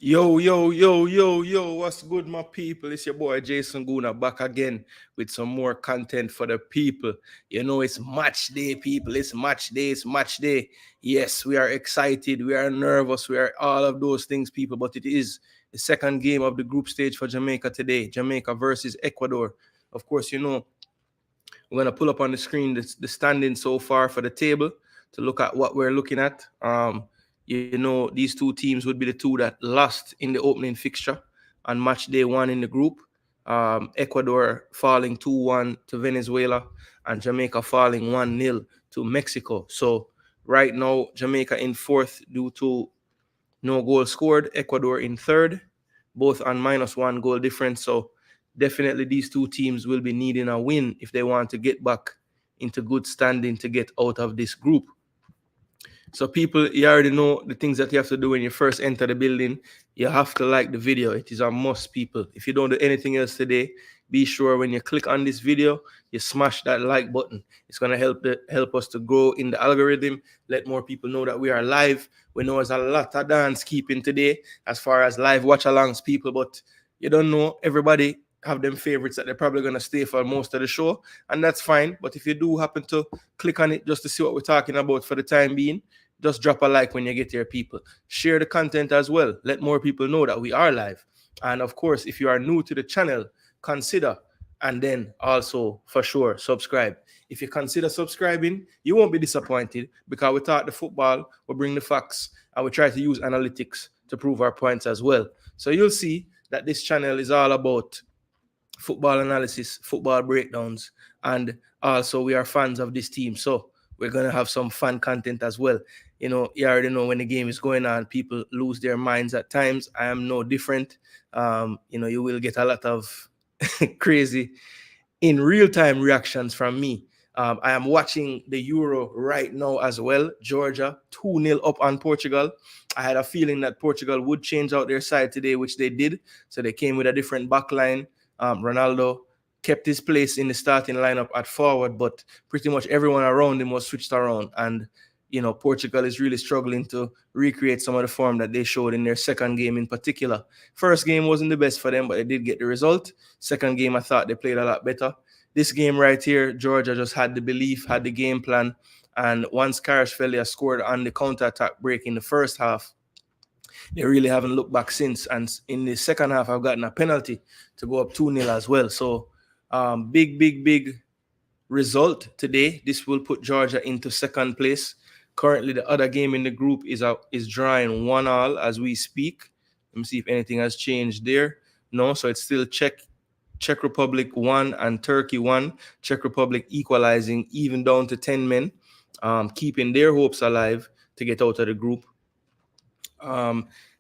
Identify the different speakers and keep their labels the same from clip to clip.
Speaker 1: Yo, what's good, my people? It's your boy Jason Gooner back again with some more content for the people. You know, it's match day, people. It's match day. Yes, we are excited, we are nervous, we are all of those things, people. But it is the second game of the group stage for Jamaica today. Jamaica versus Ecuador. Of course, we're gonna pull up on the screen the standing so far for the table to look at what we're looking at. These two teams would be the two that lost in the opening fixture on match day one in the group. Ecuador falling 2-1 to Venezuela and Jamaica falling 1-0 to Mexico. So right now, Jamaica in fourth due to no goal scored. Ecuador in third, both on -1 goal difference. So definitely these two teams will be needing a win if they want to get back into good standing to get out of this group. So people, you already know the things that you have to do when you first enter the building. You have to like the video. It is a must, people. If you don't do anything else today, be sure when you click on this video, you smash that like button. It's going to help us to grow in the algorithm, let more people know that we are live. We know there's a lot of dance keeping today as far as live watch-alongs, people, but you don't know, everybody have them favorites that they're probably going to stay for most of the show, and that's fine. But if you do happen to click on it just to see what we're talking about for the time being, just drop a like when you get here, people. Share the content as well. Let more people know that we are live. And of course, if you are new to the channel, consider and then also for sure subscribe. If you consider subscribing, you won't be disappointed because we talk the football, we bring the facts, and we try to use analytics to prove our points as well. So you'll see that this channel is all about football analysis, football breakdowns, and also we are fans of this team. So we're going to have some fun content as well. You already know when the game is going on, people lose their minds at times. I am no different. You will get a lot of crazy in real-time reactions from me. I am watching the Euro right now as well. Georgia 2-0 up on Portugal. I had a feeling that Portugal would change out their side today, which they did. So they came with a different back line. Ronaldo kept his place in the starting lineup at forward, but pretty much everyone around him was switched around. And, Portugal is really struggling to recreate some of the form that they showed in their second game in particular. First game wasn't the best for them, but they did get the result. Second game, I thought they played a lot better. This game right here, Georgia just had the belief, had the game plan. And once Kvaratskhelia scored on the counter-attack break in the first half, they really haven't looked back since. And in the second half, I've gotten a penalty to go up 2-0 as well. So big result today. This will put Georgia into second place. Currently, the other game in the group is drawing 1-1 as we speak. Let me see if anything has changed there. No, so it's still Czech Republic 1 and Turkey 1. Czech Republic equalizing even down to 10 men, keeping their hopes alive to get out of the group.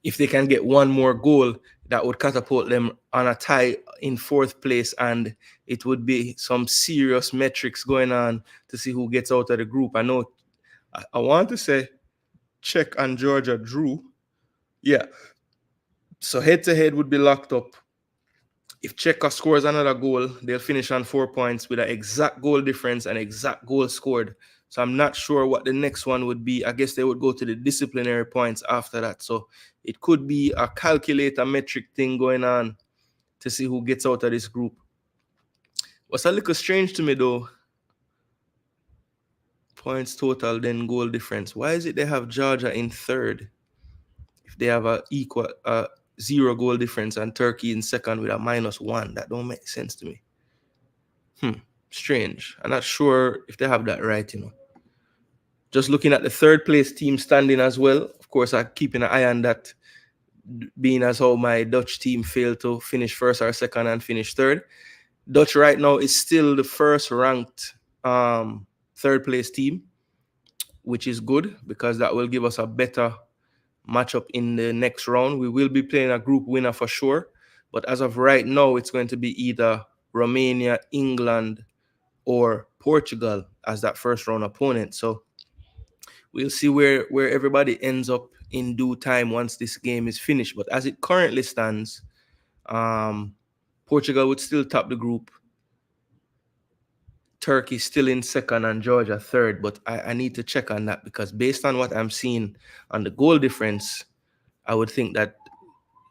Speaker 1: If they can get one more goal, that would catapult them on a tie in fourth place, and it would be some serious metrics going on to see who gets out of the group. I know I want to say Czech and Georgia drew. Yeah. So head-to-head would be locked up. If Czech scores another goal, they'll finish on 4 points with an exact goal difference and exact goal scored. So I'm not sure what the next one would be. I guess they would go to the disciplinary points after that. So it could be a calculator metric thing going on to see who gets out of this group. What's a little strange to me though, points total, then goal difference. Why is it they have Georgia in third if they have a equal 0 goal difference and Turkey in second with a -1? That don't make sense to me. Strange. I'm not sure if they have that right, Just looking at the third place team standing as well. Of course, I'm keeping an eye on that, being as how my Dutch team failed to finish first or second and finish third. Dutch right now is still the first ranked third place team, which is good because that will give us a better matchup in the next round. We will be playing a group winner for sure, but as of right now, it's going to be either Romania, England, or Portugal as that first round opponent. So we'll see where everybody ends up in due time once this game is finished. But as it currently stands, Portugal would still top the group. Turkey still in second and Georgia third, but I need to check on that because based on what I'm seeing on the goal difference, I would think that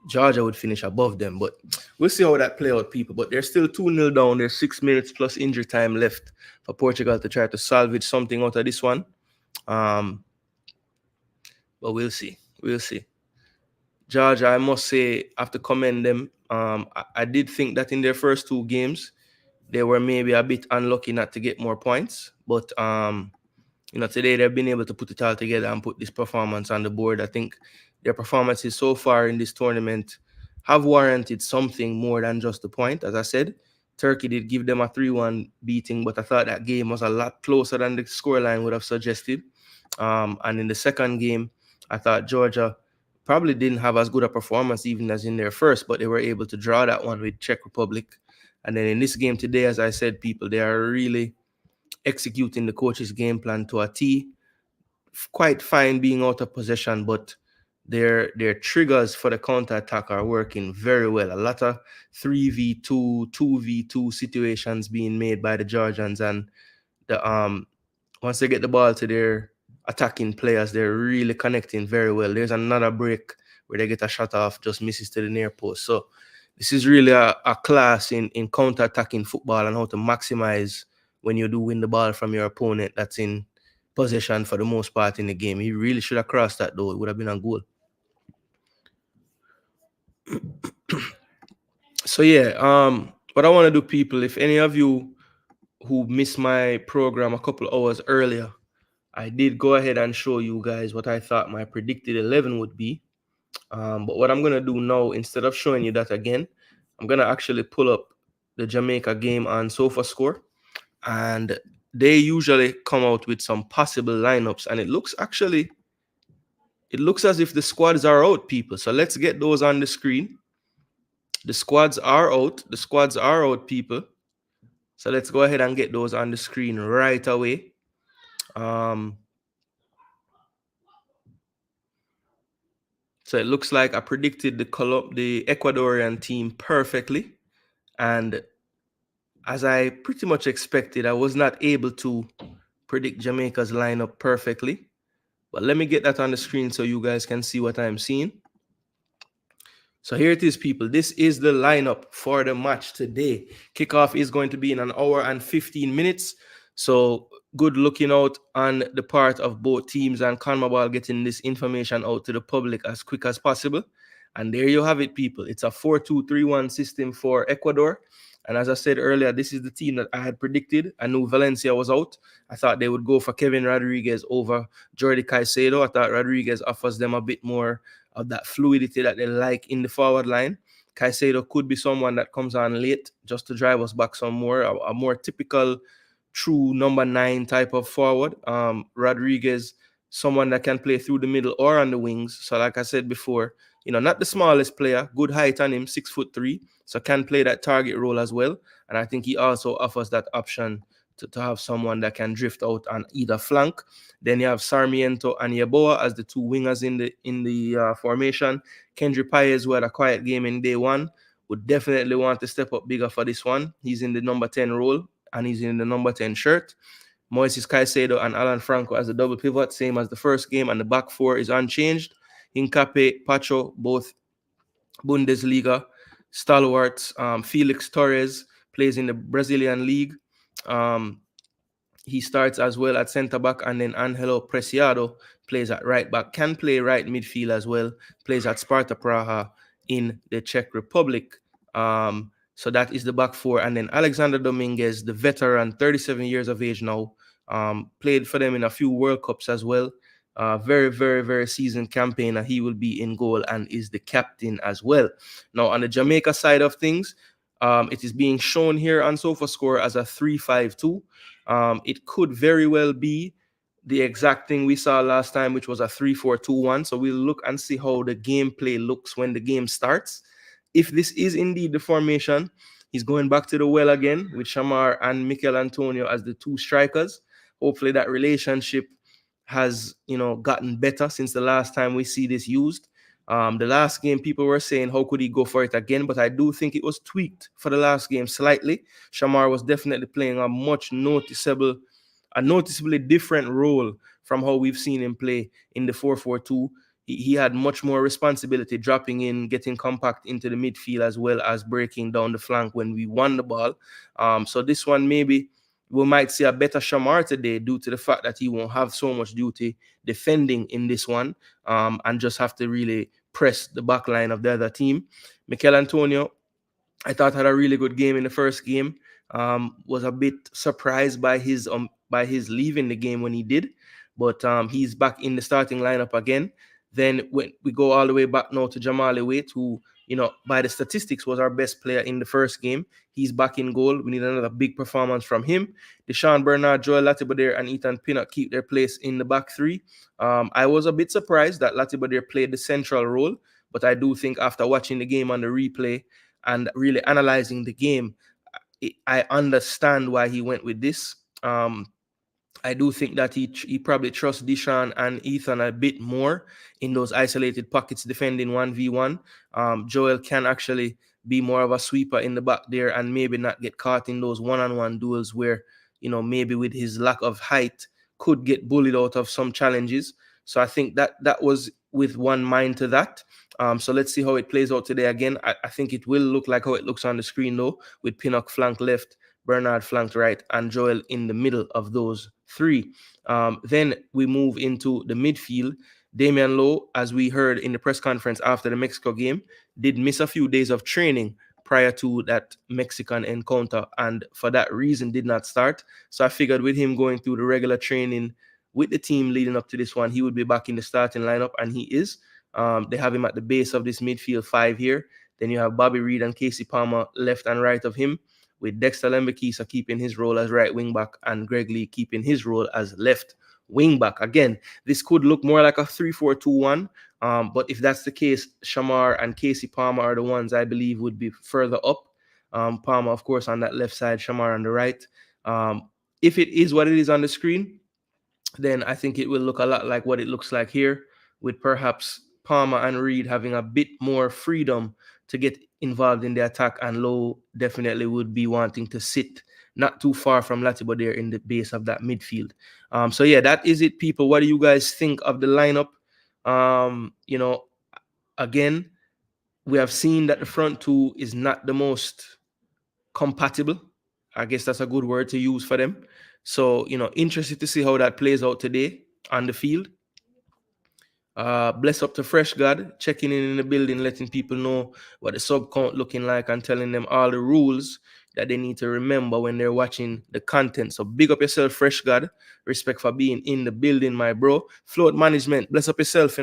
Speaker 1: Georgia would finish above them. But we'll see how that play out, people. But they're still 2-0 down. There's 6 minutes plus injury time left for Portugal to try to salvage something out of this one. But we'll see. We'll see. Georgia, I must say, I have to commend them. I did think that in their first two games, they were maybe a bit unlucky not to get more points. But today they've been able to put it all together and put this performance on the board. I think their performances so far in this tournament have warranted something more than just the point. As I said, Turkey did give them a 3-1 beating, but I thought that game was a lot closer than the scoreline would have suggested. And in the second game, I thought Georgia probably didn't have as good a performance even as in their first, but they were able to draw that one with Czech Republic. And then in this game today, as I said, people, they are really executing the coach's game plan to a T. Quite fine being out of possession, but their triggers for the counter-attack are working very well. A lot of 3v2, 2v2 situations being made by the Georgians, and the once they get the ball to their attacking players, they're really connecting very well. There's another break where they get a shot off, just misses to the near post. So this is really a class in counter-attacking football and how to maximize when you do win the ball from your opponent that's in possession for the most part in the game. He really should have crossed that, though. It would have been a goal. So yeah, what I want to do, people, if any of you who missed my program a couple hours earlier, I did go ahead and show you guys what I thought my predicted 11 would be. But what I'm going to do now, instead of showing you that again, I'm going to actually pull up the Jamaica game on SofaScore. And they usually come out with some possible lineups. And it looks as if the squads are out, people. So let's get those on the screen. The squads are out. The squads are out, people. So let's go ahead and get those on the screen right away. So it looks like I predicted the Ecuadorian team perfectly. And as I pretty much expected, I was not able to predict Jamaica's lineup perfectly. But let me get that on the screen so you guys can see what I'm seeing. So here it is, people. This is the lineup for the match today. Kickoff is going to be in 1 hour and 15 minutes. So good looking out on the part of both teams and CONMEBOL getting this information out to the public as quick as possible. And there you have it, people. It's a 4-2-3-1 system for Ecuador. And as I said earlier, this is the team that I had predicted. I knew Valencia was out. I thought they would go for Kevin Rodriguez over Jordi Caicedo. I thought Rodriguez offers them a bit more of that fluidity that they like in the forward line. Caicedo could be someone that comes on late just to drive us back some more, a more typical true number 9 type of forward. Rodriguez, someone that can play through the middle or on the wings. So like I said before, not the smallest player, good height on him, 6'3", so can play that target role as well. And I think he also offers that option to have someone that can drift out on either flank. Then you have Sarmiento and Yeboah as the two wingers in the formation. Kendry Paez, who had a quiet game in day one, would definitely want to step up bigger for this one. He's in the number 10 role and he's in the number 10 shirt. Moises Caicedo and Alan Franco as a double pivot, same as the first game, and the back four is unchanged. Hincape, Pacho, both Bundesliga stalwarts. Felix Torres plays in the Brazilian league. He starts as well at centre back, and then Angelo Preciado plays at right back, can play right midfield as well, plays at Sparta Praha in the Czech Republic. So that is the back four. And then Alexander Dominguez, the veteran, 37 years of age now, played for them in a few World Cups as well. Very, very, very seasoned campaigner. He will be in goal and is the captain as well. Now, on the Jamaica side of things, it is being shown here on SofaScore as a 3-5-2. It could very well be the exact thing we saw last time, which was a 3-4-2-1. So we'll look and see how the gameplay looks when the game starts. If this is indeed the formation, he's going back to the well again with Shamar and Mikel Antonio as the two strikers. Hopefully that relationship has, gotten better since the last time we see this used. The last game, people were saying, how could he go for it again? But I do think it was tweaked for the last game slightly. Shamar was definitely playing a noticeably different role from how we've seen him play in the 4-4-2. he had much more responsibility dropping in, getting compact into the midfield, as well as breaking down the flank when we won the ball. So this one, maybe we might see a better Shamar today due to the fact that he won't have so much duty defending in this one, and just have to really press the back line of the other team. Mikel Antonio, I thought, had a really good game in the first game. Was a bit surprised by his leaving the game when he did, but he's back in the starting lineup again. Then when we go all the way back now to Jamali Waite, who, by the statistics was our best player in the first game. He's back in goal. We need another big performance from him. Deshaun Bernard, Joel Latibadair, and Ethan Pinnock keep their place in the back three. I was a bit surprised that Latibadair played the central role, but I do think after watching the game on the replay and really analyzing the game, I understand why he went with this. I do think that he probably trusts Deshaun and Ethan a bit more in those isolated pockets defending 1v1. Joel can actually be more of a sweeper in the back there and maybe not get caught in those one-on-one duels where, maybe with his lack of height could get bullied out of some challenges. So I think that was with one mind to that. So let's see how it plays out today. Again, I think it will look like how it looks on the screen though, with Pinnock flank left, Bernard flanked right, and Joel in the middle of those three. Then we move into the midfield. Damian Lowe, as we heard in the press conference after the Mexico game, did miss a few days of training prior to that Mexican encounter, and for that reason did not start. So I figured with him going through the regular training with the team leading up to this one, he would be back in the starting lineup, and he is. They have him at the base of this midfield five here. Then you have Bobby Reed and Casey Palmer left and right of him, with Dexter Lembekisa keeping his role as right wing back and Greg Lee keeping his role as left wing back. Again, this could look more like a 3-4-2-1, but if that's the case, Shamar and Casey Palmer are the ones I believe would be further up. Palmer, of course, on that left side, Shamar on the right. If it is what it is on the screen, then I think it will look a lot like what it looks like here, with perhaps Palmer and Reed having a bit more freedom to get involved in the attack, and Lowe definitely would be wanting to sit not too far from Latibadair in the base of that midfield. So yeah, that is it, people. What do you guys think of the lineup? Again, we have seen that the front two is not the most compatible. I guess that's a good word to use for them. So, interested to see how that plays out today on the field. Bless up to Fresh God, checking in the building, letting people know what the sub count looking like and telling them all the rules that they need to remember when they're watching the content. So big up yourself, Fresh God. Respect for being in the building, my bro. Float management, bless up yourself,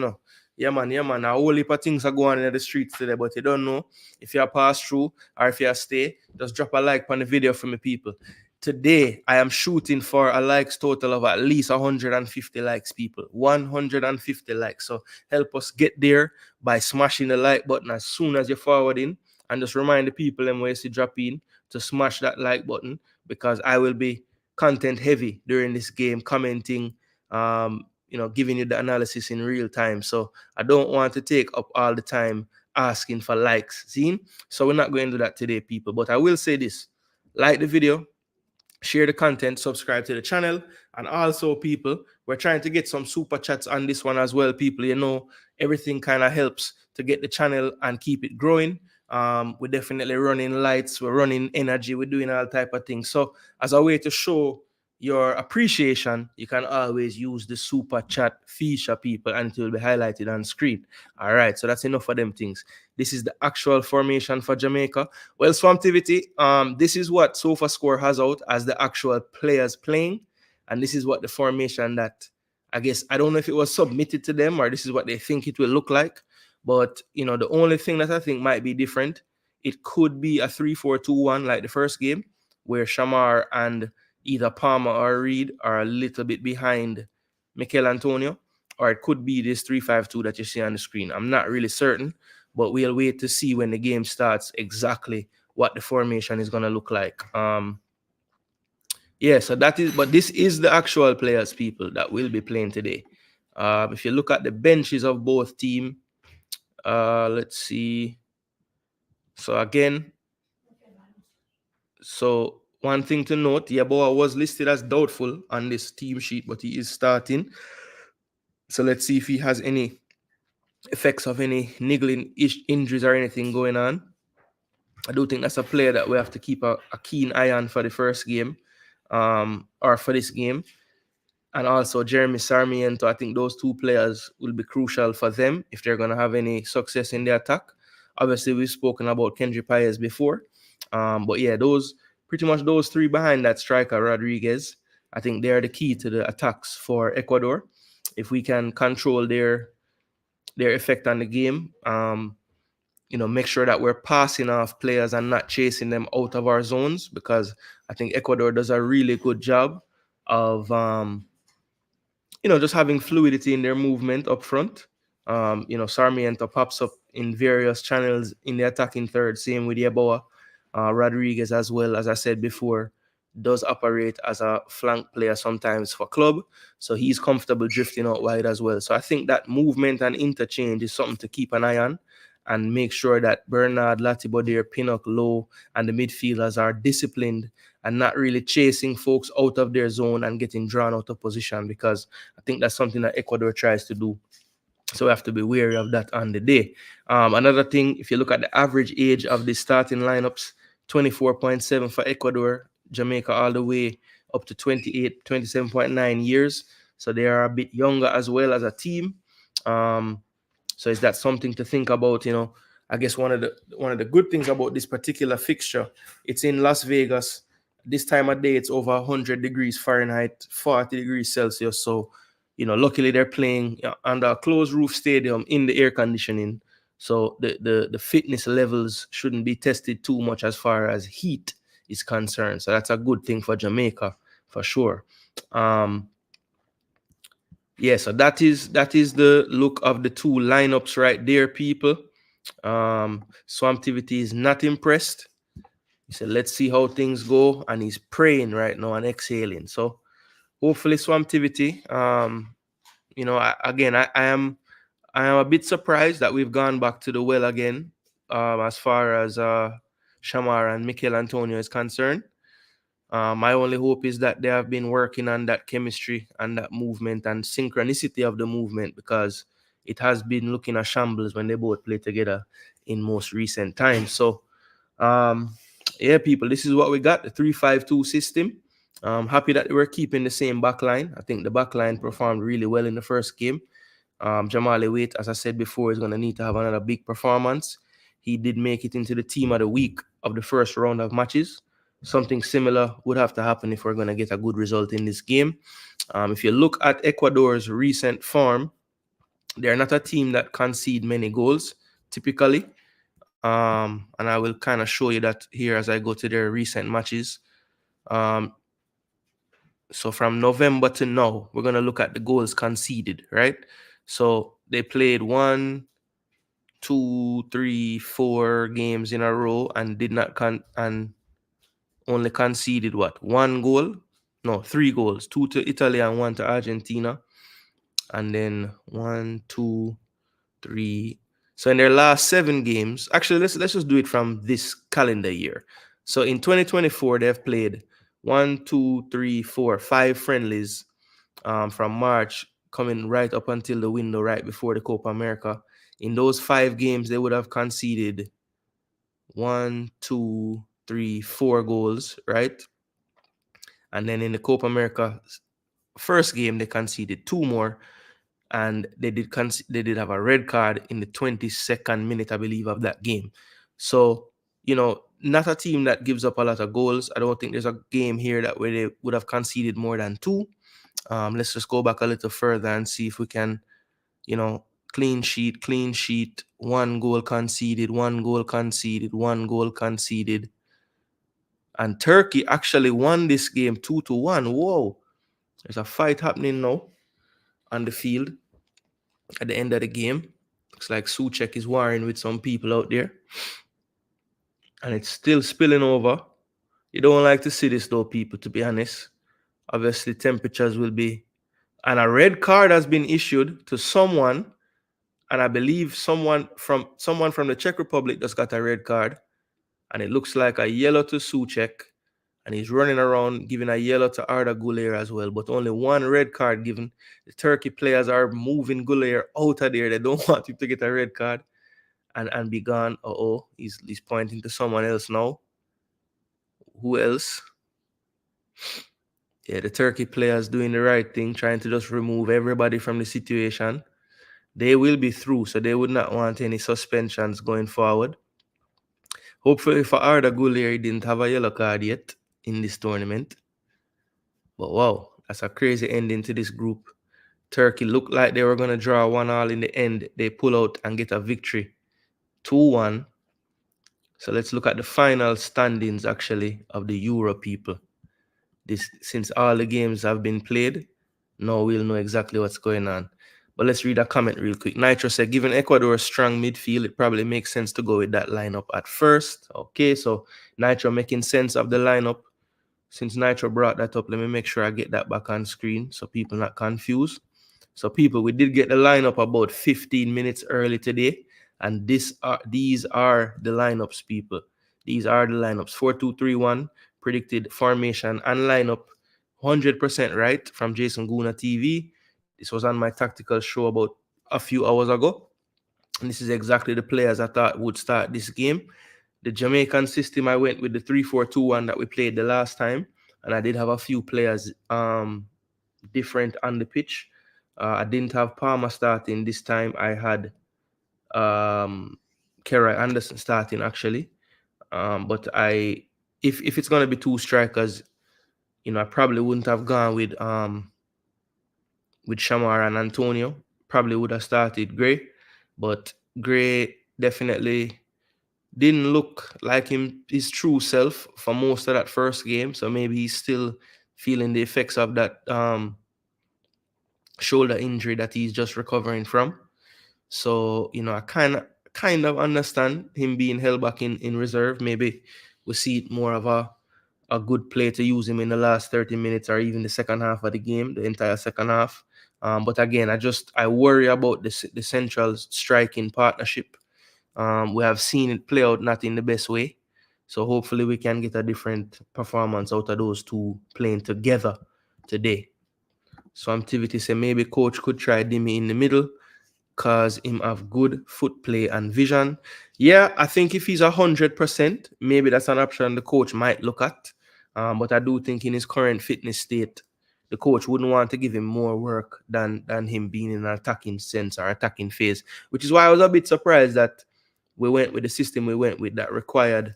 Speaker 1: Yeah, man. A whole heap of things are going on in the streets today, but you don't know if you pass through or if you stay. Just drop a like on the video for me, people. Today, I am shooting for a likes total of at least 150 likes, people. 150 likes. So help us get there by smashing the like button as soon as you're forwarding. And just remind the people when you see drop in to smash that like button, because I will be content heavy during this game, commenting, giving you the analysis in real time. So I don't want to take up all the time asking for likes. See? So we're not going to do that today, people. But I will say this: like the video, share the content, subscribe to the channel, and also, people, we're trying to get some super chats on this one as well, people. Everything kind of helps to get the channel and keep it growing. We're definitely running lights, we're running energy, we're doing all type of things. So as a way to show your appreciation, you can always use the super chat feature, people, and it will be highlighted on screen. All right, so that's enough for them things. This is the actual formation for Jamaica. Well, Swamptivity, this is what SofaScore has out as the actual players playing, and this is what the formation that, I guess, I don't know if it was submitted to them or this is what they think it will look like, but the only thing that I think might be different, it could be a 3-4-2-1 like the first game, where Shamar and either Palmer or Reed are a little bit behind Mikel Antonio, or it could be this 3-5-2 that you see on the screen. I'm not really certain, but we'll wait to see when the game starts exactly what the formation is going to look like. So that is, but this is the actual players, people, that will be playing today. If you look at the benches of both teams, let's see. So again, one thing to note, Yeboah was listed as doubtful on this team sheet, but he is starting. So let's see if he has any effects of any niggling injuries or anything going on. I do think that's a player that we have to keep a keen eye on for the first game, or for this game. And also Jeremy Sarmiento. I think those two players will be crucial for them if they're going to have any success in the attack. Obviously, we've spoken about Kendry Paez before. But yeah, those pretty much those three behind that striker, Rodriguez, I think they are the key to the attacks for Ecuador. If we can control their effect on the game, make sure that we're passing off players and not chasing them out of our zones, because I think Ecuador does a really good job of just having fluidity in their movement up front. Sarmiento pops up in various channels in the attacking third, same with Yeboah. Rodriguez, as well, as I said before, does operate as a flank player sometimes for club, so he's comfortable drifting out wide as well. So I think that movement and interchange is something to keep an eye on, and make sure that Bernard, Latibodir, Pinnock, Lowe, and the midfielders are disciplined and not really chasing folks out of their zone and getting drawn out of position, because I think that's something that Ecuador tries to do. So we have to be wary of that on the day. Another thing, if you look at the average age of the starting lineups, 24.7 for Ecuador, Jamaica all the way up to 27.9 years. So they are a bit younger as well as a team. So is that something to think about? I guess one of the good things about this particular fixture, it's in Las Vegas. This time of day, it's over 100 degrees Fahrenheit, 40 degrees Celsius. So, luckily they're playing under a closed roof stadium in the air conditioning. So the fitness levels shouldn't be tested too much as far as heat is concerned. So that's a good thing for Jamaica for sure. So that is the look of the two lineups right there, people. Swamptivity is not impressed. He said, let's see how things go, and he's praying right now and exhaling. So hopefully Swamptivity, I am a bit surprised that we've gone back to the well again, as far as Shamar and Mikel Antonio is concerned. My only hope is that they have been working on that chemistry and that movement and synchronicity of the movement, because it has been looking a shambles when they both play together in most recent times. So, people, this is what we got, the 3-5-2 system. Happy that we're keeping the same back line. I think the back line performed really well in the first game. Jamali Waite, as I said before, is going to need to have another big performance. He did make it into the team of the week of the first round of matches. Something similar would have to happen if we're going to get a good result in this game. If you look at Ecuador's recent form, they're not a team that concede many goals, typically. And I will kind of show you that here as I go to their recent matches. So from November to now, we're going to look at the goals conceded, right? So they played 1, 2, 3, 4 games in a row and did not and only conceded what? 1 goal? No, 3 goals. 2 to Italy and 1 to Argentina. And then 1, 2, 3. So in their last 7 games, actually, let's just do it from this calendar year. So in 2024, they've played 1, 2, 3, 4, 5 friendlies from March, coming right up until the window right before the Copa America. In those 5 games, they would have conceded 1, 2, 3, 4 goals, right? And then in the Copa America first game, they conceded 2 more. And they did have a red card in the 22nd minute, I believe, of that game. So, not a team that gives up a lot of goals. I don't think there's a game here where they would have conceded more than 2. Let's just go back a little further and see if we can, clean sheet, 1 goal conceded, 1 goal conceded, 1 goal conceded. And Turkey actually won this game 2-1. Whoa. There's a fight happening now on the field at the end of the game. Looks like Suchek is warring with some people out there. And it's still spilling over. You don't like to see this though, people, to be honest. Obviously, temperatures will be... And a red card has been issued to someone. And I believe someone from the Czech Republic just got a red card. And it looks like a yellow to Suchek and he's running around giving a yellow to Arda Guler as well, but only one red card given. The Turkey players are moving Guler out of there. They don't want him to get a red card and be gone. He's pointing to someone else now. Who else? Yeah, the Turkey players doing the right thing, trying to just remove everybody from the situation. They will be through, so they would not want any suspensions going forward. Hopefully for Arda Guler, he didn't have a yellow card yet in this tournament. But wow, that's a crazy ending to this group. Turkey looked like they were going to draw 1-1 in the end. They pull out and get a victory. 2-1. So let's look at the final standings, actually, of the Euro people. Since all the games have been played, now we'll know exactly what's going on. But let's read a comment real quick. Nitro said, given Ecuador's strong midfield, it probably makes sense to go with that lineup at first. Okay, so Nitro making sense of the lineup. Since Nitro brought that up, let me make sure I get that back on screen so people not confused. So people, we did get the lineup about 15 minutes early today. And these are the lineups, people. These are the lineups. 4-2-3-1, predicted formation and lineup 100% right from Jason Gooner TV. This was on my tactical show about a few hours ago. And this is exactly the players I thought would start this game. The Jamaican system, I went with the 3-4-2-1 that we played the last time. And I did have a few players different on the pitch. I didn't have Palmer starting this time. I had Kerry Anderson starting, actually. But if it's going to be two strikers, I probably wouldn't have gone with Shamar and Antonio. Probably would have started Gray, but Gray definitely didn't look like his true self for most of that first game. So maybe he's still feeling the effects of that shoulder injury that he's just recovering from. So, I kind of understand him being held back in reserve. Maybe we see it more of a good play to use him in the last 30 minutes or even the second half of the game, the entire second half. But again, I worry about the central striking partnership. We have seen it play out not in the best way. So hopefully we can get a different performance out of those two playing together today. So Activity say maybe coach could try Dimi in the middle because him have good foot play and vision. Yeah, I think if he's 100%, maybe that's an option the coach might look at. But I do think in his current fitness state, the coach wouldn't want to give him more work than him being in an attacking sense or attacking phase, which is why I was a bit surprised that we went with the system we went with that required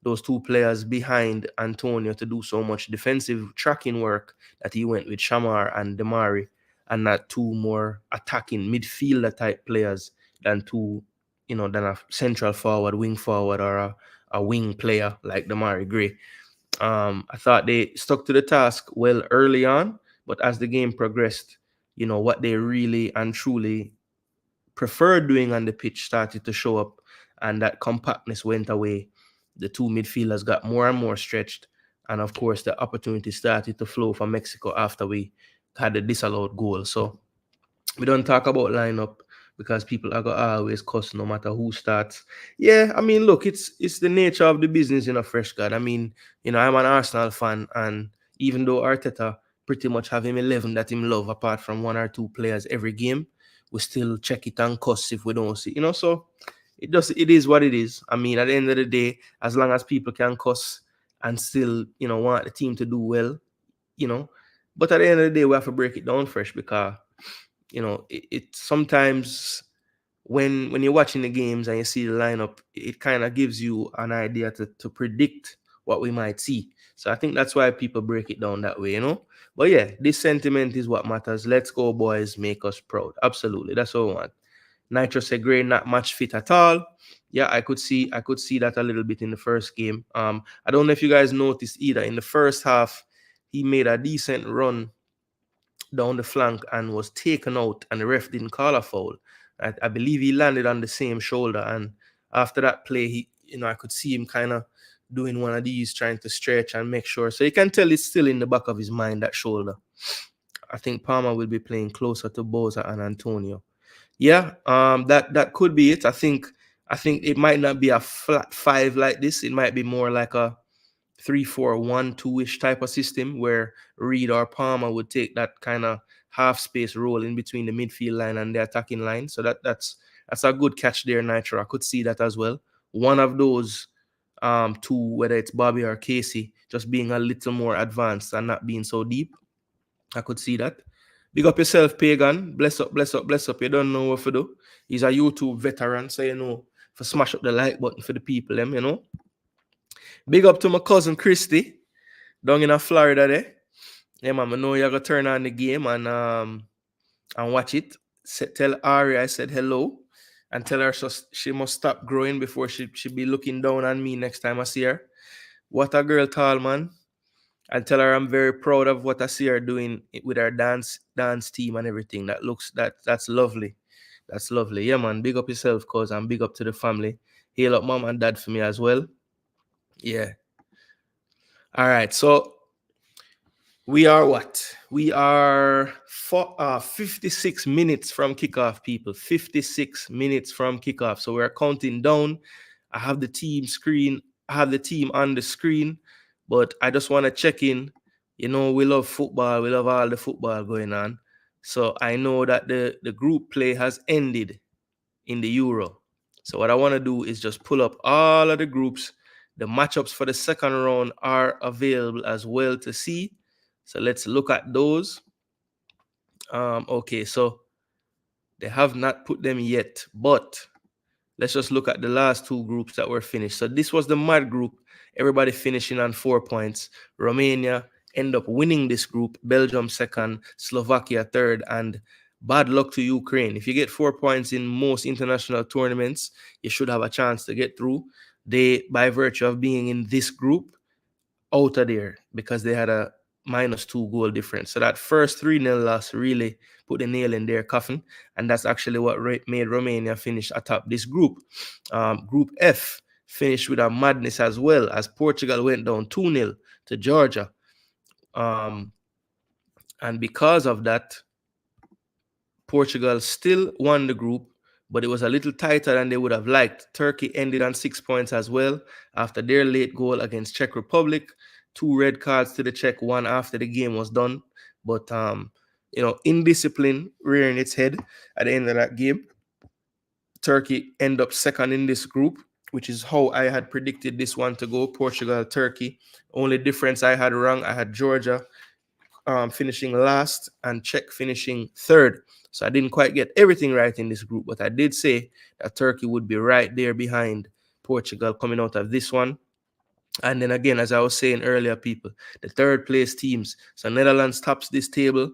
Speaker 1: those two players behind Antonio to do so much defensive tracking work that he went with Shamar and Demari, and not two more attacking midfielder type players than than a central forward, wing forward, or a wing player like Demari Gray. I thought they stuck to the task well early on, but as the game progressed, what they really and truly preferred doing on the pitch started to show up, and that compactness went away. The two midfielders got more and more stretched, and of course the opportunity started to flow for Mexico after we had the disallowed goal. So we don't talk about lineup because people are gonna always cuss no matter who starts. Yeah, I mean, look, it's the nature of the business, Fresh God. I mean, I'm an Arsenal fan, and even though Arteta pretty much have him 11 that him love apart from one or two players every game, we still check it and cuss if we don't see, so it is what it is. I mean, at the end of the day, as long as people can cuss and still, want the team to do well, but at the end of the day, we have to break it down Fresh, because it sometimes when you're watching the games and you see the lineup, it kind of gives you an idea to predict what we might see. So I think that's why people break it down that way, But yeah, this sentiment is what matters. Let's go, boys. Make us proud. Absolutely. That's what we want. Nitro said Gray not match fit at all. Yeah, I could see that a little bit in the first game. I don't know if you guys noticed either. In the first half, he made a decent run down the flank and was taken out, and the ref didn't call a foul. I believe he landed on the same shoulder, and after that play, he, I could see him kind of doing one of these, trying to stretch and make sure. So you can tell it's still in the back of his mind, that shoulder. I think Palmer will be playing closer to Boza and Antonio. Yeah, that could be it. I think it might not be a flat 5 like this. It might be more like a 3-4-1-2-ish type of system where Reed or Palmer would take that kind of half space role in between the midfield line and the attacking line. So that's a good catch there, Nitro. I could see that as well. One of those two, whether it's Bobby or Casey, just being a little more advanced and not being so deep. I could see that. Big up yourself, Pagan. Bless up, bless up, bless up. You don't know what to do. He's a YouTube veteran, so you know, for smash up the like button for the people, them, you know. Big up to my cousin Christy, down in Florida there. Yeah, man, I know you're gonna turn on the game and watch it. Tell Ari I said hello and tell her so she must stop growing before she be looking down on me next time I see her. What a girl, tall man. And tell her I'm very proud of what I see her doing with her dance team and everything. That's lovely. That's lovely. Yeah, man. Big up yourself, cause and big up to the family. Hail up mom and dad for me as well. Yeah. All right. So we are what? We are 56 minutes from kickoff, people. 56 minutes from kickoff. So we're counting down. I have the team screen. I have the team on the screen. But I just want to check in. You know, we love football. We love all the football going on. So I know that the group play has ended in the Euro. So what I want to do is just pull up all of the groups. The matchups for the second round are available as well to see. So let's look at those. Okay, so they have not put them yet, but let's just look at the last two groups that were finished. So this was the mad group. Everybody finishing on 4 points. Romania end up winning this group. Belgium second, Slovakia third, and bad luck to Ukraine. If you get 4 points in most international tournaments, you should have a chance to get through. They, by virtue of being in this group, out of there because they had a -2 goal difference. So that first 3-0 loss really put the nail in their coffin. And that's actually what made Romania finish atop this group. Group F finished with a madness as well, as Portugal went down 2-0 to Georgia. And because of that, Portugal still won the group, but it was a little tighter than they would have liked. Turkey ended on 6 points as well after their late goal against Czech Republic. 2 red cards to the Czech, one after the game was done. But, you know, indiscipline rearing its head at the end of that game. Turkey end up second in this group, which is how I had predicted this one to go, Portugal, Turkey. Only difference I had wrong, I had Georgia finishing last and Czech finishing third. So I didn't quite get everything right in this group, but I did say that Turkey would be right there behind Portugal coming out of this one. And then again, as I was saying earlier, people, the third place teams. So Netherlands tops this table,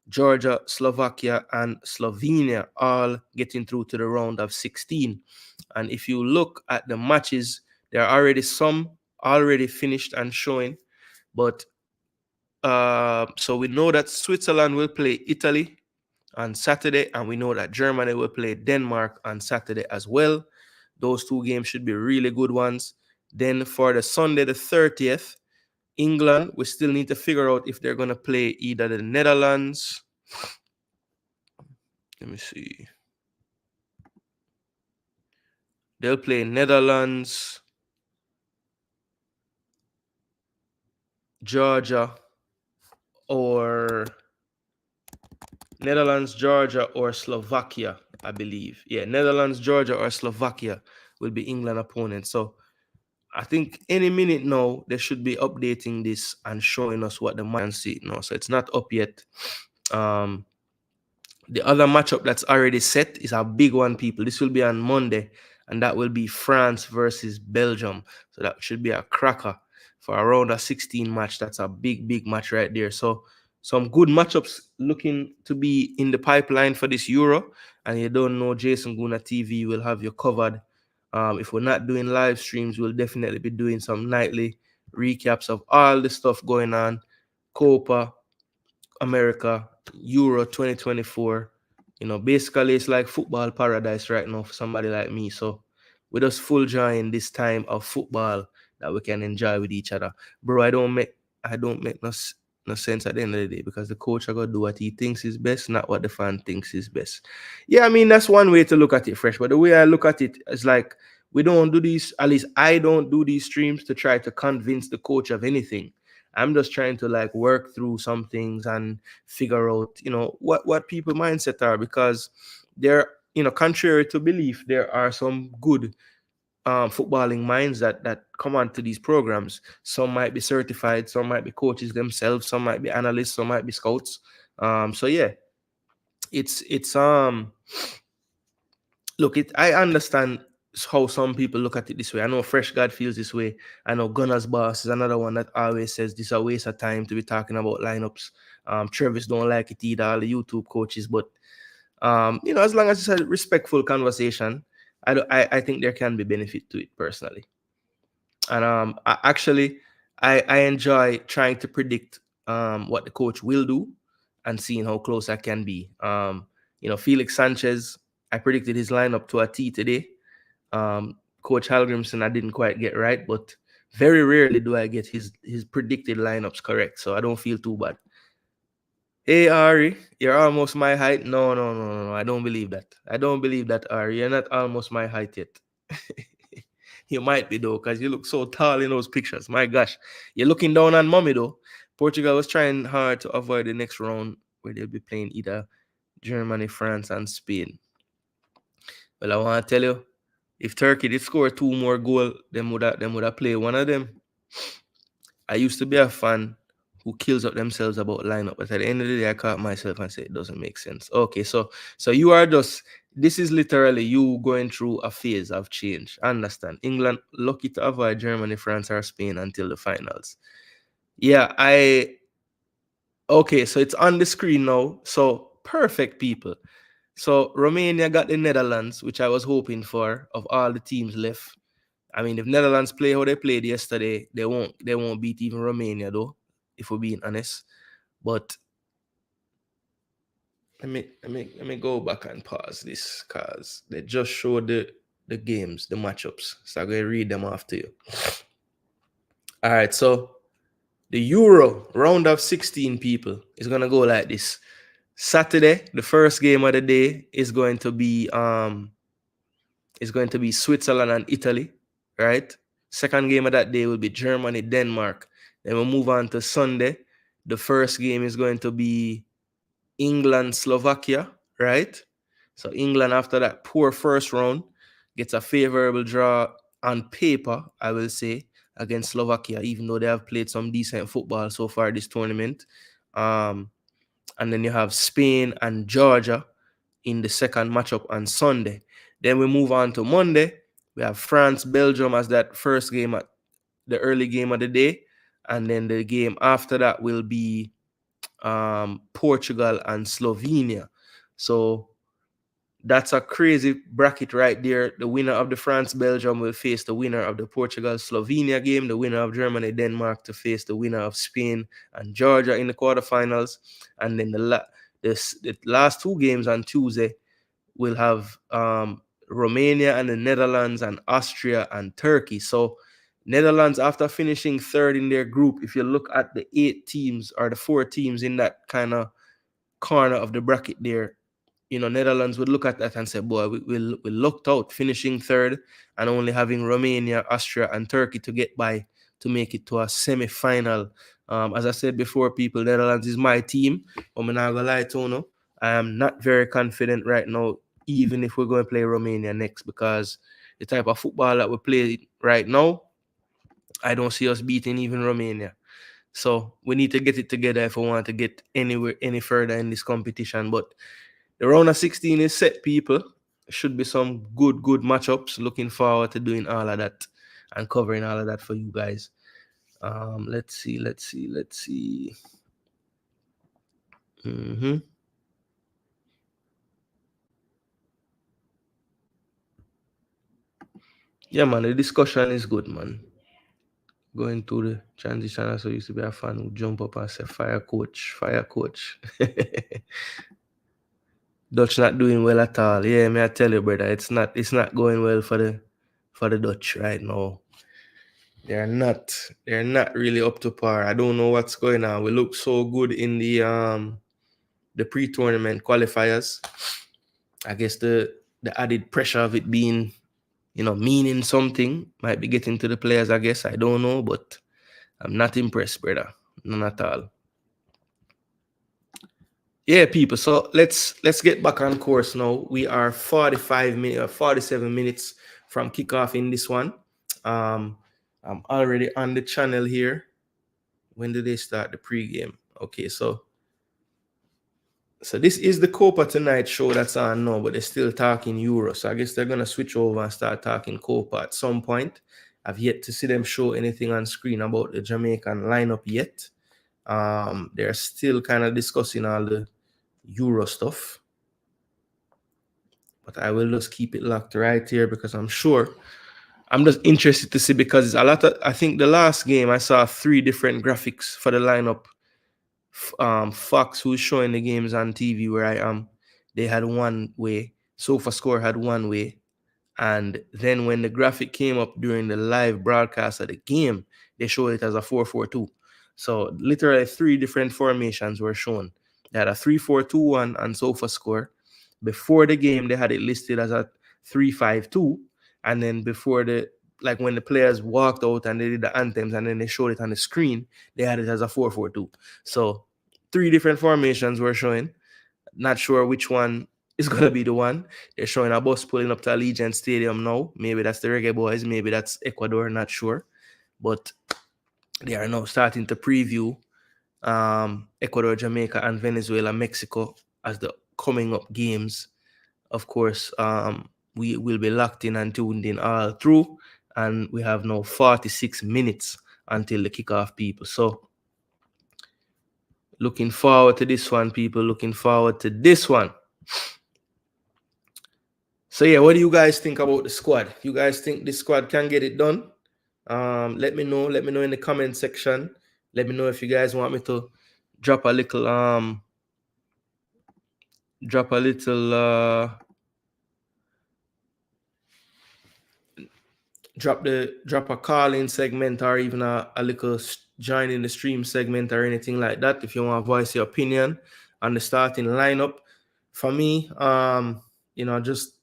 Speaker 1: Georgia, Slovakia, and Slovenia all getting through to the round of 16. And if you look at the matches, there are already some already finished and showing. But so we know that Switzerland will play Italy on Saturday, and we know that Germany will play Denmark on Saturday as well. Those 2 games should be really good ones. Then for the Sunday, the 30th, England, we still need to figure out if they're going to play either the Netherlands. Let me see. They'll play Netherlands, Georgia, or Netherlands, Georgia, or Slovakia, I believe. Yeah, Netherlands, Georgia, or Slovakia will be England opponents. So I think any minute now, they should be updating this and showing us what the man see now. So it's not up yet. The other matchup that's already set is a big one, people. This will be on Monday, and that will be France versus Belgium. So that should be a cracker for around a 16 match. That's a big, big match right there. So some good matchups looking to be in the pipeline for this Euro. And you don't know, Jason Gooner TV will have you covered. If we're not doing live streams, we'll definitely be doing some nightly recaps of all the stuff going on. Copa, America, Euro 2024. You know, basically it's like football paradise right now for somebody like me. So we just full joy in this time of football that we can enjoy with each other. Bro, I don't make no sense at the end of the day, because the coach are gonna do what he thinks is best, not what the fan thinks is best. Yeah, I mean, that's one way to look at it, Fresh. But the way I look at it is like We don't do these, at least I don't do these streams to try to convince the coach of anything. I'm just trying to like work through some things and figure out, what people mindset are, because there, contrary to belief, there are some good footballing minds that come onto these programs. Some might be certified, some might be coaches themselves, some might be analysts, some might be scouts. So yeah, it's look, I understand how some people look at it this way. I know Fresh God feels this way. I know Gunner's Boss is another one that always says this is a waste of time to be talking about lineups. Travis don't like it either, all the YouTube coaches, but as long as it's a respectful conversation, I think there can be benefit to it personally. And I enjoy trying to predict what the coach will do and seeing how close I can be. Felix Sanchez, I predicted his lineup to a T today. Coach Halgrimson, I didn't quite get right, but very rarely do I get his predicted lineups correct, so I don't feel too bad. Hey Ari, you're almost my height. No, I don't believe that. I don't believe that, Ari. You're not almost my height yet. You might be though, because you look so tall in those pictures. My gosh, you're looking down on mommy though. Portugal was trying hard to avoid the next round where they'll be playing either Germany, France, and Spain. Well, I want to tell you, if Turkey did score 2 more goals, them would have played one of them. I used to be a fan who kills up themselves about lineup, but at the end of the day, I caught myself and said it doesn't make sense. Okay, so you are just, this is literally you going through a phase of change. I understand. England lucky to avoid Germany, France, or Spain until the finals. Yeah, okay, so it's on the screen now. So perfect, people. So Romania got the Netherlands, which I was hoping for of all the teams left. I mean, if Netherlands play how they played yesterday, they won't beat even Romania though, if we're being honest. But let me go back and pause this, because they just showed the games, the matchups. So I'm going to read them after you. All right, so the Euro round of 16 people is gonna go like this. Saturday, the first game of the day is going to be Switzerland and Italy, right? Second game of that day will be Germany, Denmark. Then we'll move on to Sunday. The first game is going to be England, Slovakia, right? So England, after that poor first round, gets a favorable draw on paper, I will say, against Slovakia, even though they have played some decent football so far this tournament. And then you have Spain and Georgia in the second matchup on Sunday. Then we move on to Monday. We have France, Belgium as that first game, at the early game of the day. And then the game after that will be Portugal and Slovenia. So that's a crazy bracket right there. The winner of the France-Belgium will face the winner of the Portugal-Slovenia game, the winner of Germany-Denmark to face the winner of Spain and Georgia in the quarterfinals. And then the last 2 games on Tuesday will have Romania and the Netherlands and Austria and Turkey. So Netherlands, after finishing third in their group, if you look at the 8 teams or the 4 teams in that kind of corner of the bracket there, Netherlands would look at that and say, boy, we lucked out finishing third and only having Romania, Austria, and Turkey to get by to make it to a semi-final. As I said before, people, Netherlands is my team. But I'm not going to lie to you, I am not very confident right now, even if we're going to play Romania next, because the type of football that we play right now, I don't see us beating even Romania. So we need to get it together if we want to get any further in this competition. But the round of 16 is set, people. Should be some good matchups. Looking forward to doing all of that and covering all of that for you guys. Let's see. Yeah, man, the discussion is good, man. Going through the transition, I used to be a fan who jump up and say, fire coach. Dutch not doing well at all. Yeah, may I tell you, brother, it's not going well for the Dutch right now. They're not really up to par. I don't know what's going on. We look so good in the pre-tournament qualifiers. I guess the added pressure of it being meaning something. Might be getting to the players, I guess. I don't know, but I'm not impressed, brother. None at all. Yeah, people. So let's get back on course now. We are 47 minutes from kickoff in this one. I'm already on the channel here. When did they start the pregame? Okay, so this is the Copa Tonight show that's on now, but they're still talking Euro. So I guess they're gonna switch over and start talking Copa at some point. I've yet to see them show anything on screen about the Jamaican lineup yet. They're still kind of discussing all the Euro stuff. But I will just keep it locked right here because I'm just interested to see, because I think the last game I saw 3 different graphics for the lineup. Fox, who's showing the games on TV where I am, they had one way. SofaScore had one way. And then when the graphic came up during the live broadcast of the game, they showed it as a 4-4-2. So literally 3 different formations were shown. They had a 3-4-2-1 on SofaScore. Before the game, they had it listed as a 3-5-2. And then when the players walked out and they did the anthems and then they showed it on the screen, they had it as a 4-4-2. So 3 different formations were showing. Not sure which one is going to be the one. They're showing a bus pulling up to Allegiant Stadium now. Maybe that's the Reggae Boyz. Maybe that's Ecuador. Not sure. But they are now starting to preview Ecuador, Jamaica, and Venezuela, Mexico as the coming up games. Of course, we will be locked in and tuned in all through. And we have now 46 minutes until the kickoff, people. So looking forward to this one, people. Looking forward to this one. So yeah, what do you guys think about the squad? You guys think this squad can get it done? Let me know. Let me know in the comment section. Let me know if you guys want me to drop a little drop a call-in segment, or even a little join in the stream segment or anything like that. If you want to voice your opinion on the starting lineup. For me, just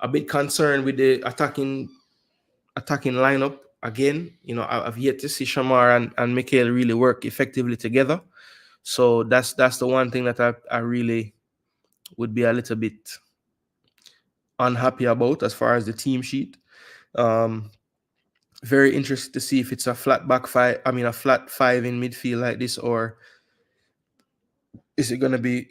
Speaker 1: a bit concerned with the attacking lineup again. I've yet to see Shamar and Mikhail really work effectively together. So that's the one thing that I really would be a little bit unhappy about as far as the team sheet. Very interested to see if it's a flat five in midfield like this, or is it going to be,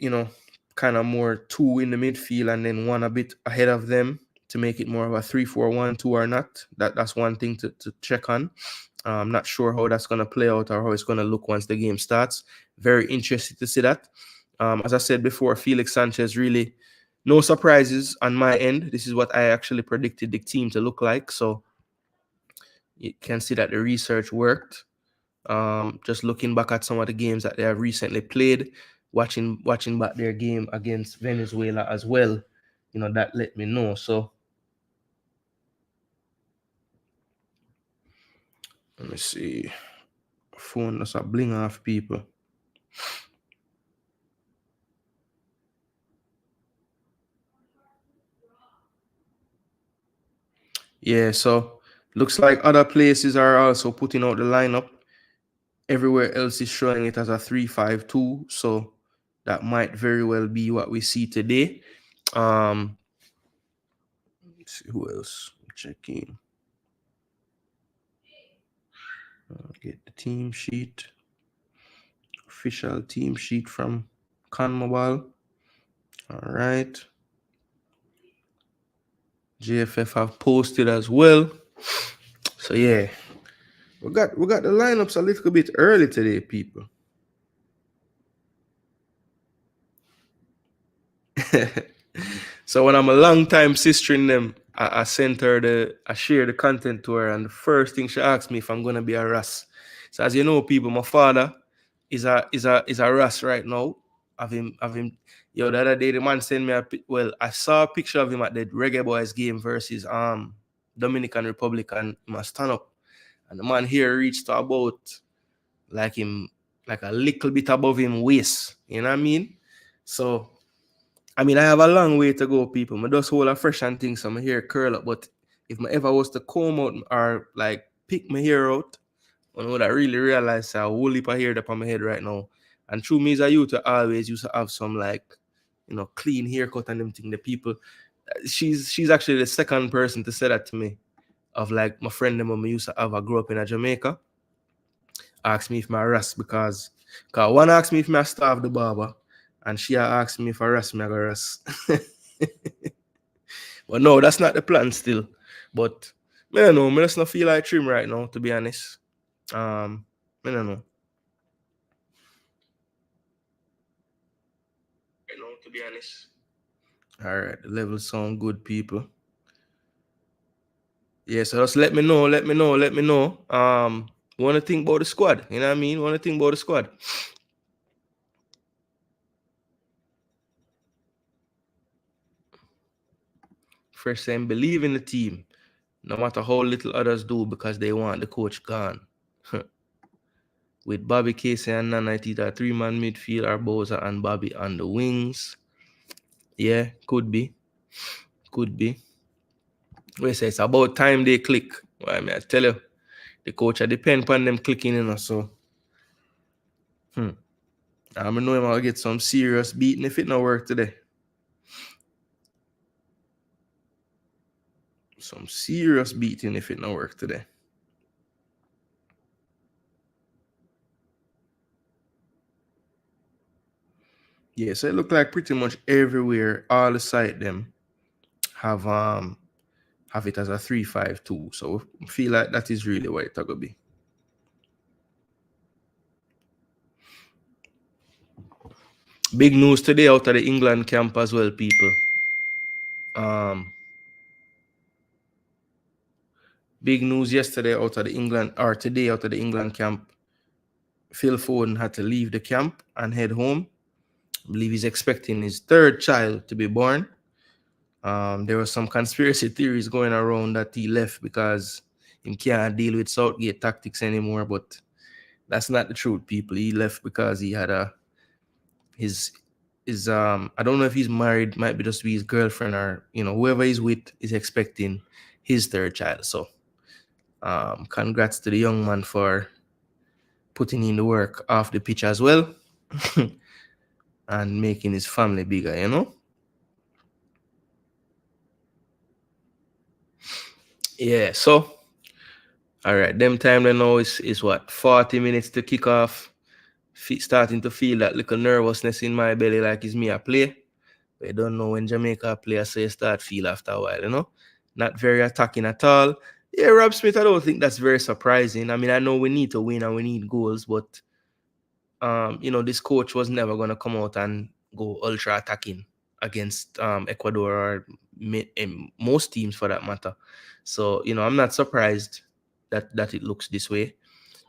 Speaker 1: kind of more 2 in the midfield and then 1 a bit ahead of them to make it more of a 3-4-1-2 or not. That's one thing to check on. I'm not sure how that's going to play out or how it's going to look once the game starts. Very interested to see that. As I said before, Felix Sanchez, really no surprises on my end. This is what I actually predicted the team to look like. So you can see that the research worked. Just looking back at some of the games that they have recently played, watching back their game against Venezuela as well, that let me know. So let me see. Phone does a bling off, people. Yeah, so looks like other places are also putting out the lineup. Everywhere else is showing it as a 3-5-2. So that might very well be what we see today. Let's see who else. Checking. Get the team sheet. Official team sheet from CONMEBOL. All right. JFF have posted as well. So yeah, we got the lineups a little bit early today, people. So when I'm a long time sistering them, I sent her I share the content to her, and the first thing she asked me if I'm gonna be a Ras. So as you know, people, my father is a Ras right now. Of him. The other day the man sent me I saw a picture of him at the Reggae Boyz game versus Dominican Republic, and he must stand up. And the man here reached to about like a little bit above him waist. You know what I mean? So I have a long way to go, people. I just hold a fresh and things, so my hair curl up, but if I ever was to comb out or like pick my hair out, I would I really realize a whole heap of hair up on my head right now. And through me as a youth, I always used to have some like, clean haircut and them thing. The people, she's actually the second person to say that to me. Of like my friend them when we used to have, I grew up in Jamaica, asked me if my rest because one asked me if I starve the barber, and she asked me if I rest me, I go rest. But no, that's not the plan still. But I don't know, I just not feel like trim right now, to be honest. I don't know. To be honest. All right, the levels sound good, people. Yeah, so just let me know. Want to think about the squad? You know what I mean? Want to think about the squad? First time, believe in the team, no matter how little others do, because they want the coach gone. With Bobby, Casey, and Nana, it either 3-man midfield or Bowser and Bobby on the wings. Yeah, could be. We say it's about time they click. Well, I mean, I tell you, the coach, I depend upon them clicking in us. So, I know him. I'll get some serious beating if it not work today. Some serious beating if it not work today. Yeah, so it look like pretty much everywhere, all the site them have it as a 3-5-2. So I feel like that is really what it's gonna be. Big news today out of the England camp as well, people. Big news yesterday out of the England, or today out of the England camp. Phil Foden had to leave the camp and head home. I believe he's expecting his third child to be born. There were some conspiracy theories going around that he left because he can't deal with Southgate tactics anymore, but that's not the truth, people. He left because he had his I don't know if he's married, might be just be his girlfriend or whoever he's with is expecting his third child. So congrats to the young man for putting in the work off the pitch as well. And making his family bigger, Yeah, so all right, them time they know is what 40 minutes to kick off. Starting to feel that little nervousness in my belly, like it's me a play. But I don't know when Jamaica play, so you start feel after a while, Not very attacking at all. Yeah, Rob Smith, I don't think that's very surprising. I mean, I know we need to win and we need goals, but this coach was never gonna come out and go ultra attacking against Ecuador or most teams for that matter. So I'm not surprised that it looks this way.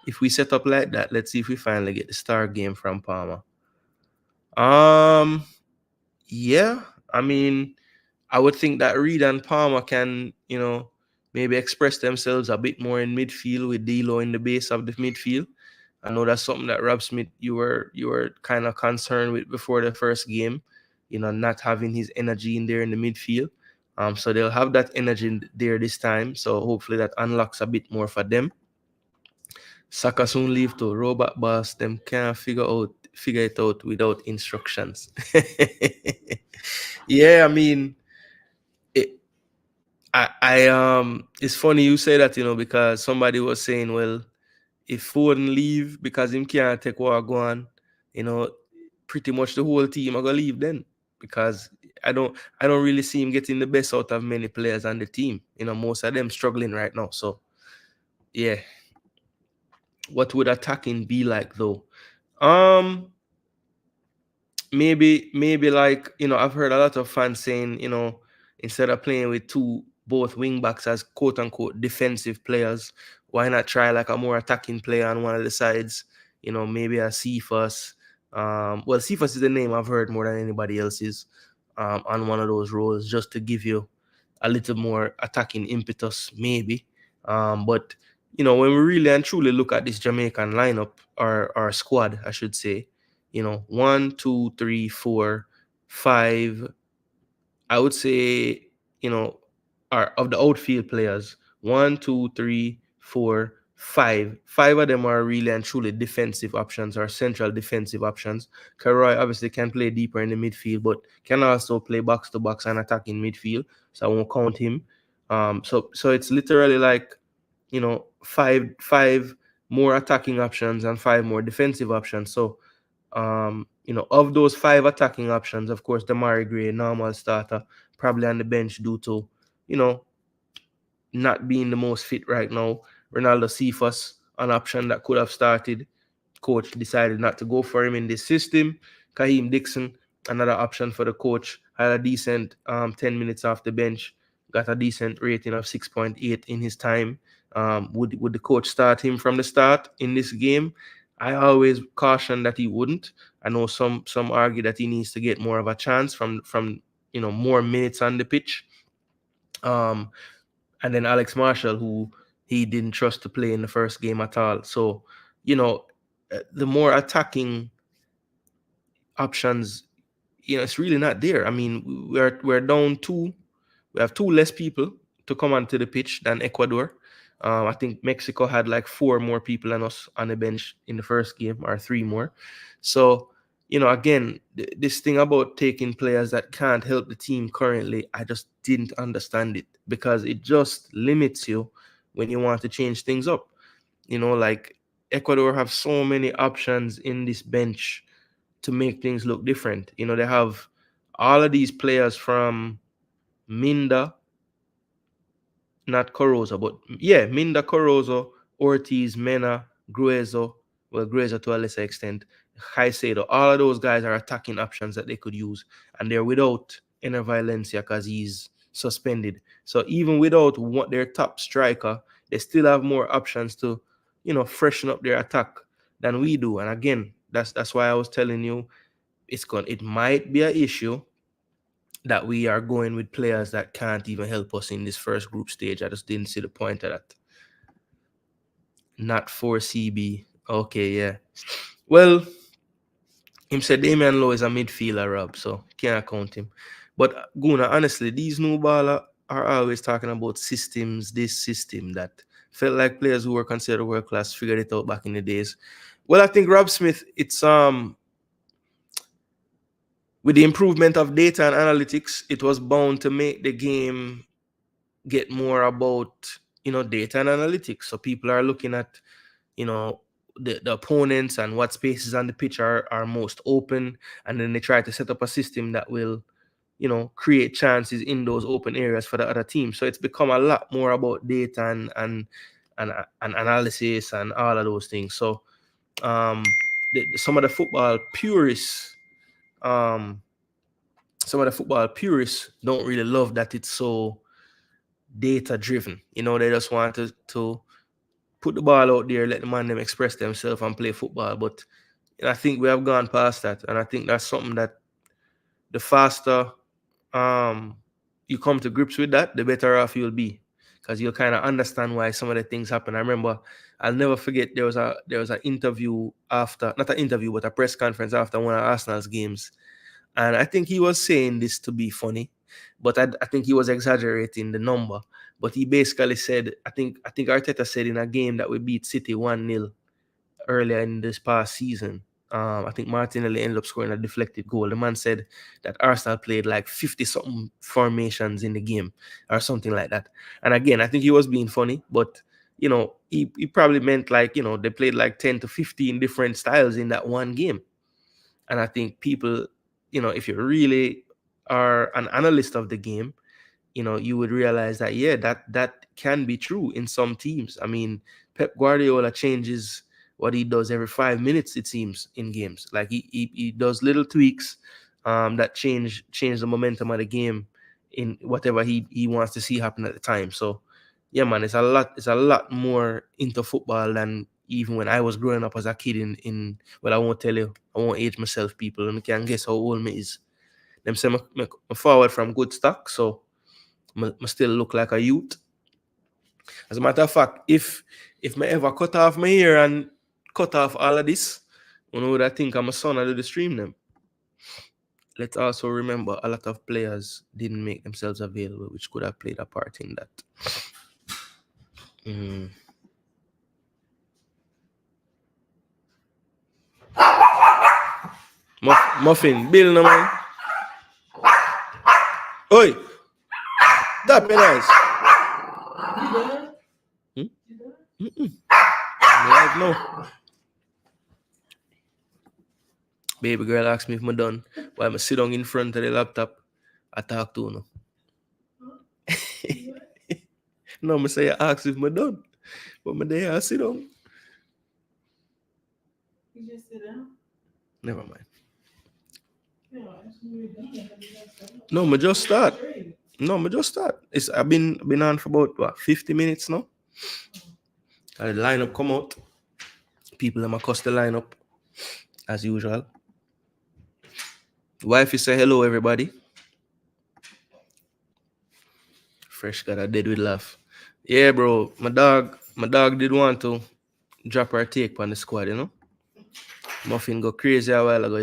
Speaker 1: If we set up like that, let's see if we finally get the star game from Palmer. Yeah, I mean, I would think that Reed and Palmer can, maybe express themselves a bit more in midfield with D'Lo in the base of the midfield. I know that's something that Rob Smith you were kind of concerned with before the first game, not having his energy in there in the midfield. So they'll have that energy there this time. So hopefully that unlocks a bit more for them. Saka soon leave to robot boss. Them can't figure it out without instructions. Yeah, I mean, it, it's funny you say that, because somebody was saying, well, if Foden leave because him can't take what go on, pretty much the whole team are gonna leave then, because I don't really see him getting the best out of many players on the team. Most of them struggling right now. So yeah, what would attacking be like though? Maybe like I've heard a lot of fans saying instead of playing with both wing backs as quote unquote defensive players, why not try like a more attacking player on one of the sides? Maybe a Cephas. Well, Cephas is the name I've heard more than anybody else's on one of those roles, just to give you a little more attacking impetus, maybe. But when we really and truly look at this Jamaican lineup or squad, I should say, 1, 2, 3, 4, 5. I would say, are of the outfield players. One, two, three, four, five. Five of them are really and truly defensive options or central defensive options. Karoy obviously can play deeper in the midfield, but can also play box to box and attack in midfield. So I won't count him. So it's literally like, five more attacking options and five more defensive options. So of those five attacking options, of course, Damari Gray, normal starter, probably on the bench due to, you know, not being the most fit right now. Ronaldo Cephas, an option that could have started. Coach decided not to go for him in this system. Kaheem Dixon, another option for the coach, had a decent 10 minutes off the bench, got a decent rating of 6.8 in his time. Would the coach start him from the start in this game? I always caution that he wouldn't. I know some argue that he needs to get more of a chance from more minutes on the pitch. And then Alex Marshall, who he didn't trust to play in the first game at all. So, the more attacking options, it's really not there. I mean, we're down two. We have two less people to come onto the pitch than Ecuador. I think Mexico had like four more people than us on the bench in the first game, or three more. So, again, this thing about taking players that can't help the team currently, I just didn't understand it, because it just limits you when you want to change things up. Like Ecuador have so many options in this bench to make things look different. They have all of these players from Minda, not Corozo, but yeah, Minda, Corozo, Ortiz, Mena, Gruezo, well, Gruezo to a lesser extent, Caicedo. All of those guys are attacking options that they could use, and they're without Ener Valencia because he's suspended. So even without their top striker, they still have more options to, freshen up their attack than we do. And again, that's why I was telling you, it might be an issue that we are going with players that can't even help us in this first group stage. I just didn't see the point of that. Not for CB. Okay, yeah. Well, him said Damian Lowe is a midfielder, Rob, so can't count him. But Guna, honestly, these new baller are always talking about systems, this system that. Felt like players who were considered world class figured it out back in the days. Well, I think Rob Smith, it's with the improvement of data and analytics, it was bound to make the game get more about, data and analytics. So people are looking at, the opponents and what spaces on the pitch are most open. And then they try to set up a system that will, create chances in those open areas for the other team. So it's become a lot more about data and analysis and all of those things. So some of the football purists, don't really love that it's so data driven. They just want to put the ball out there, let the man them express themselves and play football. But I think we have gone past that, and I think that's something that the faster you come to grips with that, the better off you'll be, because you'll kind of understand why some of the things happen. I remember, I'll never forget, there was an interview after, not an interview, but a press conference after one of Arsenal's games. And I think he was saying this to be funny, but I think he was exaggerating the number. But he basically said, I think Arteta said in a game that we beat City 1-0 earlier in this past season, I think Martinelli ended up scoring a deflected goal. The man said that Arsenal played like 50-something formations in the game or something like that. And again, I think he was being funny, but, he probably meant like, they played like 10 to 15 different styles in that one game. And I think people, if you really are an analyst of the game, you would realize that, yeah, that can be true in some teams. I mean, Pep Guardiola changes what he does every 5 minutes, it seems, in games. Like he does little tweaks that change the momentum of the game in whatever he wants to see happen at the time. So yeah, man, it's a lot more into football than even when I was growing up as a kid in well, I won't tell you, I won't age myself, people, and you can guess how old me is. Them say me forward from good stock, so I still look like a youth. As a matter of fact, if me ever cut off my hair and cut off all of this, would I think I'm a son of the stream them. let's also remember a lot of players didn't make themselves available, which could have played a part in that. Muffin, Bill, no man. Oi! That be nice. Live now. Baby girl asked me if I'm done. Why am I sit down in front of the laptop? I talk to her. No, I say I ask if I'm done. But my day I sit down.
Speaker 2: You just sit down?
Speaker 1: Never mind.
Speaker 2: No,
Speaker 1: I just start. I've been on for about 50 minutes now. The lineup come out. People them across the lineup as usual. Wifey say hello everybody. Fresh got a dead with laugh. Yeah, bro. My dog did want to drop her take on the squad, you know. Muffin go crazy a while ago.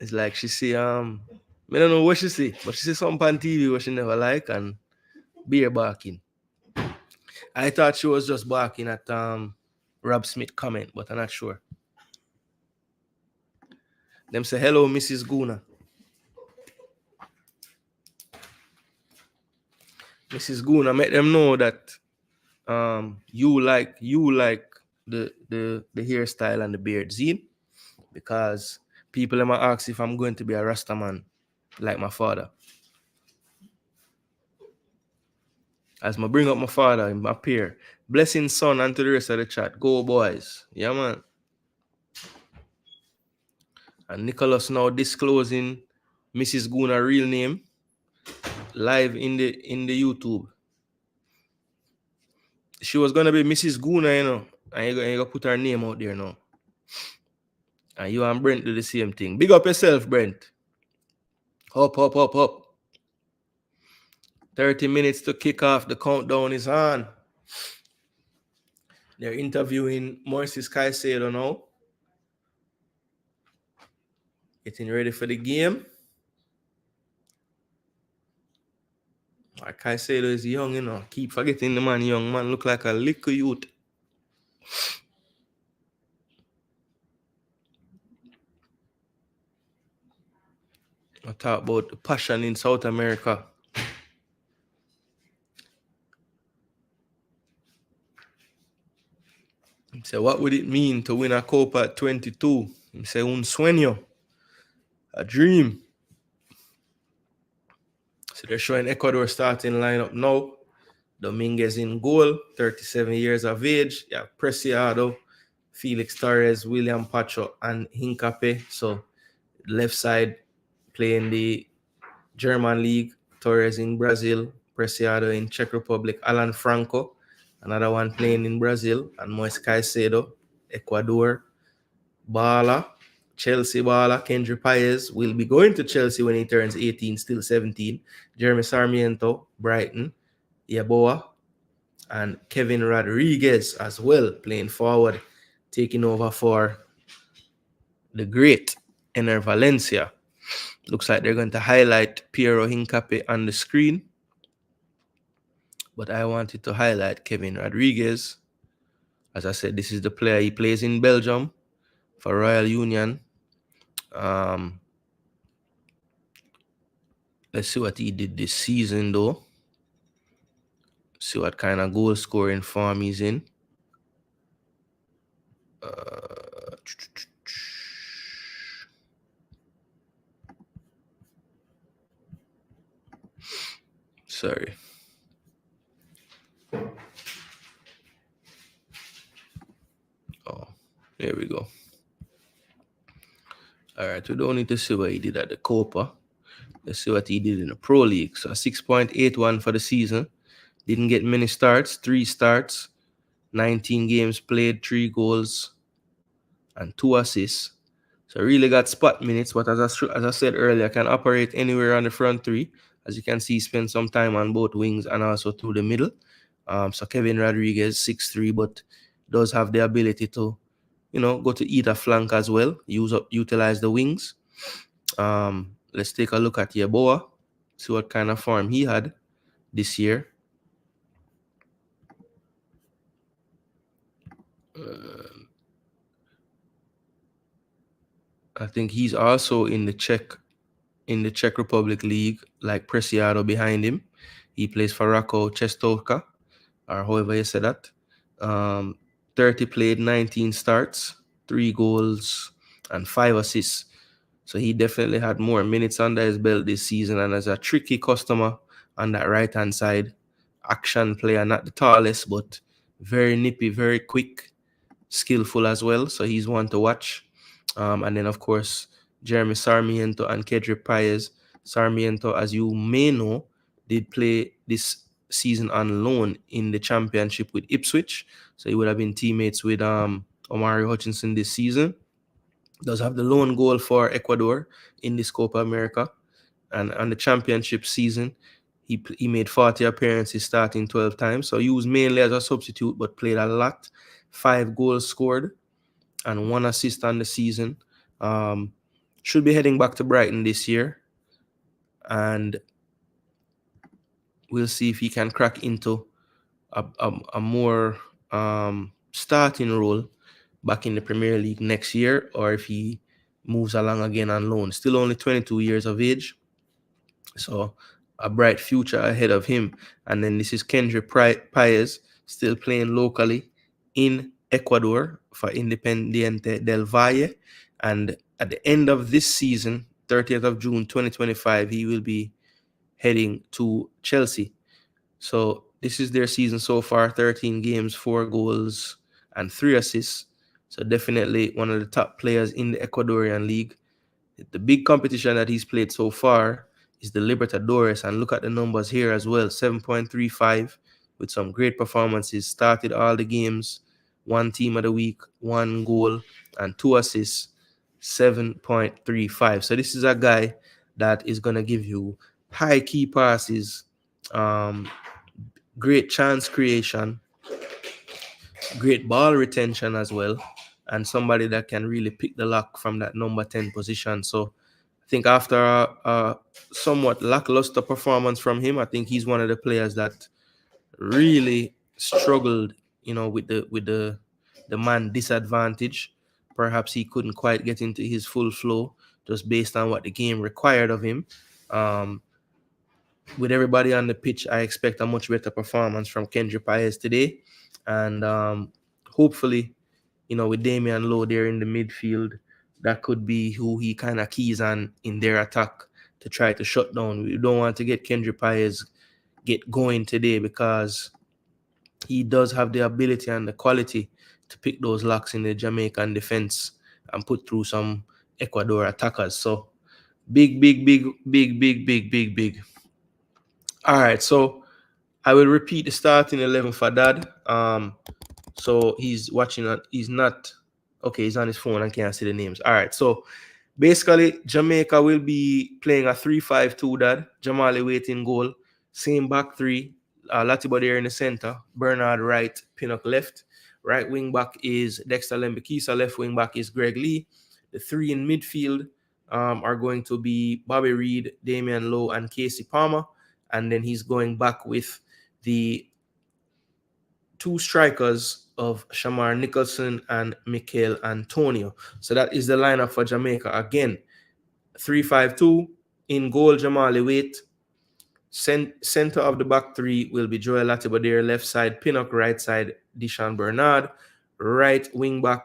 Speaker 1: It's like she see I don't know what she see, but she see something on TV what she never like and beer barking. I thought she was just barking at Rob Smith comment, but I'm not sure. Them say hello, Mrs. Gooner. Mrs. Gooner, make them know that you like the hairstyle and the beard, see? Because people might ask if I'm going to be a Rasta man like my father. As I bring up my father in my peer, blessing son and to the rest of the chat. Go boys. Yeah, man. And Nicholas now disclosing Mrs. Gooner's real name live in the YouTube. She was gonna be Mrs. Gooner, you know, and you gotta put her name out there now. And you and Brent do the same thing. Big up yourself, Brent. Up. 30 minutes to kick off. The countdown is on. They're interviewing Moises Caicedo now. Getting ready for the game. Caicedo is young, you know. Keep forgetting the man young. Man look like a little youth. I talk about the passion in South America. He said, what would it mean to win a Copa at 22? He said, un sueño. A dream. So they're showing Ecuador starting lineup now. Dominguez in goal, 37 years of age. Yeah, Preciado, Felix Torres, William Pacho, and Hincape. So left side playing the German League. Torres in Brazil, Preciado in Czech Republic, Alan Franco, another one playing in Brazil, and Moises Caicedo, Ecuador, Bala, Chelsea Bala, Kendry Paez will be going to Chelsea when he turns 18, still 17. Jeremy Sarmiento, Brighton, Yaboa, and Kevin Rodriguez as well, playing forward, taking over for the great Ener Valencia. Looks like they're going to highlight Piero Hincape on the screen. But I wanted to highlight Kevin Rodriguez. As I said, this is the player. He plays in Belgium for Royal Union. Let's see what he did this season, though. See what kind of goal scoring form he's in. Sorry. Oh, there we go. All right, we don't need to see what he did at the Copa. Let's see what he did in the Pro League. So 6.81 for the season. Didn't get many starts, 3 starts, 19 games played, 3 goals, and 2 assists. So really got spot minutes, but as I said earlier, can operate anywhere on the front 3. As you can see, he spent some time on both wings and also through the middle. So Kevin Rodriguez, 6'3", but does have the ability to, go to either flank as well, utilize the wings. Let's take a look at Yeboah, see what kind of form he had this year. I think he's also in the Czech Republic League, like Preciado behind him. He plays for Rako Czestochowa, or however you say that. 30 played, 19 starts, 3 goals, and 5 assists. So he definitely had more minutes under his belt this season, and as a tricky customer on that right-hand side, action player, not the tallest, but very nippy, very quick, skillful as well. So he's one to watch. And then, of course, Jeremy Sarmiento and Kedri Paez. Sarmiento, as you may know, did play this season on loan in the championship with Ipswich. So he would have been teammates with Omari Hutchinson this season. Does have the lone goal for Ecuador in this Copa America. And on the championship season, he made 40 appearances, starting 12 times. So he was mainly as a substitute, but played a lot. 5 goals scored and 1 assist on the season. Should be heading back to Brighton this year. And we'll see if he can crack into a more starting role back in the Premier League next year, or if he moves along again on loan. Still only 22 years of age. So a bright future ahead of him. And then this is Kendry Paez, still playing locally in Ecuador for Independiente del Valle. And at the end of this season, 30th of June 2025, he will be heading to Chelsea. So this is their season so far: 13 games, 4 goals, and 3 assists. So definitely one of the top players in the Ecuadorian league. The big competition that he's played so far is the Libertadores, and look at the numbers here as well: 7.35 with some great performances. Started all the games, 1 team of the week, 1 goal, and 2 assists. 7.35. So this is a guy that is going to give you high key passes, great chance creation, great ball retention as well, and somebody that can really pick the lock from that number 10 position. So I think after a somewhat lackluster performance from him, I think he's one of the players that really struggled, with the man disadvantage. Perhaps he couldn't quite get into his full flow just based on what the game required of him. With everybody on the pitch, I expect a much better performance from Kendry Paez today. And hopefully, with Damian Lowe there in the midfield, that could be who he kind of keys on in their attack to try to shut down. We don't want to get Kendry Paez get going today, because he does have the ability and the quality to pick those locks in the Jamaican defense and put through some Ecuador attackers. So big, big, big, big, big, big, big, big. All right, so I will repeat the starting 11 for Dad. So he's watching. He's not okay. He's on his phone and can't see the names. All right, so basically Jamaica will be playing a 3-5-2. Dad, Jamali waiting goal. Same back three. Latiba there in the center. Bernard right. Pinnock left. Right wing back is Dexter Lembekisa. Left wing back is Greg Lee. The 3 in midfield are going to be Bobby Reed, Damian Lowe, and Casey Palmer. And then he's going back with the 2 strikers of Shamar Nicholson and Mikel Antonio. So that is the lineup for Jamaica. Again, 3-5-2. In goal, Jamali Waite. Center of the back 3 will be Joel Latiba there. Left side, Pinnock. Right side, Deshaun Bernard. Right wing back,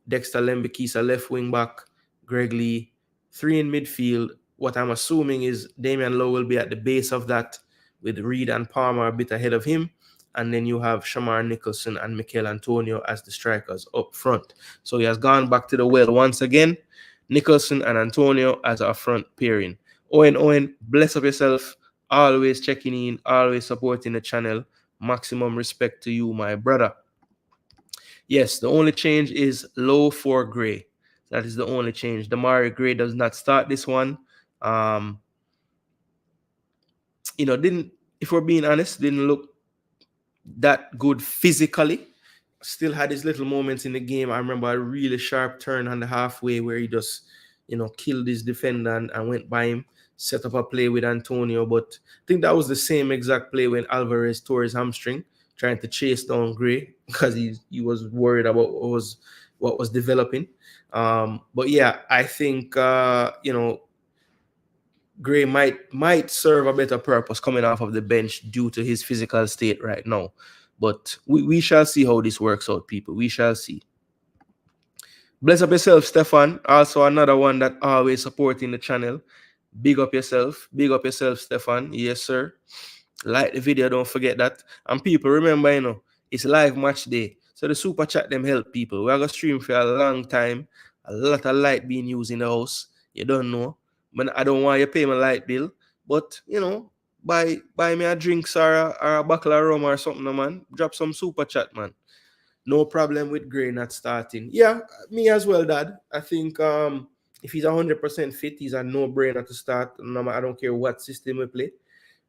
Speaker 1: Dexter Lembekisa. Left wing back, Greg Lee. 3 in midfield. What I'm assuming is Damian Lowe will be at the base of that, with Reed and Palmer a bit ahead of him. And then you have Shamar Nicholson and Mikel Antonio as the strikers up front. So he has gone back to the well once again. Nicholson and Antonio as our front pairing. Owen, bless up yourself. Always checking in, always supporting the channel. Maximum respect to you, my brother. Yes, the only change is Low for Gray. That is the only change. Damari Gray does not start this one. If we're being honest, didn't look that good physically. Still had his little moments in the game. I remember a really sharp turn on the halfway where he just killed his defender and went by him, set up a play with Antonio. But I think that was the same exact play when Alvarez tore his hamstring, trying to chase down Gray because he was worried about what was developing. But yeah, I think Gray might serve a better purpose coming off of the bench due to his physical state right now. But we shall see how this works out, people. We shall see. Bless up yourself, Stefan. Also another one that always supporting the channel. Big up yourself. Big up yourself, Stefan. Yes, sir. Like the video, don't forget that. And people, remember, it's live match day. So the super chat them help people. We're gonna stream for a long time. A lot of light being used in the house. You don't know. But I don't want you to pay my light bill. But buy me a drink or a bottle of rum or something, man. Drop some super chat, man. No problem with Gray not starting. Yeah, me as well, Dad. I think if he's 100% fit, he's a no-brainer to start. I don't care what system we play.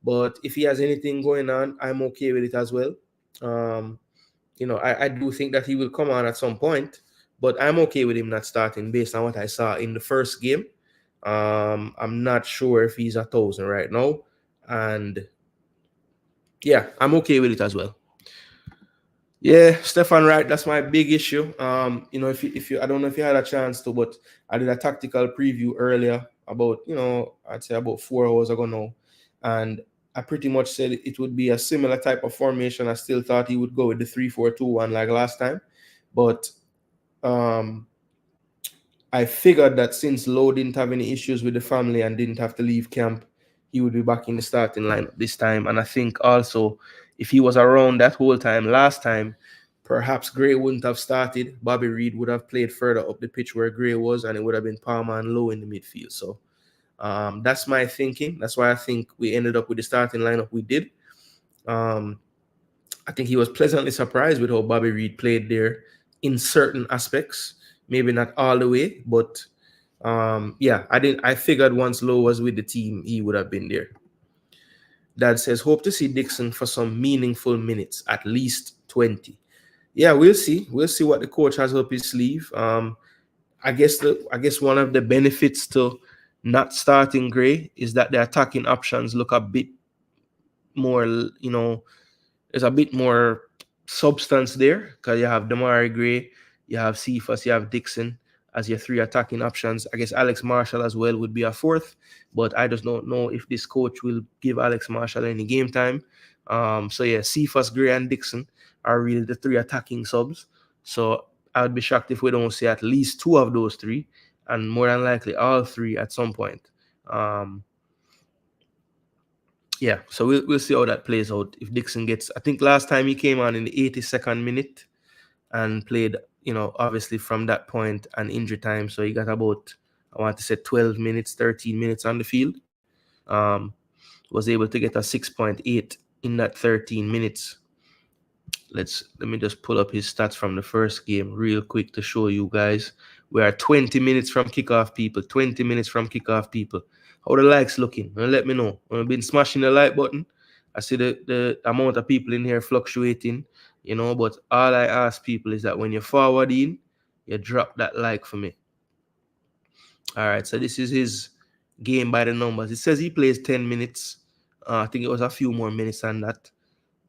Speaker 1: But if he has anything going on, I'm okay with it as well. I do think that he will come on at some point, but I'm okay with him not starting based on what I saw in the first game. I'm not sure if he's 1,000 right now. And yeah, I'm okay with it as well. Yeah, Stefan, right. That's my big issue. If you I don't know if you had a chance to, but I did a tactical preview earlier about, I'd say about 4 hours ago now. And I pretty much said it would be a similar type of formation. I still thought he would go with the 3-4-2-1 like last time. But I figured that since Lowe didn't have any issues with the family and didn't have to leave camp, he would be back in the starting lineup this time. And I think also if he was around that whole time last time, perhaps Gray wouldn't have started. Bobby Reid would have played further up the pitch where Gray was, and it would have been Palmer and Lowe in the midfield. So that's my thinking. That's why I think we ended up with the starting lineup we did. I think he was pleasantly surprised with how Bobby Reid played there in certain aspects. Maybe not all the way, but I figured once Lowe was with the team, he would have been there. Dad says, hope to see Dixon for some meaningful minutes, at least 20. Yeah, we'll see. We'll see what the coach has up his sleeve. I guess one of the benefits to not starting Gray is that the attacking options look a bit more, there's a bit more substance there because you have Damari Gray, you have Cephas, you have Dixon as your 3 attacking options. I guess Alex Marshall as well would be a 4th, but I just don't know if this coach will give Alex Marshall any game time. So yeah, Cephas, Gray, and Dixon are really the 3 attacking subs. So I would be shocked if we don't see at least 2 of those 3, and more than likely all 3 at some point. Yeah, so we'll see how that plays out. If Dixon gets, I think last time he came on in the 82nd minute and played, obviously from that point and injury time. So he got about, I want to say 12 minutes, 13 minutes on the field. Was able to get a 6.8 in that 13 minutes. Let me just pull up his stats from the first game real quick to show you guys. We are 20 minutes from kickoff, people. 20 minutes from kickoff, people. How the likes looking? Let me know. I've been smashing the like button. I see the amount of people in here fluctuating, but all I ask people is that when you're forward in, you drop that like for me. All right, so this is his game by the numbers. It says he plays 10 minutes. I think it was a few more minutes than that.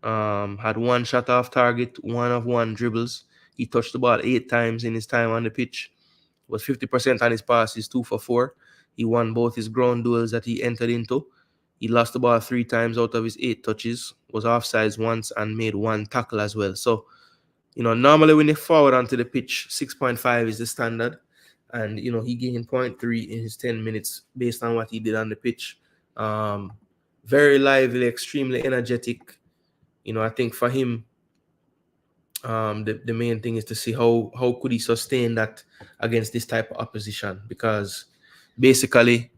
Speaker 1: Had 1 shot off target, 1 of 1 dribbles. He touched the ball 8 times in his time on the pitch. Was 50% on his passes, 2 for 4. He won both his ground duels that he entered into. He lost the ball 3 times out of his 8 touches, was offsides once, and made 1 tackle as well. So, normally when you forward onto the pitch, 6.5 is the standard. And, he gained 0.3 in his 10 minutes based on what he did on the pitch. Very lively, extremely energetic. I think for him, the main thing is to see how could he sustain that against this type of opposition, because basically,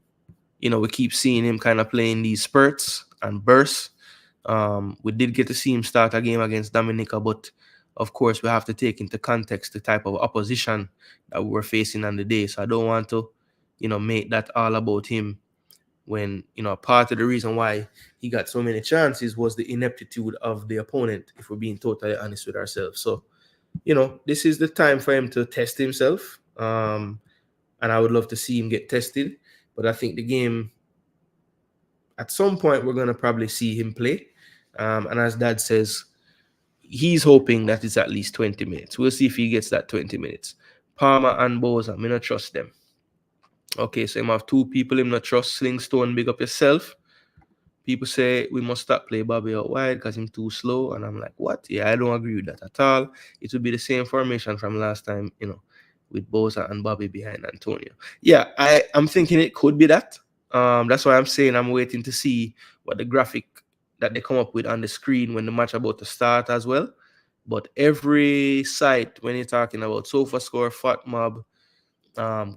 Speaker 1: we keep seeing him kind of playing these spurts and bursts. We did get to see him start a game against Dominica, but of course we have to take into context the type of opposition that we were facing on the day. So I don't want to, make that all about him when, part of the reason why he got so many chances was the ineptitude of the opponent, if we're being totally honest with ourselves. So, this is the time for him to test himself. and I would love to see him get tested. But I think the game, at some point, we're gonna probably see him play. And as Dad says, he's hoping that it's at least 20 minutes. We'll see if he gets that 20 minutes. Palmer and Boza, me not trust them. Okay, so him have two people him not trust. Slingstone, big up yourself. People say we must stop play Bobby out wide because he's too slow. And I'm like, what? Yeah, I don't agree with that at all. It would be the same formation from last time, with Boza and Bobby behind Antonio. Yeah, I'm thinking it could be that. That's why I'm saying I'm waiting to see what the graphic that they come up with on the screen when the match about to start as well. But every site, when you're talking about SofaScore, FotMob,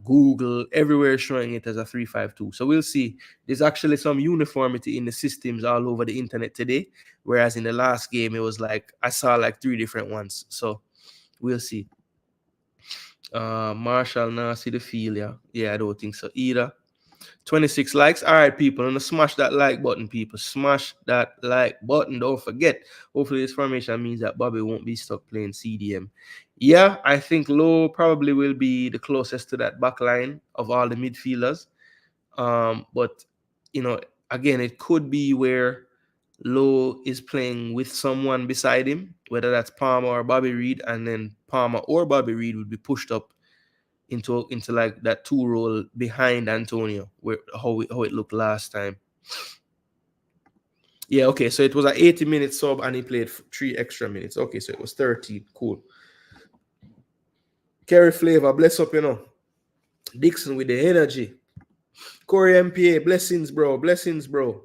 Speaker 1: Google, everywhere showing it as a 3-5-2. So we'll see. There's actually some uniformity in the systems all over the internet today, whereas in the last game it was like I saw like 3 different ones. So we'll see. Marshall, now see the feel, yeah. Yeah, I don't think so either. 26 likes. All right, people. I'm gonna smash that like button, people. Smash that like button. Don't forget. Hopefully, this formation means that Bobby won't be stuck playing CDM. Yeah, I think Lowe probably will be the closest to that back line of all the midfielders. But again, it could be where Lowe is playing with someone beside him, whether that's Palmer or Bobby Reed, and then Palmer or Bobby Reed would be pushed up into like that 2 role behind Antonio, where how it looked last time. Yeah, okay, so it was an 80-minute sub and he played 3 extra minutes. Okay, so it was 13. Cool. Kerry Flavor, bless up, Dixon with the energy. Corey MPA, blessings, bro. Blessings, bro.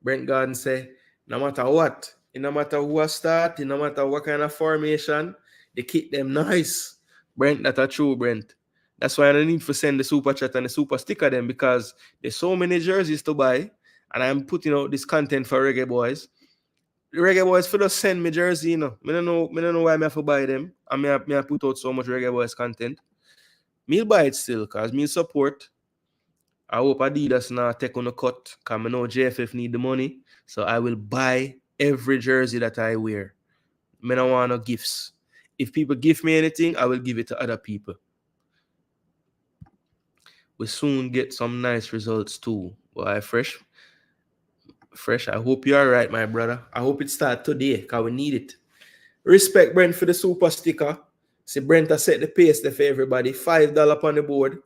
Speaker 1: Brent Garden say, no matter what, no matter who start, no matter what kind of formation, they keep them nice. Brent, that's true, Brent. That's why I don't need to send the super chat and the super sticker them, because there's so many jerseys to buy, and I'm putting out this content for Reggae Boyz. The Reggae Boyz for just send me jersey, I don't know why I have to buy them. I put out so much Reggae Boyz content. Me'll buy it still, because me support. I hope Adidas now take on a cut, because I know JFF need the money. So I will buy every jersey that I wear. I don't want no gifts. If people give me anything, I will give it to other people. We soon get some nice results too. Why, Fresh, I hope you're all right, my brother. I hope it starts today, because we need it. Respect Brent for the super sticker. See, Brent has set the pace there for everybody. $5 on the board.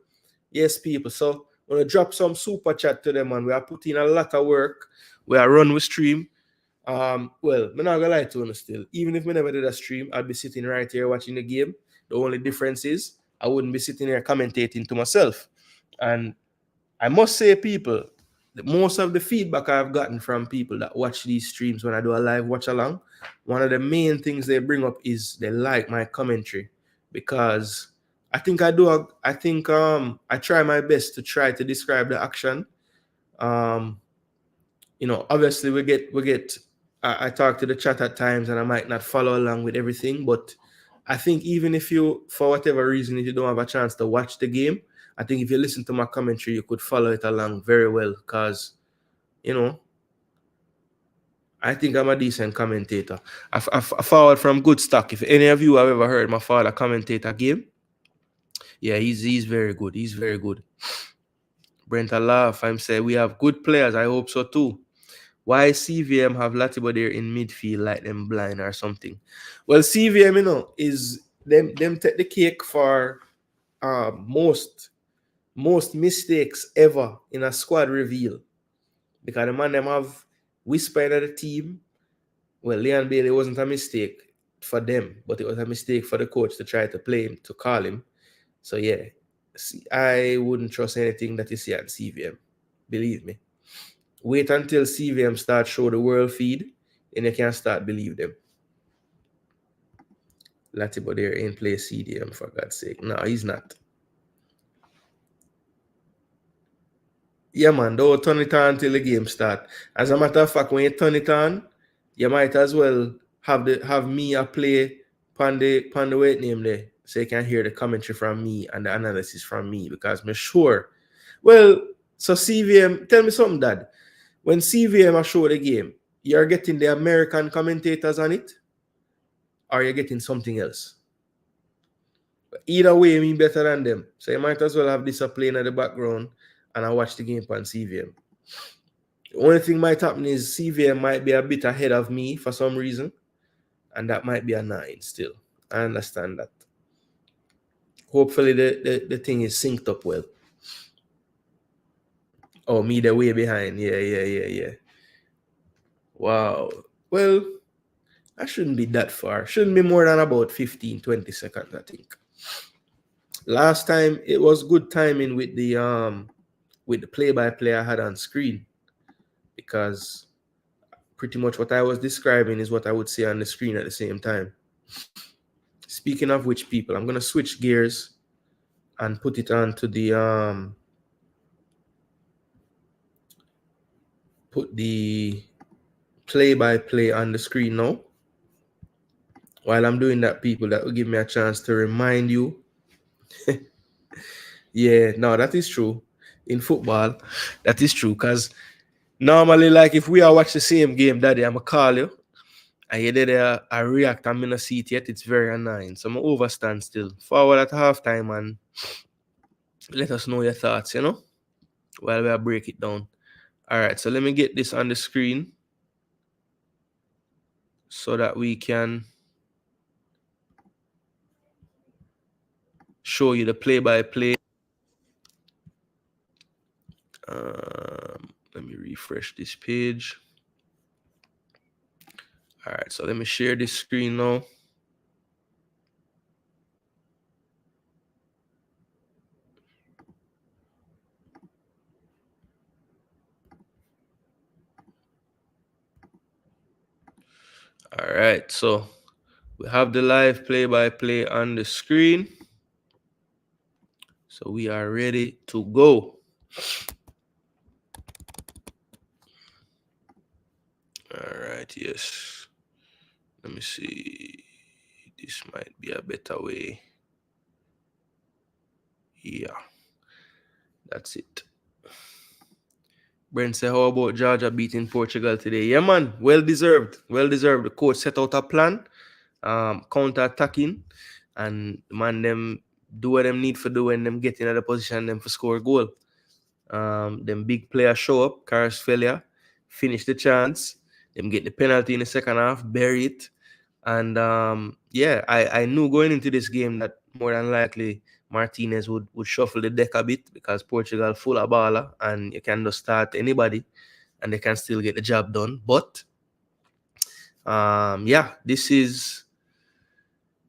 Speaker 1: Yes, people. So we're going to drop some super chat to them, and we are putting a lot of work. We are run with stream. Well, I'm not gonna lie to you still. Even if we never did a stream, I'd be sitting right here watching the game. The only difference is I wouldn't be sitting here commentating to myself. And I must say, people, that most of the feedback I've gotten from people that watch these streams when I do a live watch along, one of the main things they bring up is they like my commentary, because I think I try my best to try to describe the action. Obviously we get I talk to the chat at times and I might not follow along with everything, but I think even if you, for whatever reason, if you don't have a chance to watch the game, I think if you listen to my commentary, you could follow it along very well, because I think I'm a decent commentator. I forward from good stock. If any of you have ever heard my father commentate a game, yeah, he's very good. He's very good. Brent, I laugh. I'm saying we have good players. I hope so too. Why CVM have Latibo there in midfield like them blind or something? Well, CVM, is them take the cake for most mistakes ever in a squad reveal. Because the man them have whispered at the team. Well, Leon Bailey wasn't a mistake for them, but it was a mistake for the coach to try to play him, to call him. So yeah, I wouldn't trust anything that you see at CVM. Believe me. Wait until CVM start show the world feed, and you can start believe them. Latibo there ain't play CDM, for God's sake. No, he's not. Yeah, man, don't turn it on until the game start. As a matter of fact, when you turn it on, you might as well have me play pan the weight name there, so you can hear the commentary from me and the analysis from me, because I'm sure. Well, so CVM, tell me something, Dad. When CVM show the game, you're getting the American commentators on it, or you're getting something else? Either way, me better than them. So you might as well have this playing at the background and I watch the game on CVM. The only thing might happen is CVM might be a bit ahead of me for some reason, and that might be a 9 still. I understand that. Hopefully the thing is synced up well. Oh, me the way behind. Yeah. Wow. Well, I shouldn't be that far. Shouldn't be more than about 15, 20 seconds, I think. Last time it was good timing with the play-by-play I had on screen, because pretty much what I was describing is what I would say on the screen at the same time. Speaking of which, people, I'm gonna switch gears and put it onto the put the play-by-play on the screen now. While I'm doing that, people, that will give me a chance to remind you. Yeah, no, that is true. In football, that is true. Because normally, like, if we are watch the same game that day, I'ma call you, and you did I react, I'm in a seat yet, it's very annoying. So I'm overstand still. Forward at halftime and let us know your thoughts, while we break it down. All right, so let me get this on the screen so that we can show you the play-by-play. Let me refresh this page. All right, so let me share this screen now. All right, so we have the live play-by-play on the screen. So we are ready to go. All right, yes. Let me see. This might be a better way. Yeah, that's it. Brent said, how about Georgia beating Portugal today? Yeah, man, well deserved. Well deserved. The coach set out a plan, counter-attacking, and man, them do what them need for do when them get in the position them for score a goal. Them big players show up, Karas failure, finish the chance, them get the penalty in the second half, bury it. And yeah, I knew going into this game that more than likely Martinez would shuffle the deck a bit, because Portugal full of baller and you can just start anybody and they can still get the job done. But yeah,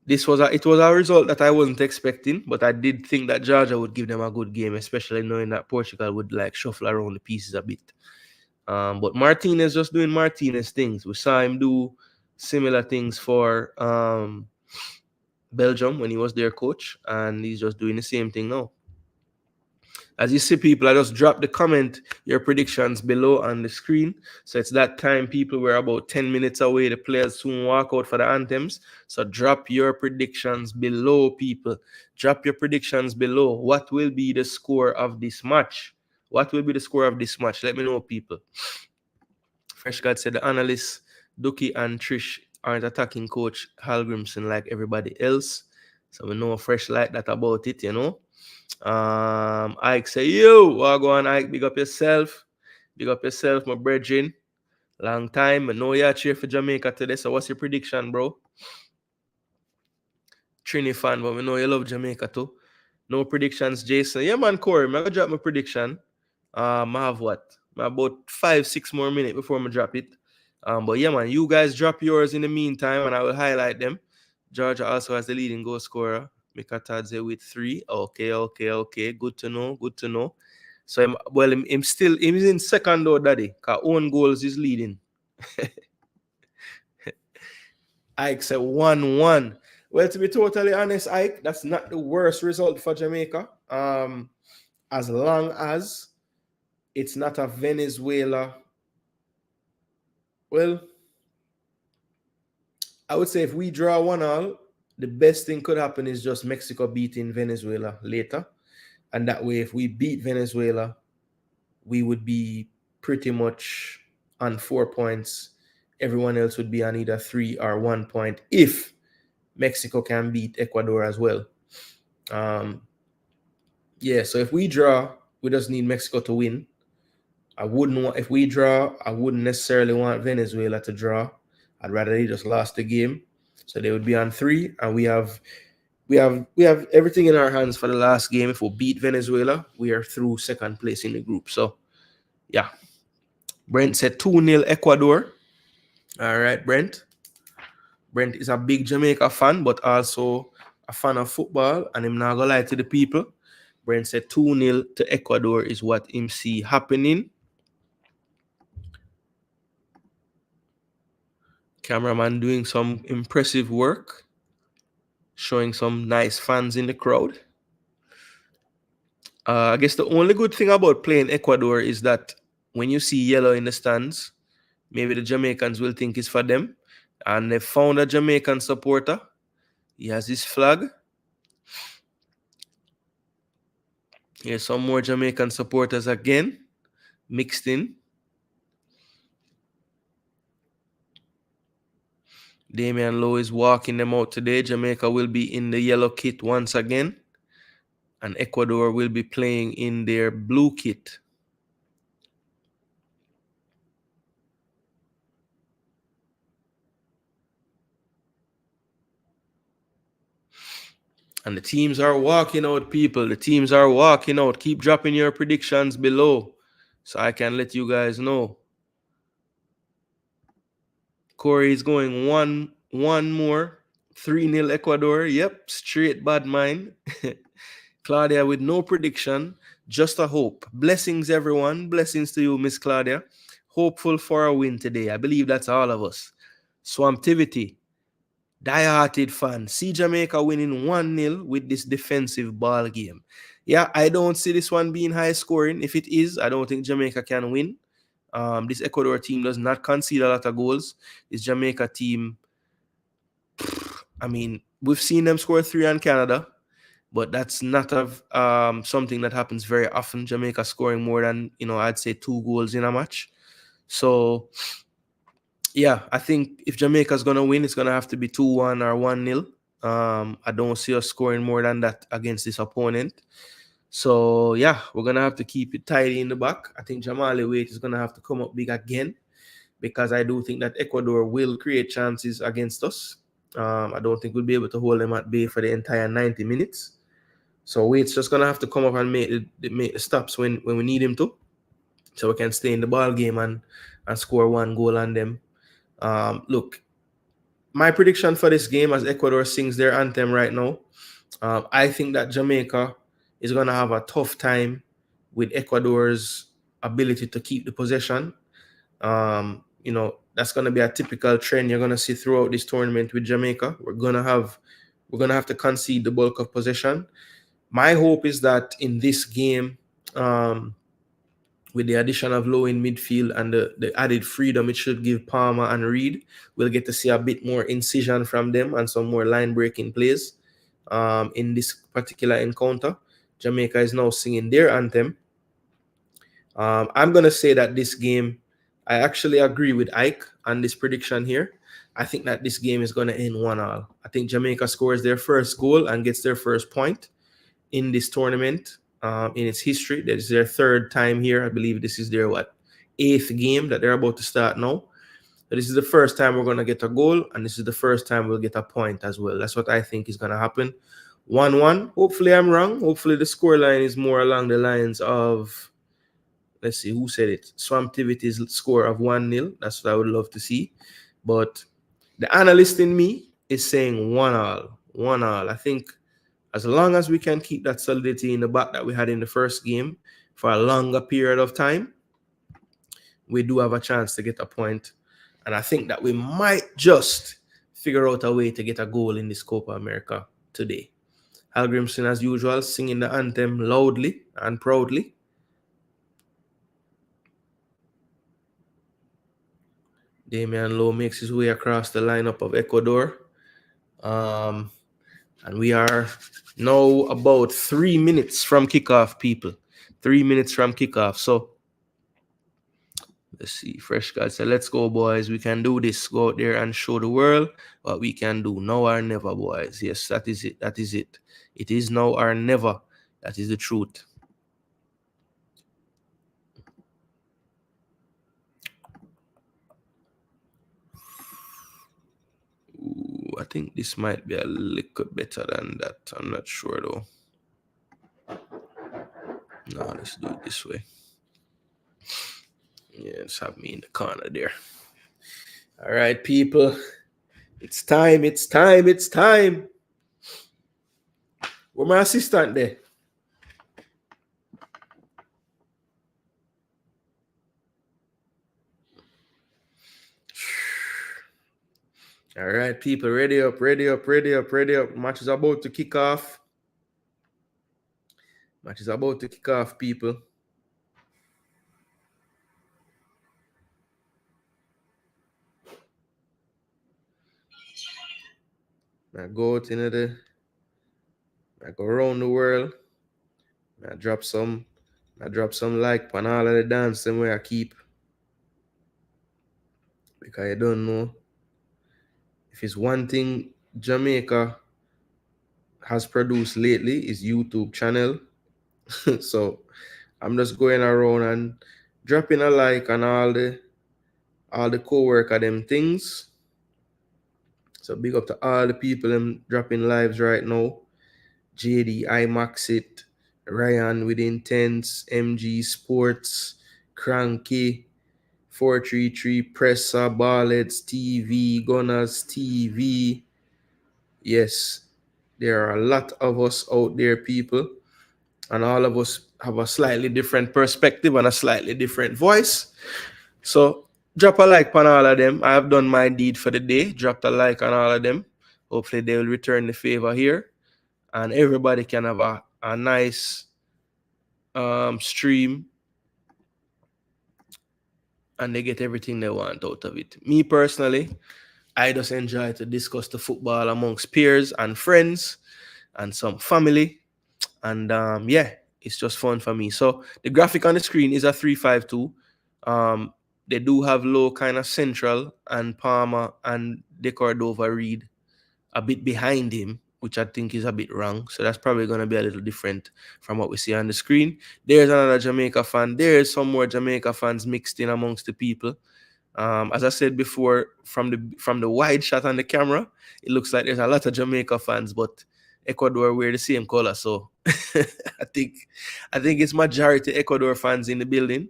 Speaker 1: it was a result that I wasn't expecting, but I did think that Georgia would give them a good game, especially knowing that Portugal would like shuffle around the pieces a bit. But Martinez just doing Martinez things. We saw him do similar things for Belgium when he was their coach, and he's just doing the same thing now. As you see, people, I just dropped the comment, your predictions below on the screen. So it's that time, people. We're about 10 minutes away. The players soon walk out for the anthems. So drop your predictions below, people. Drop your predictions below. What will be the score of this match? What will be the score of this match? Let me know, people. Fresh God said the analysts, Duki and Trish, aren't attacking coach Halgrimson like everybody else. So we know Fresh like that about it, Ike say, yo, what go on, Ike? Big up yourself. Big up yourself, my brethren. Long time. I know you're cheer for Jamaica today. So what's your prediction, bro? Trini fan, but we know you love Jamaica too. No predictions, Jason. Yeah, man, Corey. I'm gonna drop my prediction. I have what? About 5-6 more minutes before I drop it. But yeah, man, you guys drop yours in the meantime, and I will highlight them. Georgia also has the leading goal scorer, Mikatadze, with 3. Okay. Good to know. So, he's in second though, daddy. Because own goals is leading. Ike said 1-1. Well, to be totally honest, Ike, that's not the worst result for Jamaica. As long as it's not a Venezuela. Well, I would say if we draw 1-1, the best thing could happen is just Mexico beating Venezuela later. And that way, if we beat Venezuela, we would be pretty much on 4 points. Everyone else would be on either 3 or 1 point if Mexico can beat Ecuador as well. Yeah, so if we draw, we just need Mexico to win. If we draw, I wouldn't necessarily want Venezuela to draw. I'd rather they just lost the game. So they would be on 3, and we have everything in our hands for the last game. If we beat Venezuela, we are through second place in the group. So yeah. Brent said 2-0 Ecuador. All right, Brent. Brent is a big Jamaica fan, but also a fan of football, and I'm not gonna lie to the people. Brent said 2-0 to Ecuador is what him see happening. Cameraman doing some impressive work, showing some nice fans in the crowd. I guess the only good thing about playing Ecuador is that when you see yellow in the stands, maybe the Jamaicans will think it's for them. And they found a Jamaican supporter. He has his flag. Here's some more Jamaican supporters again, mixed in. Damian Lowe is walking them out today. Jamaica will be in the yellow kit once again. And Ecuador will be playing in their blue kit. And the teams are walking out, people. The teams are walking out. Keep dropping your predictions below so I can let you guys know. Corey is going one more. 3-0 Ecuador. Yep, straight bad mind. Claudia with no prediction, just a hope. Blessings, everyone. Blessings to you, Miss Claudia. Hopeful for a win today. I believe that's all of us. Swamptivity. Die-hearted fan. See Jamaica winning 1-0 with this defensive ball game. Yeah, I don't see this one being high scoring. If it is, I don't think Jamaica can win. This Ecuador team does not concede a lot of goals. This Jamaica team, I mean, we've seen them score 3 on Canada, but that's not something that happens very often. Jamaica scoring more than, I'd say 2 goals in a match. So, yeah, I think if Jamaica's going to win, it's going to have to be 2-1 or 1-0. I don't see us scoring more than that against this opponent. So, yeah, we're going to have to keep it tidy in the back. I think Jamali Waite is going to have to come up big again, because I do think that Ecuador will create chances against us. I don't think we'll be able to hold them at bay for the entire 90 minutes. So Waite's just going to have to come up and make the stops when we need him to, so we can stay in the ball game and score 1 goal on them. Look, my prediction for this game, as Ecuador sings their anthem right now, I think that Jamaica is going to have a tough time with Ecuador's ability to keep the possession. That's going to be a typical trend you're going to see throughout this tournament with Jamaica. We're going to have to concede the bulk of possession. My hope is that in this game, with the addition of Lowe in midfield and the added freedom it should give Palmer and Reed, we'll get to see a bit more incision from them and some more line-breaking plays in this particular encounter. Jamaica is now singing their anthem. I'm going to say that this game, I actually agree with Ike on this prediction here. I think that this game is going to end 1-1. I think Jamaica scores their first goal and gets their first point in this tournament. In its history, this is their 3rd time here. I believe this is their 8th game that they're about to start now. So this is the first time we're going to get a goal, and this is the first time we'll get a point as well. That's what I think is going to happen. 1-1. Hopefully I'm wrong. Hopefully the scoreline is more along the lines of, let's see, who said it? Swamptivity's score of 1-0. That's what I would love to see. But the analyst in me is saying 1-1. 1-1. I think as long as we can keep that solidity in the back that we had in the first game for a longer period of time, we do have a chance to get a point. And I think that we might just figure out a way to get a goal in this Copa America today. Hal Grimson, as usual, singing the anthem loudly and proudly. Damian Lowe makes his way across the lineup of Ecuador. And we are now about 3 minutes from kickoff, people. 3 minutes from kickoff. So Let's see. Fresh God said, let's go, boys. We can do this. Go out there and show the world what we can do. Now or never, boys. Yes, that is it. That is it. It is now or never. That is the truth. Ooh, I think this might be a little better than that. I'm not sure, though. No, let's do it this way. Yeah, let's have me in the corner there. All right, people. It's time. It's time. It's time. Where my assistant there? All right, people. Ready up. Ready up. Ready up. Ready up. Match is about to kick off. Match is about to kick off, people. I go out into the, I go around the world. I drop some like on all of the dance them where I keep. Because I don't know. If it's one thing Jamaica has produced lately is YouTube channel. So I'm just going around and dropping a like on all the co-worker them things. So big up to all the people them dropping lives right now. JD, iMaxit, Ryan with Intense, MG Sports, Cranky, 433, Presser, Ballets TV, Gunners TV. Yes, there are a lot of us out there, people, and all of us have a slightly different perspective and a slightly different voice. So drop a like on all of them. I have done my deed for the day. Dropped a like on all of them. Hopefully they will return the favor here, and everybody can have a nice stream, and they get everything they want out of it. Me personally, I just enjoy to discuss the football amongst peers and friends and some family. And yeah, it's just fun for me. So the graphic on the screen is a 352. They do have low kind of Central and Palmer and De Cordova Reed a bit behind him, which I think is a bit wrong. So that's probably going to be a little different from what we see on the screen. There's another Jamaica fan. There's some more Jamaica fans mixed in amongst the people. As I said before, from the wide shot on the camera, it looks like there's a lot of Jamaica fans, but Ecuador wear the same color, so I think it's majority Ecuador fans in the building.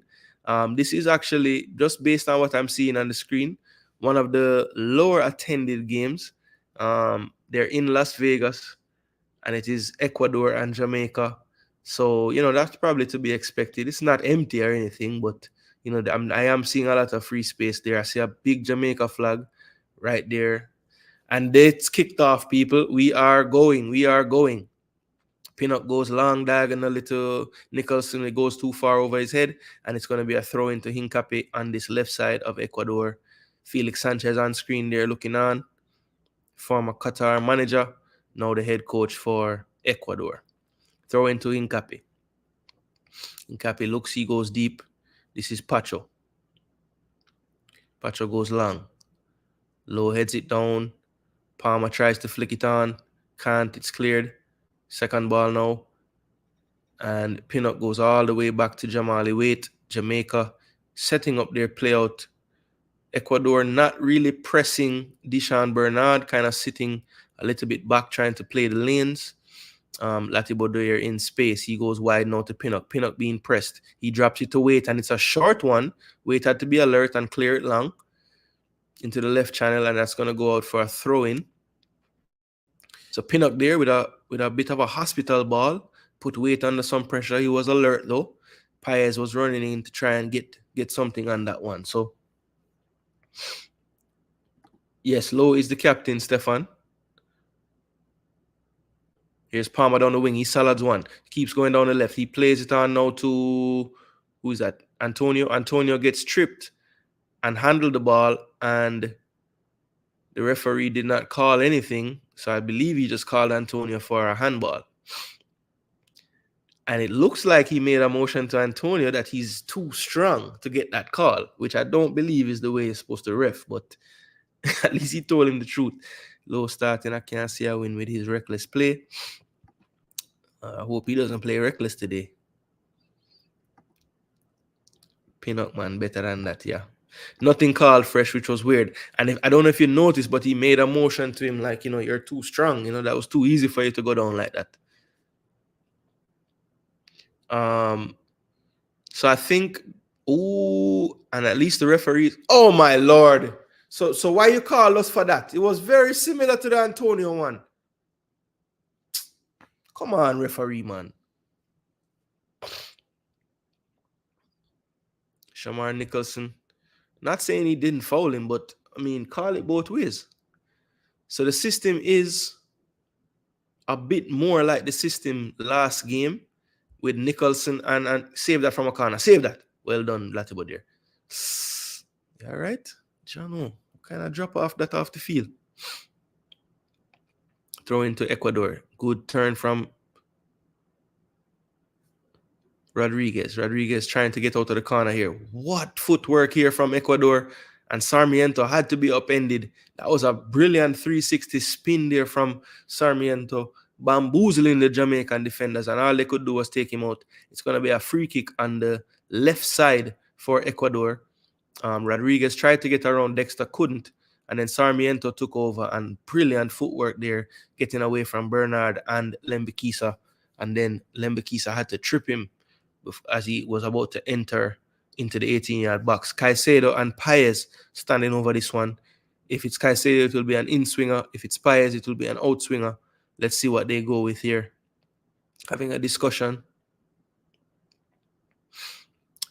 Speaker 1: This is actually, just based on what I'm seeing on the screen, one of the lower attended games. They're in Las Vegas, and it is Ecuador and Jamaica. So, that's probably to be expected. It's not empty or anything, but, I am seeing a lot of free space there. I see a big Jamaica flag right there. And it's kicked off, people. We are going. Pinnock goes long diagonally to Nicholson. It goes too far over his head, and it's going to be a throw into Hincapi on this left side of Ecuador. Felix Sanchez on screen there looking on. Former Qatar manager, now the head coach for Ecuador. Throw into Hincapi. Hincapi looks, he goes deep. This is Pacho. Pacho goes long. Low heads it down. Palmer tries to flick it on. Can't, it's cleared. Second ball now. And Pinnock goes all the way back to Jamali Waite. Jamaica setting up their play out. Ecuador not really pressing Deshaun Bernard, kind of sitting a little bit back, trying to play the lanes. Latibo there in space. He goes wide now to Pinnock. Pinnock being pressed. He drops it to Waite, and it's a short one. Waite had to be alert and clear it long into the left channel, and that's going to go out for a throw-in. So Pinnock there with a bit of a hospital ball. Put Waite under some pressure. He was alert though. Paez was running in to try and get something on that one. So yes, Low is the captain, Stefan. Here's Palmer down the wing. He salads one. Keeps going down the left. He plays it on now to, who is that? Antonio. Antonio gets tripped and handled the ball, and the referee did not call anything. So I believe he just called Antonio for a handball. And it looks like he made a motion to Antonio that he's too strong to get that call, which I don't believe is the way he's supposed to ref, but at least he told him the truth. Low starting, I can't see a win with his reckless play. I hope he doesn't play reckless today. Pinnock, man, better than that, yeah. Nothing called fresh, which was weird. And I don't know if you noticed, but he made a motion to him like, you're too strong. That was too easy for you to go down like that. So I think, and at least the referees. Oh my Lord! So why you call us for that? It was very similar to the Antonio one. Come on, referee, man. Shamar Nicholson. Not saying he didn't foul him, but I mean, call it both ways. So the system is a bit more like the system last game with Nicholson and save that from a corner. Save that. Well done, Latibo there. All right, Jano. Kind of drop off that off the field. Throw into Ecuador. Good turn from Rodriguez. Rodriguez trying to get out of the corner here. What footwork here from Ecuador. And Sarmiento had to be upended. That was a brilliant 360 spin there from Sarmiento, bamboozling the Jamaican defenders. And all they could do was take him out. It's going to be a free kick on the left side for Ecuador. Rodriguez tried to get around Dexter, couldn't. And then Sarmiento took over, and brilliant footwork there, getting away from Bernard and Lembikisa. And then Lembikisa had to trip him as he was about to enter into the 18-yard box. Caicedo and Paez standing over this one. If it's Caicedo, it will be an in-swinger. If it's Paez, it will be an out-swinger. Let's see what they go with here. Having a discussion.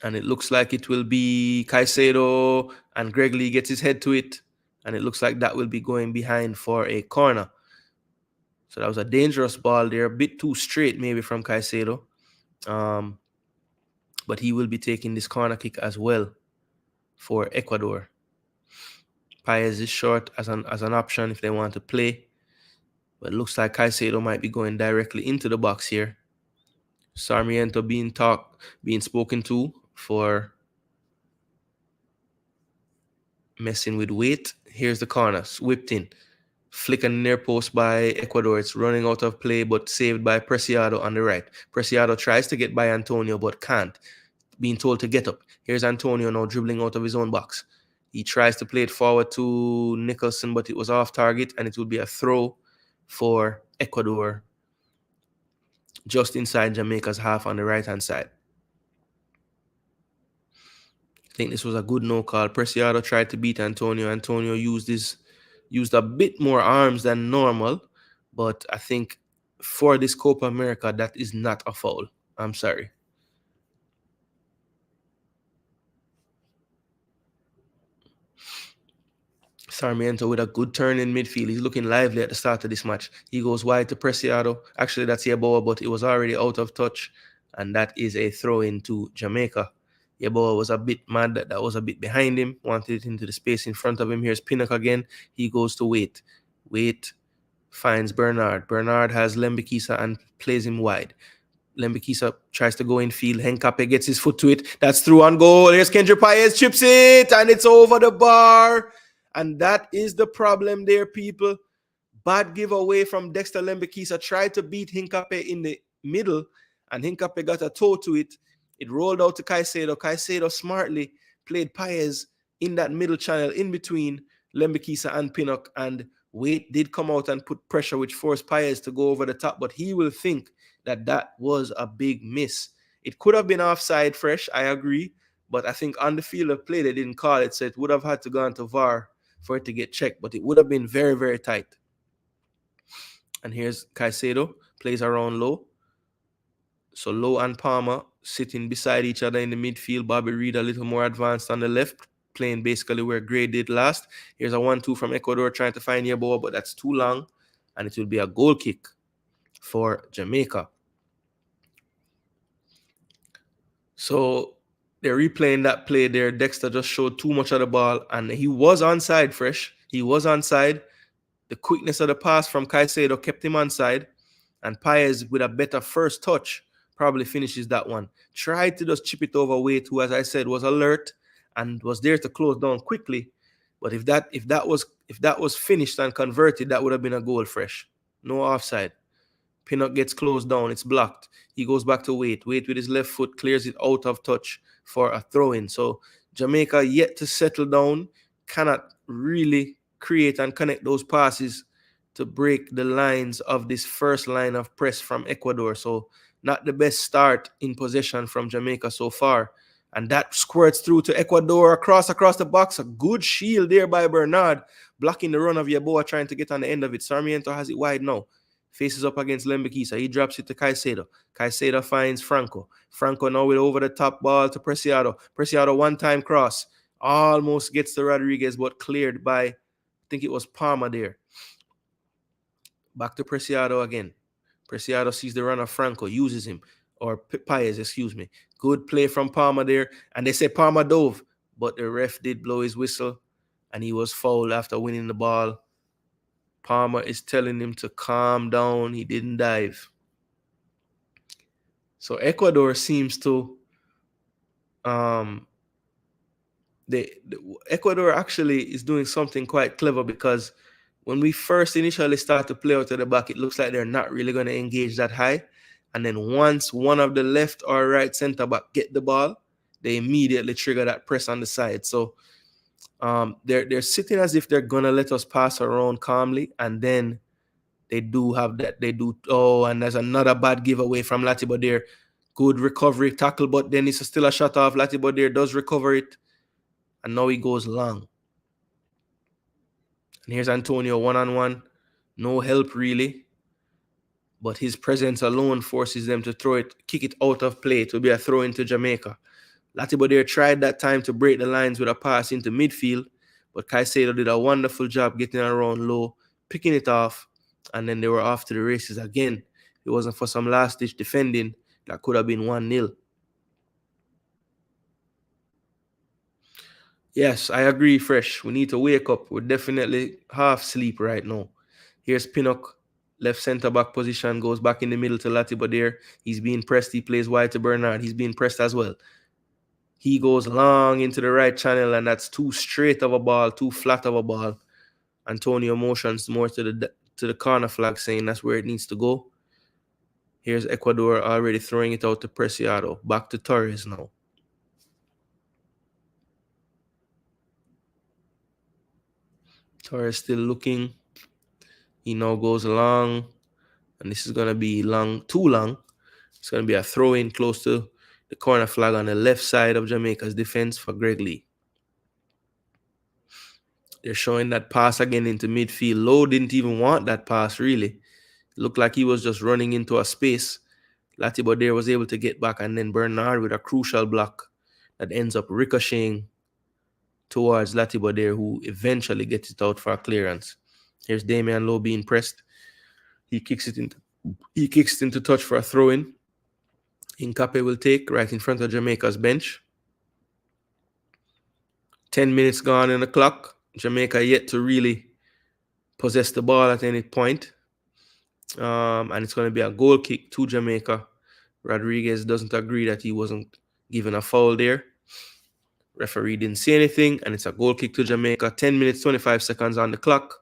Speaker 1: And it looks like it will be Caicedo, and Greg Lee gets his head to it. And it looks like that will be going behind for a corner. So that was a dangerous ball there. A bit too straight maybe from Caicedo. But he will be taking this corner kick as well for Ecuador. Paez is short as an option if they want to play. But it looks like Caicedo might be going directly into the box here. Sarmiento being spoken to for messing with weight. Here's the corner, whipped in. Flicking near post by Ecuador. It's running out of play, but saved by Preciado on the right. Preciado tries to get by Antonio, but can't. Being told to get up. Here's Antonio now dribbling out of his own box. He tries to play it forward to Nicholson, but it was off target, and it will be a throw for Ecuador just inside Jamaica's half on the right-hand side. I think this was a good no call. Preciado tried to beat Antonio. Antonio used a bit more arms than normal, but I think for this Copa America, that is not a foul. I'm sorry. Sarmiento with a good turn in midfield. He's looking lively at the start of this match. He goes wide to Preciado. Actually, that's Yeboah, but it was already out of touch, and that is a throw-in to Jamaica. Yeboah was a bit mad that was a bit behind him, wanted it into the space in front of him. Here's Pinnock again. He goes to Wait. Wait finds Bernard. Bernard has Lembikisa and plays him wide. Lembikisa tries to go in field. Henkape gets his foot to it. That's through on goal. Here's Kendra Paez, chips it, and it's over the bar. And that is the problem there, people. Bad giveaway from Dexter Lembikisa. Tried to beat Hincape in the middle, and Hincape got a toe to it. It rolled out to Caicedo. Caicedo smartly played Paez in that middle channel in between Lembikisa and Pinnock, and Wait did come out and put pressure, which forced Paez to go over the top, but he will think that was a big miss. It could have been offside fresh, I agree, but I think on the field of play, they didn't call it, so it would have had to go into VAR for it to get checked, but it would have been very, very tight. And here's Caicedo, plays around Low. So Low and Palmer sitting beside each other in the midfield. Bobby Reed a little more advanced on the left, playing basically where Gray did last. Here's a 1-2 from Ecuador trying to find Yeboah, but that's too long, and it will be a goal kick for Jamaica. So they're replaying that play there. Dexter just showed too much of the ball, and he was onside, fresh. He was onside. The quickness of the pass from Caicedo kept him onside, and Paez with a better first touch probably finishes that one. Tried to just chip it over Wade, who, as I said, was alert and was there to close down quickly. But if that was finished and converted, that would have been a goal fresh. No offside. Pinnock gets closed down. It's blocked. He goes back to Wade. Wade with his left foot clears it out of touch for a throw-in. So Jamaica yet to settle down, cannot really create and connect those passes to break the lines of this first line of press from Ecuador. So not the best start in possession from Jamaica so far. And that squirts through to Ecuador across the box. A good shield there by Bernard, blocking the run of Yeboah, trying to get on the end of it. Sarmiento has it wide now. Faces up against Lembekisa. He drops it to Caicedo. Caicedo finds Franco. Franco now with over the top ball to Preciado. Preciado one-time cross. Almost gets to Rodriguez, but cleared by, I think it was Palma there. Back to Preciado again. Preciado sees the run of Franco, uses him. Or Paez, excuse me. Good play from Palma there. And they say Palma dove, but the ref did blow his whistle, and he was fouled after winning the ball. Palmer is telling him to calm down. He didn't dive. So Ecuador seems to Ecuador actually is doing something quite clever, because when we first initially start to play out of the back, it looks like they're not really going to engage that high. And then once one of the left or right center back get the ball, they immediately trigger that press on the side. So they're sitting as if they're gonna let us pass around calmly, and then they do have that. They do. Oh, and there's another bad giveaway from Latibo there. Good recovery tackle, but then it's still a shot off. Latibo there does recover it, and now he goes long. And here's Antonio one-on-one. No help really, but his presence alone forces them to kick it out of play. To be a throw into Jamaica. Latibo there tried that time to break the lines with a pass into midfield, but Caicedo did a wonderful job getting around low, picking it off, and then they were off to the races again. If it wasn't for some last-ditch defending, that could have been 1-0. Yes, I agree, Fresh. We need to wake up. We're definitely half sleep right now. Here's Pinnock, left centre-back position, goes back in the middle to Latibo there. He's being pressed. He plays wide to Bernard. He's being pressed as well. He goes long into the right channel, and that's too straight of a ball, too flat of a ball. Antonio motions more to the corner flag, saying that's where it needs to go. Here's Ecuador already throwing it out to Preciado. Back to Torres now. Torres still looking. He now goes long, and this is going to be too long. It's going to be a throw-in close to the corner flag on the left side of Jamaica's defense for Greg Lee. They're showing that pass again into midfield. Lowe didn't even want that pass, really. It looked like he was just running into a space. Latibo there was able to get back, and then Bernard with a crucial block that ends up ricocheting towards Latibo there, who eventually gets it out for a clearance. Here's Damian Lowe being pressed. He kicks it into touch for a throw-in. Incape will take right in front of Jamaica's bench. 10 minutes gone in the clock. Jamaica yet to really possess the ball at any point. And it's going to be a goal kick to Jamaica. Rodriguez doesn't agree that he wasn't given a foul there. Referee didn't say anything, and it's a goal kick to Jamaica. 10 minutes, 25 seconds on the clock.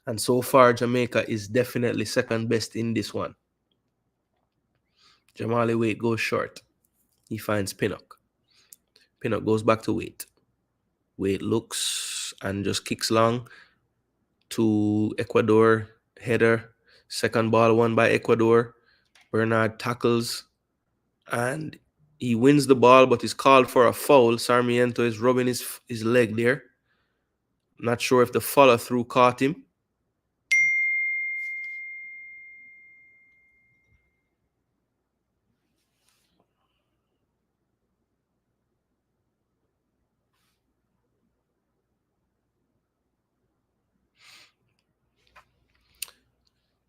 Speaker 1: And so far, Jamaica is definitely second best in this one. Jamali Wade goes short. He finds Pinnock. Pinnock goes back to Wade. Wade looks and just kicks long to Ecuador. Header. Second ball won by Ecuador. Bernard tackles, and he wins the ball, but is called for a foul. Sarmiento is rubbing his leg there. Not sure if the follow-through caught him.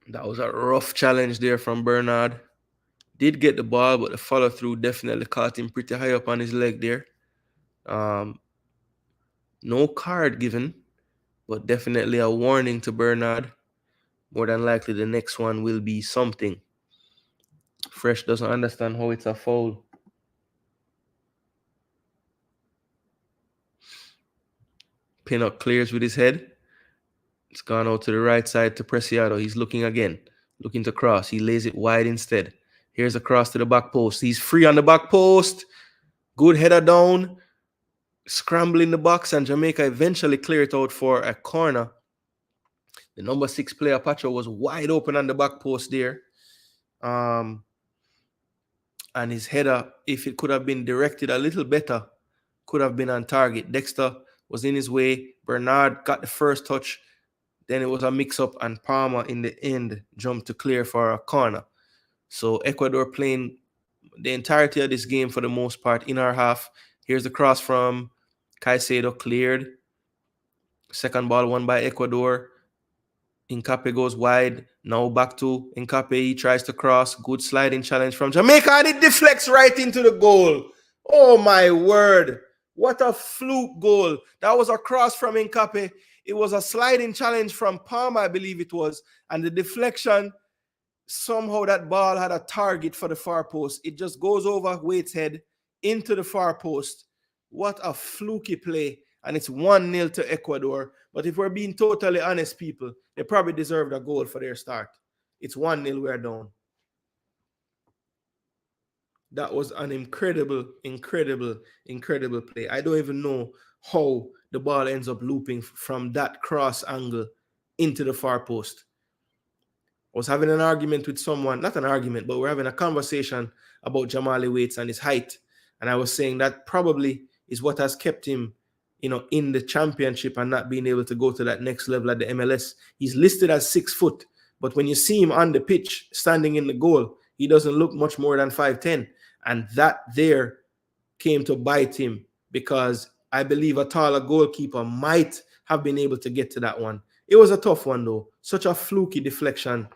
Speaker 1: That was a rough challenge there from Bernard. Did get the ball, but the follow-through definitely caught him pretty high up on his leg there. No card given, but definitely a warning to Bernard. More than likely, the next one will be something. Fresh doesn't understand how it's a foul. Pinnock clears with his head. It's gone out to the right side to Preciado. He's looking again, looking to cross. He lays it wide instead. Here's a cross to the back post. He's free on the back post. Good header down. Scramble in the box, and Jamaica eventually clear it out for a corner. The number 6 player, Pacho, was wide open on the back post there. And his header, if it could have been directed a little better, could have been on target. Dexter was in his way. Bernard got the first touch. Then it was a mix-up, and Palmer in the end jumped to clear for a corner. So Ecuador playing the entirety of this game for the most part in our half. Here's the cross from Caicedo, cleared. Second ball won by Ecuador. Nkape goes wide. Now back to Nkape. He tries to cross. Good sliding challenge from Jamaica, and it deflects right into the goal. Oh my word. What a fluke goal. That was a cross from Nkape. It was a sliding challenge from Palmer, I believe it was. And the deflection, somehow that ball had a target for the far post. It just goes over Waite's head into the far post. What a fluky play. And it's 1-0 to Ecuador. But if we're being totally honest, people, they probably deserved a goal for their start. It's 1-0, we're down. That was an incredible play. I don't even know how the ball ends up looping from that cross angle into the far post. I was having an argument with someone, not an argument, but we're having a conversation about Jamali Waits and his height. And I was saying that probably is what has kept him, in the championship and not being able to go to that next level at the MLS. He's listed as 6 foot, but when you see him on the pitch, standing in the goal, he doesn't look much more than 5'10". And that there came to bite him, because I believe a taller goalkeeper might have been able to get to that one. It was a tough one, though. Such a fluky deflection.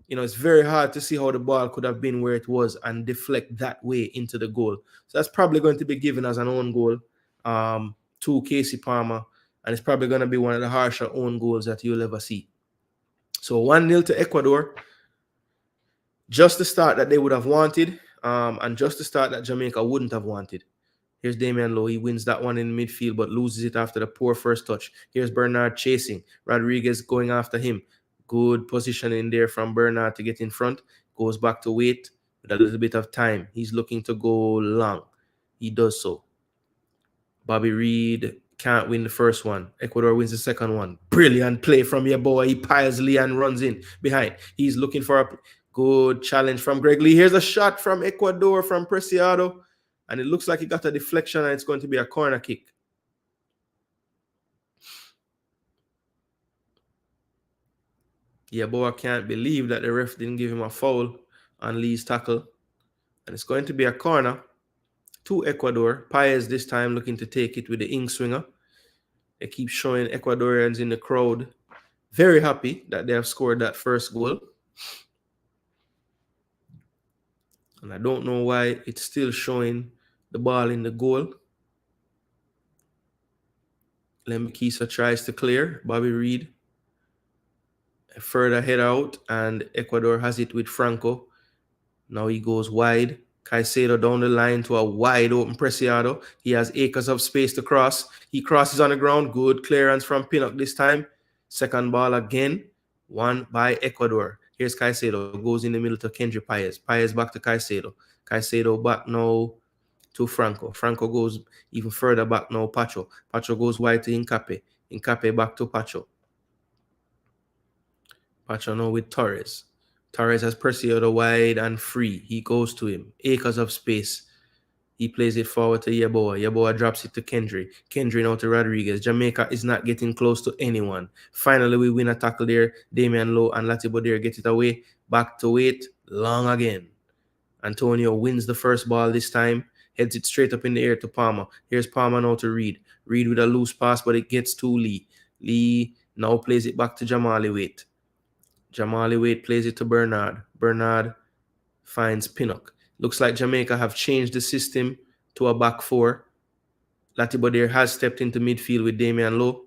Speaker 1: It's very hard to see how the ball could have been where it was and deflect that way into the goal. So that's probably going to be given as an own goal to Casey Palmer, and it's probably going to be one of the harsher own goals that you'll ever see. So 1-0 to Ecuador. Just the start that they would have wanted, and just the start that Jamaica wouldn't have wanted. Here's Damian Lowe. He wins that one in midfield, but loses it after the poor first touch. Here's Bernard chasing. Rodriguez going after him. Good positioning there from Bernard to get in front. Goes back to Wait with a little bit of time. He's looking to go long. He does so. Bobby Reed can't win the first one. Ecuador wins the second one. Brilliant play from your boy. He piles Lee and runs in behind. He's looking for a good challenge from Greg Lee. Here's a shot from Ecuador from Preciado. And it looks like he got a deflection, and it's going to be a corner kick. Yeah, boy, I can't believe that the ref didn't give him a foul on Lee's tackle. And it's going to be a corner to Ecuador. Paez this time looking to take it with the ink swinger. They keep showing Ecuadorians in the crowd very happy that they have scored that first goal. And I don't know why it's still showing the ball in the goal. Lembikisa tries to clear. Bobby Reed a further head out, and Ecuador has it with Franco. Now he goes wide. Caicedo down the line to a wide open Preciado. He has acres of space to cross. He crosses on the ground. Good clearance from Pinnock this time. Second ball again. Won by Ecuador. Here's Caicedo. Goes in the middle to Kendry Paez. Paez back to Caicedo. Caicedo back now to Franco. Franco goes even further back now. Pacho. Pacho goes wide to Nkape. Nkape back to Pacho. Pacho now with Torres. Torres has Preciado wide and free. He goes to him. Acres of space. He plays it forward to Yeboah. Yeboah drops it to Kendry. Kendry now to Rodriguez. Jamaica is not getting close to anyone. Finally, we win a tackle there. Damian Lowe and Latibo there get it away. Back to Wait. Long again. Antonio wins the first ball this time. Heads it straight up in the air to Palmer. Here's Palmer now to Reed. Reed with a loose pass, but it gets to Lee. Lee now plays it back to Jamali Wait. Jamali Wait plays it to Bernard. Bernard finds Pinnock. Looks like Jamaica have changed the system to a back four. Latibo has stepped into midfield with Damian Lowe.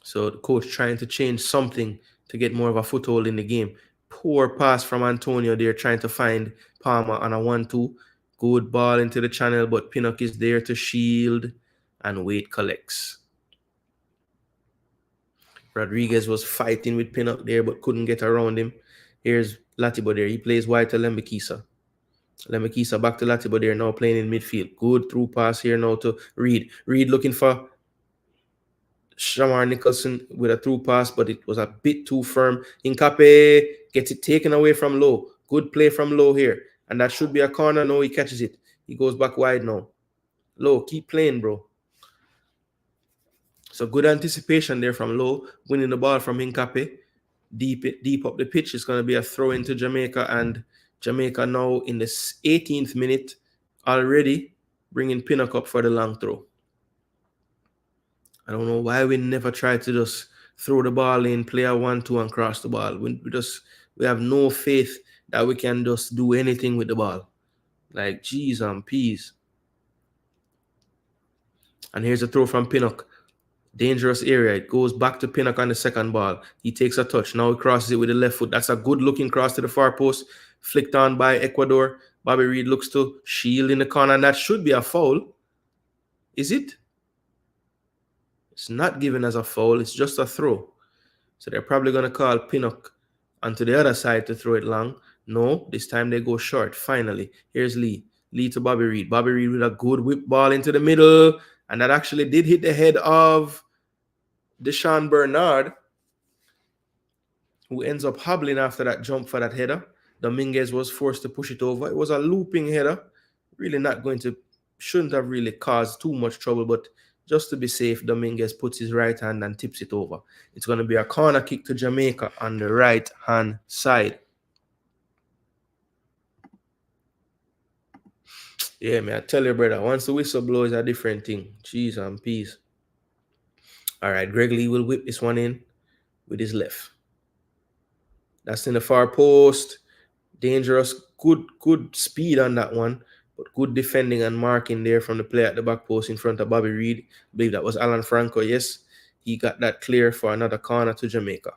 Speaker 1: So the coach trying to change something to get more of a foothold in the game. poor pass from Antonio there, trying to find Palmer on a 1-2. Good ball into the channel, but Pinnock is there to shield, and Wade collects. Rodriguez was fighting with Pinnock there, but couldn't get around him. Here's Latibo there. He plays wide to Lembekisa. Lembekisa back to Latibo there, now playing in midfield. Good through pass here now to Reed. Reed looking for Shamar Nicholson with a through pass, but it was a bit too firm. Incape gets it taken away from Low. Good play from Low here. And that should be a corner. No, he catches it. He goes back wide now. Low, keep playing, bro. So good anticipation there from Low, winning the ball from Incape. Deep up the pitch. It's going to be a throw into Jamaica, and Jamaica now in the 18th minute already bringing Pinnock up for the long throw. I don't know why we never try to just throw the ball in, play a 1-2 and cross the ball. We have no faith that we can just do anything with the ball. Like, geez and peas. And here's a throw from Pinnock. Dangerous area. It goes back to Pinnock on the second ball. He takes a touch. Now he crosses it with the left foot. That's a good looking cross to the far post. Flicked on by Ecuador. Bobby Reed looks to shield in the corner, and that should be a foul. Is it? It's not given as a foul. It's just a throw. So they're probably going to call Pinnock onto the other side to throw it long. No, this time they go short. Finally, here's Lee. Lee to Bobby Reed. Bobby Reed with a good whip ball into the middle. And that actually did hit the head of Deshaun Bernard, who ends up hobbling after that jump for that header. Dominguez was forced to push it over. It was a looping header. Really not going to, shouldn't have really caused too much trouble, but just to be safe, Dominguez puts his right hand and tips it over. It's going to be a corner kick to Jamaica on the right-hand side. Yeah, man, I tell you, brother, once the whistle blows, a different thing. Jeez and peace. All right, Greg Lee will whip this one in with his left. That's in the far post. Dangerous, good speed on that one, but good defending and marking there from the player at the back post in front of Bobby Reed. I believe that was Alan Franco. Yes, he got that clear for another corner to Jamaica.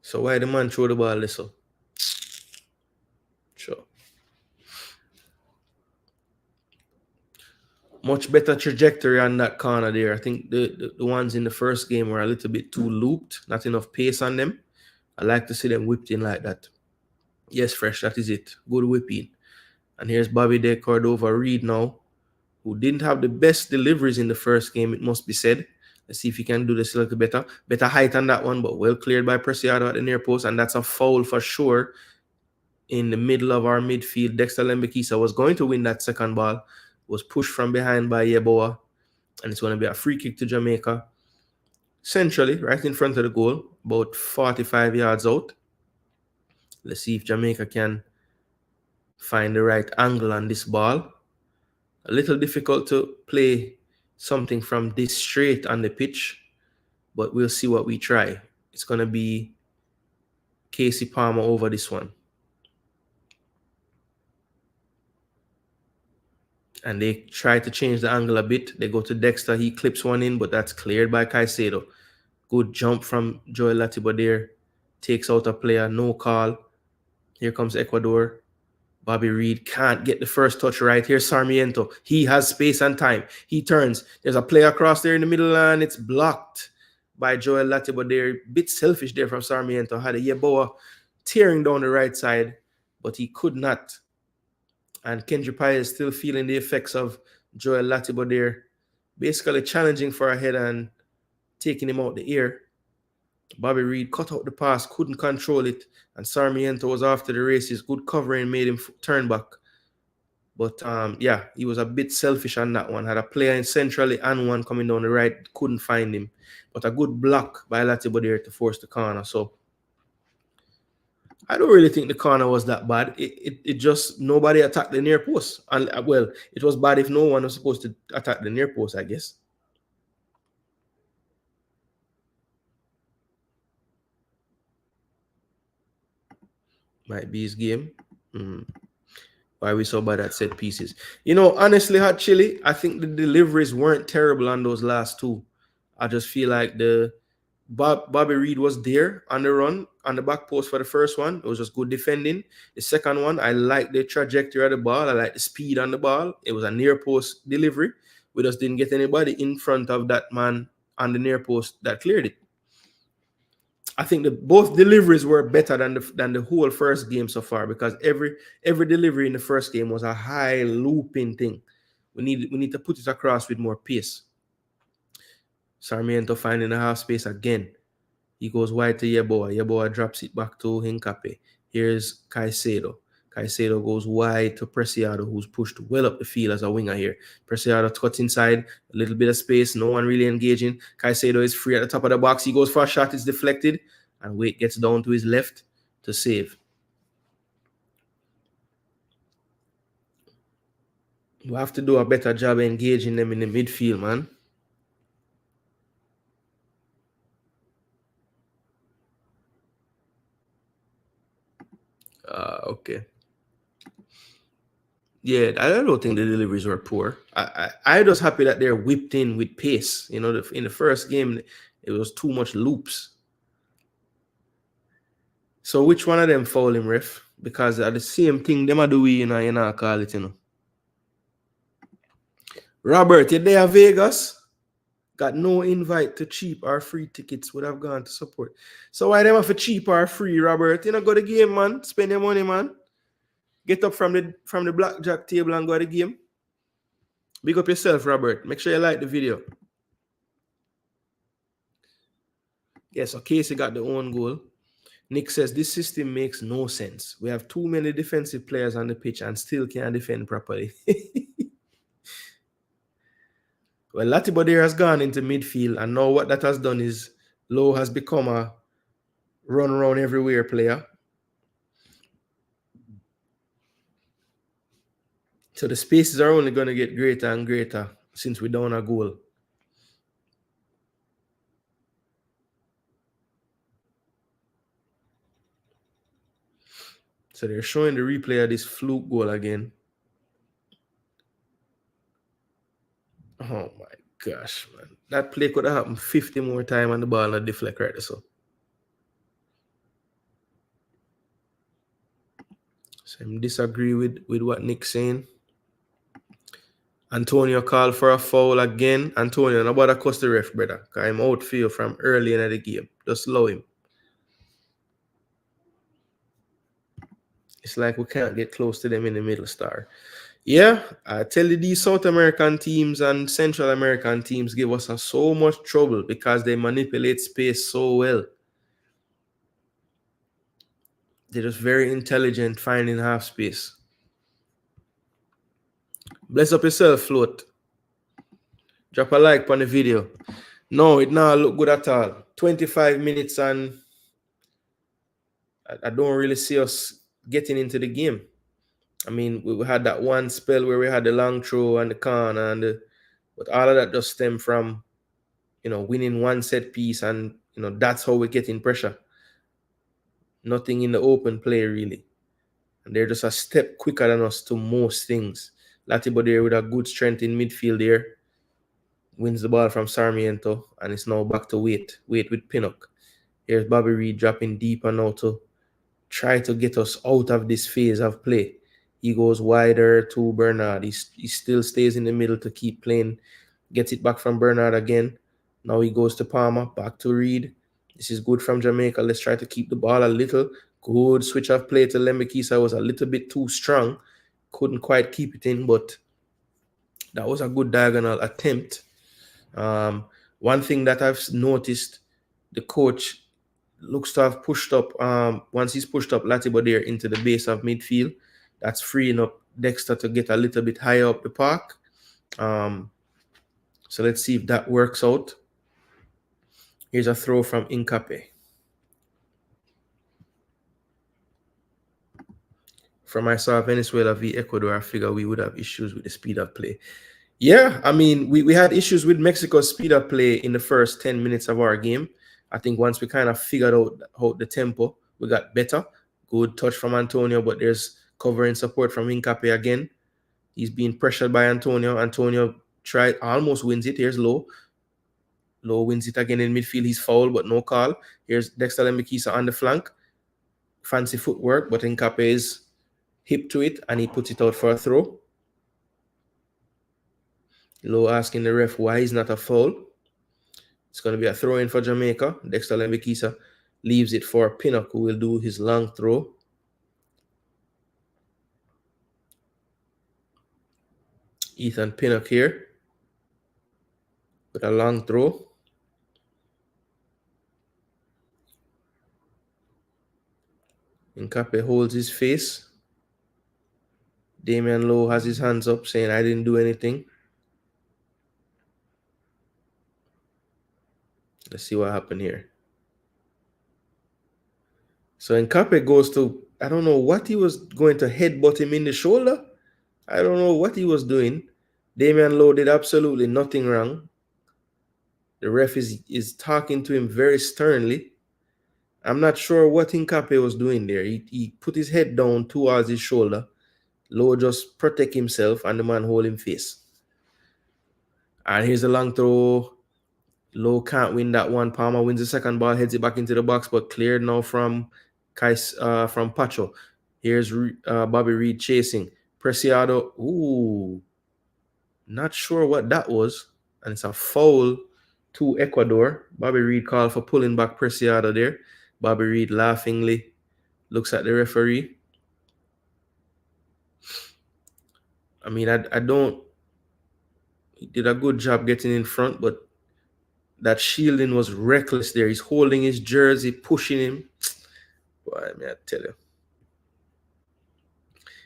Speaker 1: So why the man throw the ball this up? Sure. Much better trajectory on that corner there. I think the ones in the first game were a little bit too looped, not enough pace on them. I like to see them whipped in like that. Yes, Fresh, that is it. Good whipping. And here's Bobby De Cordova Reed now, who didn't have the best deliveries in the first game, it must be said. Let's see if he can do this a little better. Better height on that one, but well cleared by Preciado at the near post, and that's a foul for sure. In the middle of our midfield, Dexter Lembekisa was going to win that second ball, was pushed from behind by Yeboah, and it's going to be a free kick to Jamaica. Centrally, right in front of the goal, about 45 yards out. Let's see if Jamaica can find the right angle on this ball. A little difficult to play something from this straight on the pitch, but we'll see what we try. It's going to be Casey Palmer over this one. And they try to change the angle a bit. They go to Dexter. He clips one in, but that's cleared by Caicedo. Good jump from Joel Latibo there. Takes out a player. No call. Here comes Ecuador. Bobby Reed can't get the first touch right. Here's Sarmiento. He has space and time. He turns. There's a player across there in the middle, and it's blocked by Joel Latibo there. Bit selfish there from Sarmiento. Had a Yeboah tearing down the right side, but he could not. And Kendry Pai is still feeling the effects of Joel Latibo there, basically challenging for a header and taking him out the air. Bobby Reed cut out the pass, couldn't control it, and Sarmiento was after the races. Good covering made him turn back. But yeah, he was a bit selfish on that one. Had a player in centrally and one coming down the right, couldn't find him. But a good block by Latibo there to force the corner. So I don't really think the corner was that bad. It just, nobody attacked the near post. And well, it was bad if no one was supposed to attack the near post, I guess. Might be his game. Why we so bad at set pieces? You know, honestly, Hot Chili, I think the deliveries weren't terrible on those last two. I just feel like the Bobby Reed was there on the run, on the back post for the first one. It was just good defending. The second one, I like the trajectory of the ball. I like the speed on the ball. It was a near post delivery. We just didn't get anybody in front of that man on the near post that cleared it. I think that both deliveries were better than the whole first game so far, because every delivery in the first game was a high looping thing. We need to put it across with more pace. Sarmiento finding the half space again. He goes wide to Yeboah. Yeboah drops it back to Hincape. Here's Caicedo. Caicedo goes wide to Preciado, who's pushed well up the field as a winger here. Preciado cuts inside, a little bit of space, no one really engaging. Caicedo is free at the top of the box. He goes for a shot, it's deflected, and Wade gets down to his left to save. We have to do a better job engaging them in the midfield, man. Okay. Yeah, I don't think the deliveries were poor. I'm just happy that they're whipped in with pace. You know, in the first game, it was too much loops. So which one of them foul him, ref? Because at the same thing, them are do we, you know, call it, you know. Robert, you there, Vegas? Got no invite to cheap or free tickets, would have gone to support. So why them have for cheap or free, Robert? You know, go to the game, man. Spend your money, man. Get up from the blackjack table and go to the game. Big up yourself, Robert. Make sure you like the video. Yes, so Casey got the own goal. Nick says this system makes no sense. We have too many defensive players on the pitch and still can't defend properly. Well, Latibodere has gone into midfield, and now what that has done is Lowe has become a run around everywhere player. So the spaces are only going to get greater and greater since we're down a goal. So they're showing the replay of this fluke goal again. Oh my gosh, man. That play could have happened 50 more times and the ball not deflect right so. So I disagree with what Nick's saying. Antonio called for a foul again. Antonio, nobody cuss the ref, brother. Because I'm outfield from early in the game. Just allow him. It's like we can't get close to them in the middle, Star. Yeah, I tell you, these South American teams and Central American teams give us so much trouble because they manipulate space so well. They're just very intelligent finding half space. Bless up yourself, Float. Drop a like on the video. No, it not look good at all. 25 minutes and I don't really see us getting into the game. I mean, we had that one spell where we had the long throw and the corner, but all of that just stemmed from, you know, winning one set piece, and you know that's how we're getting pressure. Nothing in the open play really, and they're just a step quicker than us to most things. Latibo there with a good strength in midfield there wins the ball from Sarmiento, and it's now back to Wade with Pinnock. Here's Bobby Reed dropping deeper now to try to get us out of this phase of play. He goes wider to Bernard. He still stays in the middle to keep playing. Gets it back from Bernard again. Now he goes to Palmer. Back to Reed. This is good from Jamaica. Let's try to keep the ball a little. Good switch of play to Lembekisa. Was a little bit too strong. Couldn't quite keep it in, but that was a good diagonal attempt. One thing that I've noticed, the coach looks to have pushed up, once he's pushed up Latibodere into the base of midfield, that's freeing up Dexter to get a little bit higher up the park. So let's see if that works out. Here's a throw from Hincape. From I saw Venezuela v Ecuador, I figure we would have issues with the speed of play. Yeah, I mean, we had issues with Mexico's speed of play in the first 10 minutes of our game. I think once we kind of figured out how the tempo, we got better. Good touch from Antonio, but there's covering support from Hincape again. He's being pressured by Antonio. Antonio almost wins it. Here's Low. Low wins it again in midfield. He's fouled, but no call. Here's Dexter Lembikisa on the flank. Fancy footwork, but Nkape is hip to it, and he puts it out for a throw. Low asking the ref why he's not a foul. It's going to be a throw in for Jamaica. Dexter Lembikisa leaves it for Pinnock, who will do his long throw. Ethan Pinnock here with a long throw. Nkape holds his face. Damian Lowe has his hands up saying, I didn't do anything. Let's see what happened here. So Nkape goes to, I don't know what he was going to headbutt him in the shoulder. I don't know what he was doing. Damian Lowe did absolutely nothing wrong. The ref is talking to him very sternly. I'm not sure what Nkape was doing there. He put his head down towards his shoulder. Lowe just protect himself, and the man hold him face. And here's a long throw. Lowe can't win that one. Palmer wins the second ball, heads it back into the box, but cleared now from Pacho. Here's Bobby Reed chasing. Preciado. Ooh. Not sure what that was. And it's a foul to Ecuador. Bobby Reed called for pulling back Preciado there. Bobby Reed laughingly looks at the referee. I mean, I don't... He did a good job getting in front, but that shielding was reckless there. He's holding his jersey, pushing him. Boy, I tell you.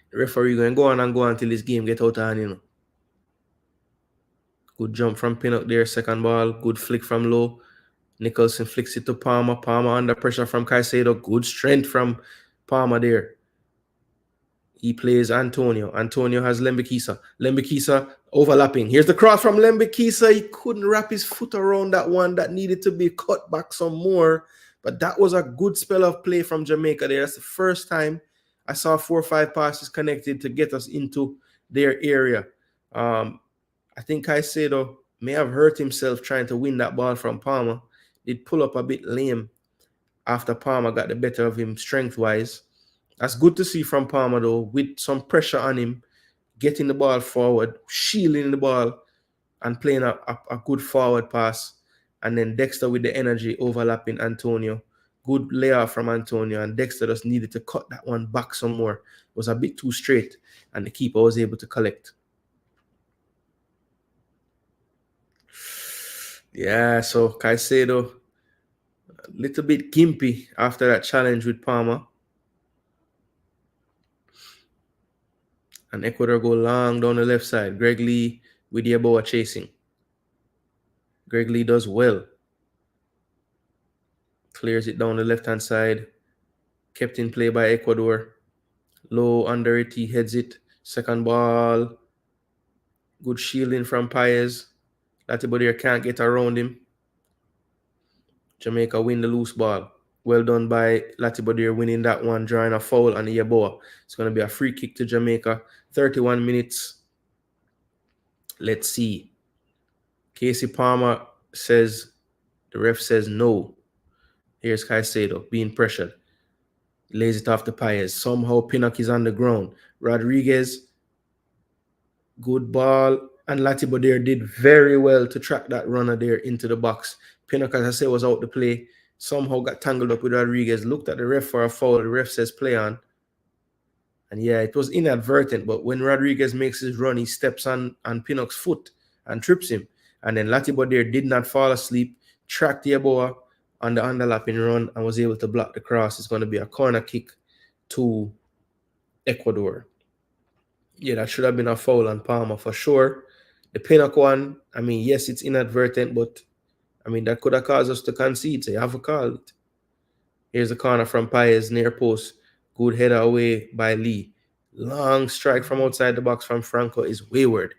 Speaker 1: The referee going to go on until this game get out of hand, you know. Good jump from Pinnock there, second ball. Good flick from Lowe. Nicholson flicks it to Palmer. Palmer under pressure from Caicedo. Good strength from Palmer there. He plays Antonio. Antonio has Lembikisa. Lembikisa overlapping. Here's the cross from Lembikisa. He couldn't wrap his foot around that one. That needed to be cut back some more. But that was a good spell of play from Jamaica there. That's the first time I saw 4 or 5 passes connected to get us into their area. I think Caicedo may have hurt himself trying to win that ball from Palmer. Did pull up a bit lame after Palmer got the better of him strength-wise. That's good to see from Palmer, though, with some pressure on him, getting the ball forward, shielding the ball, and playing a good forward pass. And then Dexter with the energy overlapping Antonio. Good layoff from Antonio, and Dexter just needed to cut that one back some more. It was a bit too straight, and the keeper was able to collect. Yeah, so Caicedo, a little bit gimpy after that challenge with Palmer. And Ecuador go long down the left side. Greg Lee with Yeboah chasing. Greg Lee does well. Clears it down the left-hand side. Kept in play by Ecuador. Low under it. He heads it. Second ball. Good shielding from Paez. Latibodier can't get around him. Jamaica win the loose ball. Well done by Latibodier winning that one, drawing a foul on Yeboah. It's going to be a free kick to Jamaica. 31 minutes. Let's see. Casey Palmer says, the ref says no. Here's Caicedo being pressured. Lays it off to Paez. Somehow Pinnock is on the ground. Rodriguez, good ball. And Latibodier did very well to track that runner there into the box. Pinnock, as I said, was out to play. Somehow got tangled up with Rodriguez. Looked at the ref for a foul. The ref says play on. And yeah, it was inadvertent. But when Rodriguez makes his run, he steps on Pinnock's foot and trips him. And then Latibodier did not fall asleep. Tracked Yeboah on the underlapping run and was able to block the cross. It's going to be a corner kick to Ecuador. Yeah, that should have been a foul on Palmer for sure. The Pinnock one, I mean, yes, it's inadvertent, but I mean, that could have caused us to concede, so you have to call it. Here's the corner from Paez, near post. Good header away by Lee. Long strike from outside the box from Franco is wayward.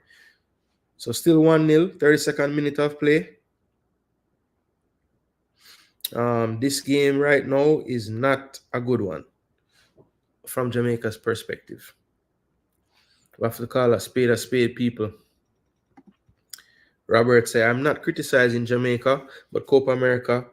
Speaker 1: So still 1-0, 32nd minute of play. This game right now is not a good one from Jamaica's perspective. We have to call a spade, people. Robert say, I'm not criticizing Jamaica, but Copa America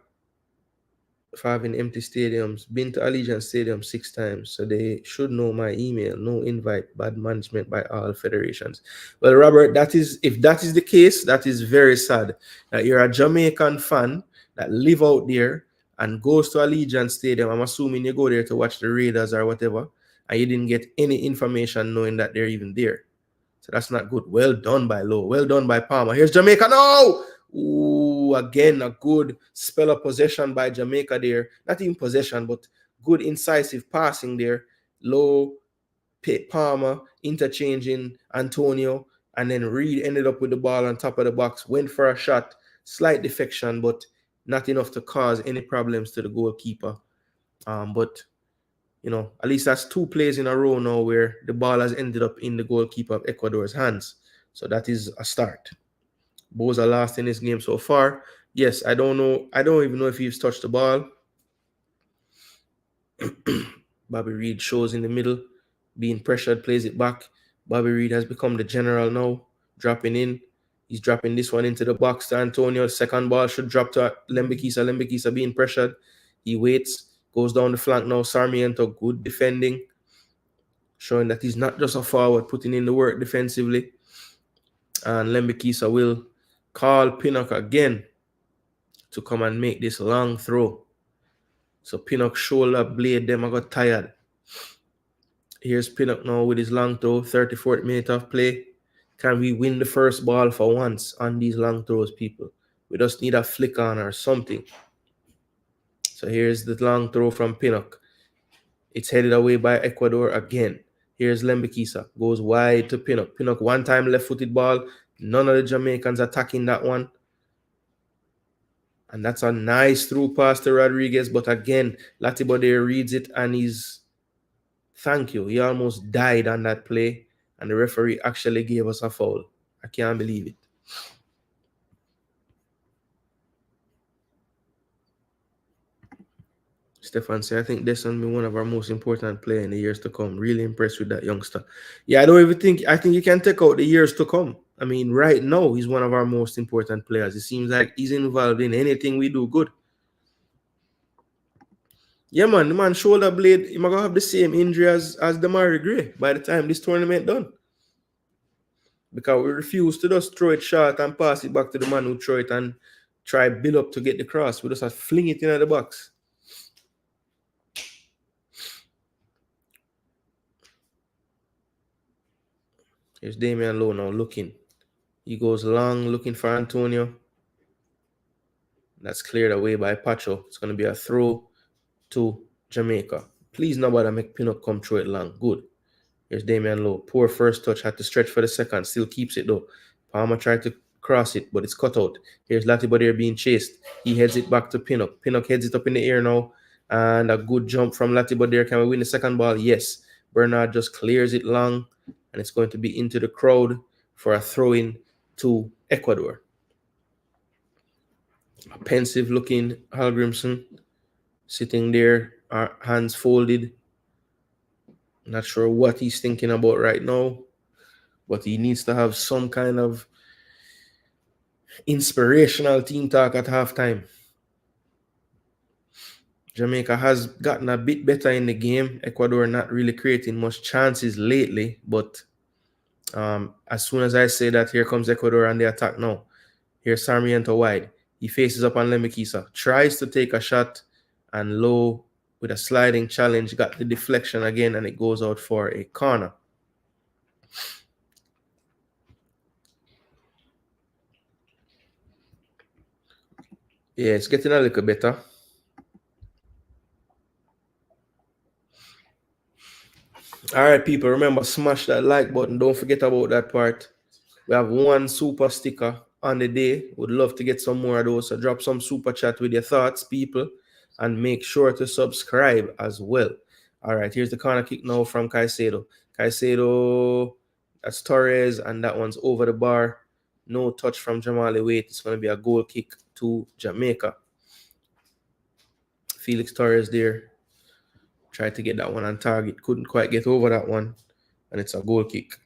Speaker 1: for having empty stadiums. Been to Allegiant Stadium 6 times, so they should know my email. No invite, bad management by all federations. Well, Robert, if that is the case, that is very sad. That you're a Jamaican fan that live out there and goes to Allegiant Stadium. I'm assuming you go there to watch the Raiders or whatever, and you didn't get any information knowing that they're even there. So that's not good. Well done by Lowe. Well done by Palmer. Here's Jamaica. No! Ooh, again, a good spell of possession by Jamaica there. Not even possession, but good incisive passing there. Lowe, Palmer, interchanging Antonio, and then Reed ended up with the ball on top of the box. Went for a shot. Slight defection, but not enough to cause any problems to the goalkeeper. But at least that's 2 plays in a row now where the ball has ended up in the goalkeeper of Ecuador's hands. So that is a start. Boys are last in this game so far. Yes, I don't know. I don't even know if he's touched the ball. Bobby Reed shows in the middle, being pressured, plays it back. Bobby Reed has become the general now, dropping in. He's dropping this one into the box to Antonio. Second ball should drop to Lembikisa. Lembikisa being pressured. He waits. Goes down the flank now. Sarmiento, good defending. Showing that he's not just a forward, putting in the work defensively. And Lembikisa will call Pinnock again to come and make this long throw. So Pinnock shoulder blade, them I got tired. Here's Pinnock now with his long throw, 34th minute of play. Can we win the first ball for once on these long throws, people? We just need a flick on or something. So here's the long throw from Pinnock. It's headed away by Ecuador again. Here's Lembikisa. Goes wide to Pinnock. Pinnock one time left-footed ball. None of the Jamaicans attacking that one. And that's a nice through pass to Rodriguez. But again, Latibode reads it and he's... Thank you. He almost died on that play. And the referee actually gave us a foul. I can't believe it. Stefan said, I think this will be one of our most important players in the years to come. Really impressed with that youngster. Yeah, I think you can take out the years to come. I mean, right now, he's one of our most important players. It seems like he's involved in anything we do good. Yeah, man, the man shoulder blade, he might have the same injury as Damari Gray by the time this tournament done. Because we refuse to just throw it short and pass it back to the man who throw it and try build up to get the cross. We just have to fling it into the box. Here's Damian Lowe now looking. He goes long, looking for Antonio. That's cleared away by Pacho. It's going to be a throw to Jamaica. Please nobody make Pinnock come through it long. Good. Here's Damian Lowe. Poor first touch. Had to stretch for the second. Still keeps it though. Palmer tried to cross it, but it's cut out. Here's Latibode being chased. He heads it back to Pinnock. Pinnock heads it up in the air now. And a good jump from Latibode. Can we win the second ball? Yes. Bernard just clears it long. And it's going to be into the crowd for a throw-in to Ecuador. A pensive looking Hallgrimson sitting there, hands folded. Not sure what he's thinking about right now, but he needs to have some kind of inspirational team talk at halftime. Jamaica has gotten a bit better in the game. Ecuador not really creating much chances lately, but as soon as I say that, here comes Ecuador and the attack now. Here's Sarmiento wide. He faces up on Lembikisa. Tries to take a shot, and Lowe with a sliding challenge got the deflection again, and it goes out for a corner. Yeah, it's getting a little better. All right, people, remember, smash that like button. Don't forget about that part. We have 1 super sticker on the day. Would love to get some more of those. So drop some super chat with your thoughts, people. And make sure to subscribe as well. All right, here's the corner kick now from Caicedo. Caicedo, that's Torres, and that one's over the bar. No touch from Jamali Waite. It's going to be a goal kick to Jamaica. Felix Torres there. Tried to get that one on target. Couldn't quite get over that one. And it's a goal kick.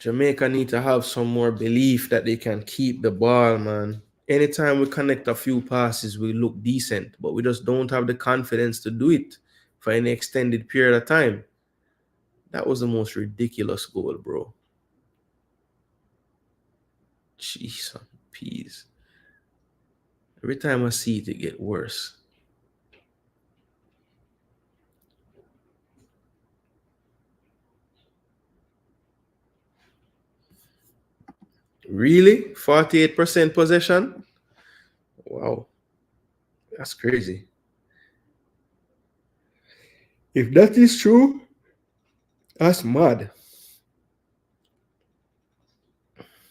Speaker 1: Jamaica need to have some more belief that they can keep the ball, man. Anytime we connect a few passes, we look decent, but we just don't have the confidence to do it for any extended period of time. That was the most ridiculous goal, bro. Jeez, peas. Every time I see it, it get worse. Really? 48% possession? Wow. That's crazy. If that is true, that's mad.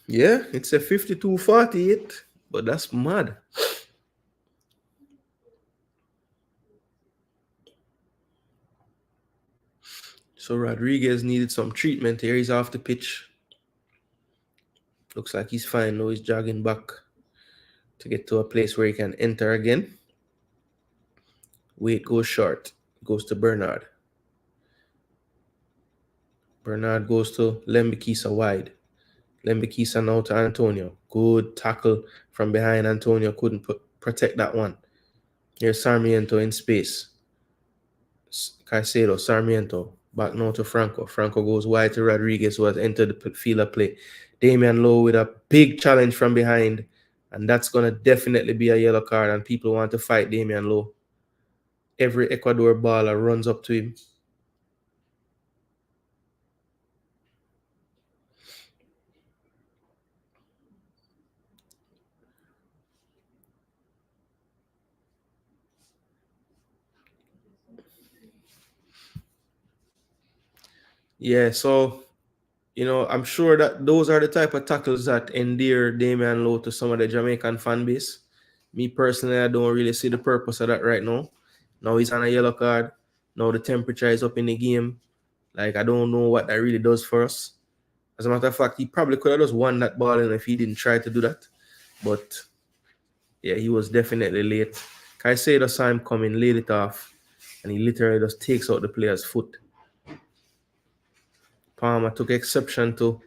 Speaker 1: Yeah, it's a 52-48, but that's mad. So Rodriguez needed some treatment here. He's off the pitch. Looks like he's fine now. He's jogging back to get to a place where he can enter again. Wait goes short. Goes to Bernard. Bernard goes to Lembikisa wide. Lembikisa now to Antonio. Good tackle from behind. Antonio couldn't protect that one. Here's Sarmiento in space. Caicedo, Sarmiento. Back now to Franco. Franco goes wide to Rodriguez, who has entered the field of play. Damian Lowe with a big challenge from behind. And that's going to definitely be a yellow card. And people want to fight Damian Lowe. Every Ecuador baller runs up to him. Yeah, so, I'm sure that those are the type of tackles that endear Damian Lowe to some of the Jamaican fan base. Me personally, I don't really see the purpose of that right now. Now he's on a yellow card. Now the temperature is up in the game. Like, I don't know what that really does for us. As a matter of fact, he probably could have just won that ball in if he didn't try to do that. But, yeah, he was definitely late. Caicedo saw him coming, laid it off, and he literally just takes out the player's foot. Palmer took exception to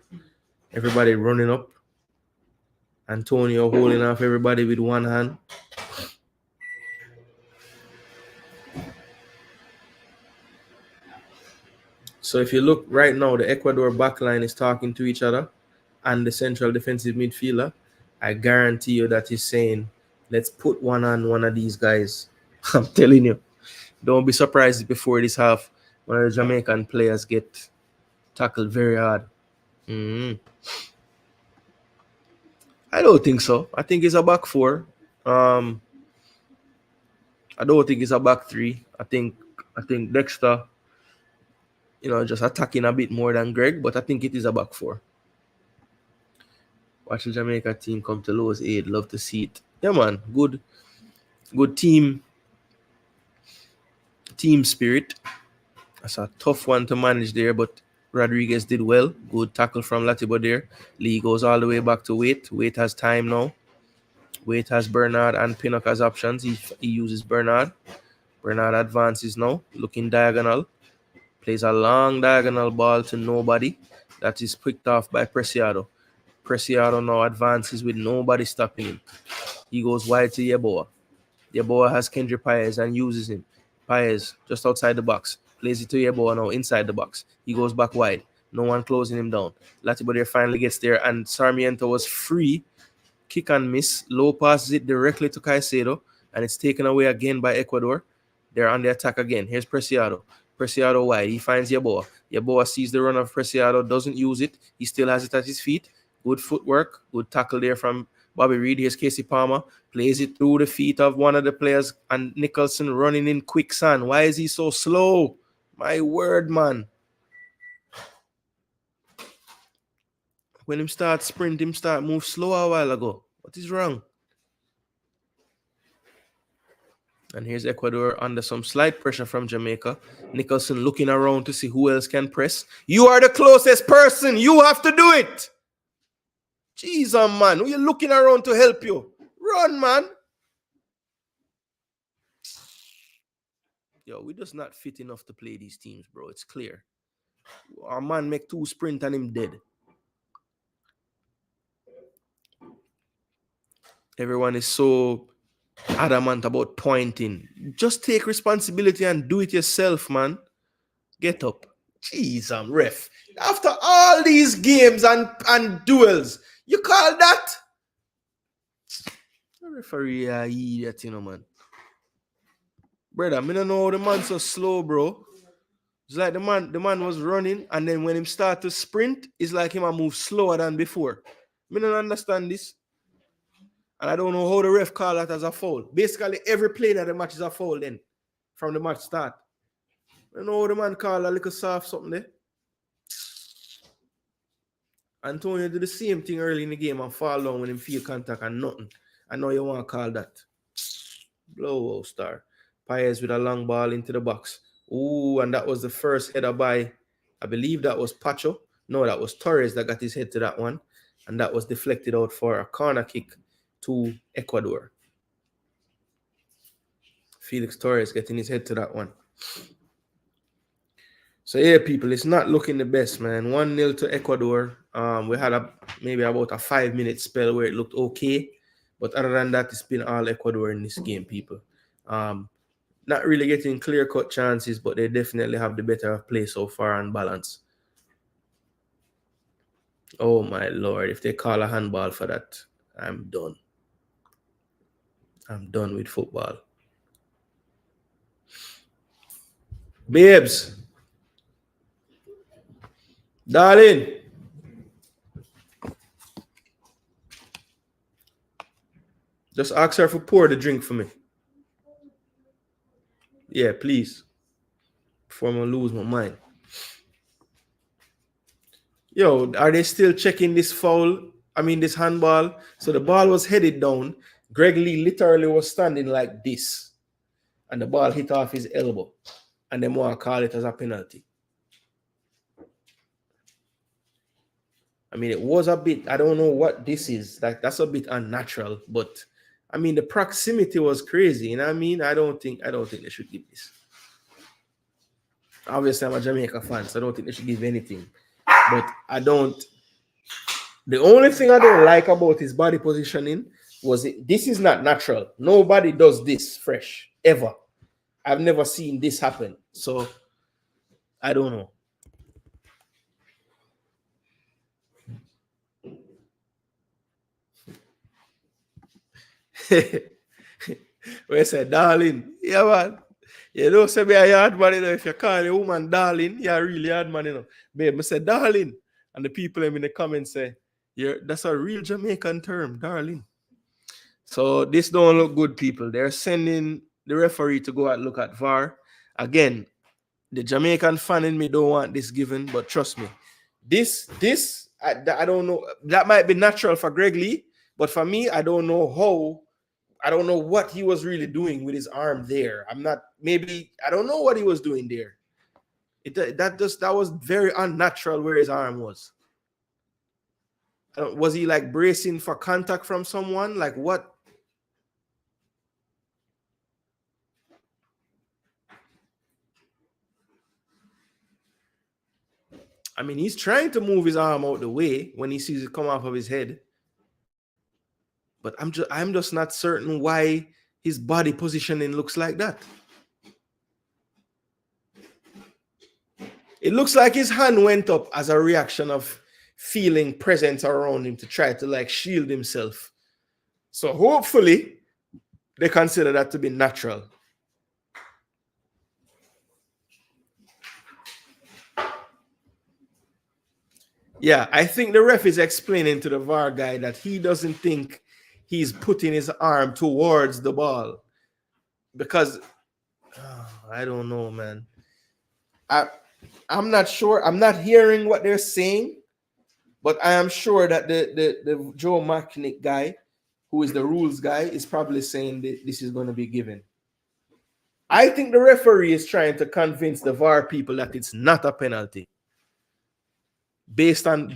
Speaker 1: everybody running up. Antonio holding off everybody with one hand. So if you look right now, the Ecuador backline is talking to each other and the central defensive midfielder. I guarantee you that he's saying, let's put one on one of these guys. I'm telling you. Don't be surprised before this half one of the Jamaican players get tackled very hard. I don't think so. I think it's a back four. I don't think it's a back three. I think Dexter, just attacking a bit more than Greg, but I think it is a back four. Watch the Jamaica team come to Lowe's aid. Love to see it. Yeah, man. Good team spirit. That's a tough one to manage there, but Rodriguez did well. Good tackle from Latibo there. Lee goes all the way back to Wait. Wait has time now. Wait has Bernard and Pinnock as options. He uses Bernard. Bernard advances now, looking diagonal. Plays a long diagonal ball to nobody. That is picked off by Preciado. Preciado now advances with nobody stopping him. He goes wide to Yeboah. Yeboah has Kendry Paez and uses him. Paez just outside the box. Plays it to Yeboah now inside the box. He goes back wide. No one closing him down. Latibo there finally gets there, and Sarmiento was free. Kick and miss. Low passes it directly to Caicedo, and it's taken away again by Ecuador. They're on the attack again. Here's Preciado. Preciado wide. He finds Yeboah. Yeboah sees the run of Preciado, doesn't use it. He still has it at his feet. Good footwork. Good tackle there from Bobby Reed. Here's Casey Palmer. Plays it through the feet of one of the players, and Nicholson running in quicksand. Why is he so slow? My word, man. When him start sprint, him start move slow a while ago. What is wrong? And here's Ecuador under some slight pressure from Jamaica. Nicholson looking around to see who else can press. You are the closest person. You have to do it. Jeez, man. Who you looking around to help you? Run, man. Yo, we just not fit enough to play these teams, bro. It's clear. Our man make two sprint and him dead. Everyone is so adamant about pointing. Just take responsibility and do it yourself, man. Get up. Jeez, I'm ref. After all these games and duels, you call that? The referee, idiot, you know, man. Brother, I don't know how the man so slow, bro. It's like the man was running, and then when him start to sprint, it's like him a move slower than before. I don't understand this. And I don't know how the ref call that as a foul. Basically, every play that the match is a foul then, from the match start. I don't know how the man call a little soft something there. Antonio did the same thing early in the game and fall down when him feel contact and nothing. I know you want to call that. Blowout star. Paez with a long ball into the box. Ooh, and that was the first header by, I believe that was Pacho. No, that was Torres that got his head to that one. And that was deflected out for a corner kick to Ecuador. Felix Torres getting his head to that one. So yeah, people, it's not looking the best, man. 1-0 to Ecuador. We had maybe about a 5-minute spell where it looked okay. But other than that, it's been all Ecuador in this game, people. Not really getting clear-cut chances, but they definitely have the better play so far on balance. Oh, my Lord. If they call a handball for that, I'm done. I'm done with football. Babes. Darling. Just ask her to pour the drink for me. Yeah, please. Before I lose my mind. Yo, are they still checking this foul? I mean, this handball? So the ball was headed down. Greg Lee literally was standing like this. And the ball hit off his elbow. And they want to call it as a penalty. I mean, it was a bit, I don't know what this is. Like, that's a bit unnatural. But, I mean, the proximity was crazy. You know what I mean? I don't think they should give this. Obviously, I'm a Jamaica fan, so I don't think they should give anything. But the only thing I don't like about his body positioning was this is not natural. Nobody does this fresh, ever. I've never seen this happen. So, I don't know. We said, darling. Yeah, man. You don't say me a yard man, you know. If you call a woman darling, you're a really hard man, you know. Babe, I say darling. And the people in the comments say, that's a real Jamaican term, darling. So this don't look good, people. They're sending the referee to go and look at VAR. Again, the Jamaican fan in me don't want this given, but trust me. I don't know. That might be natural for Greg Lee, but for me, I don't know what he was really doing with his arm there. I don't know what he was doing there. That was very unnatural where his arm was. Was he like bracing for contact from someone? Like what? I mean, he's trying to move his arm out the way when he sees it come off of his head. But I'm just not certain why his body positioning looks like that. It looks like his hand went up as a reaction of feeling presence around him to try to like shield himself. So hopefully they consider that to be natural. Yeah, I think the ref is explaining to the VAR guy that he doesn't think he's putting his arm towards the ball. Because, I don't know, man. I'm not sure. I'm not hearing what they're saying. But I am sure that the Joe Machnick guy, who is the rules guy, is probably saying that this is going to be given. I think the referee is trying to convince the VAR people that it's not a penalty. Based on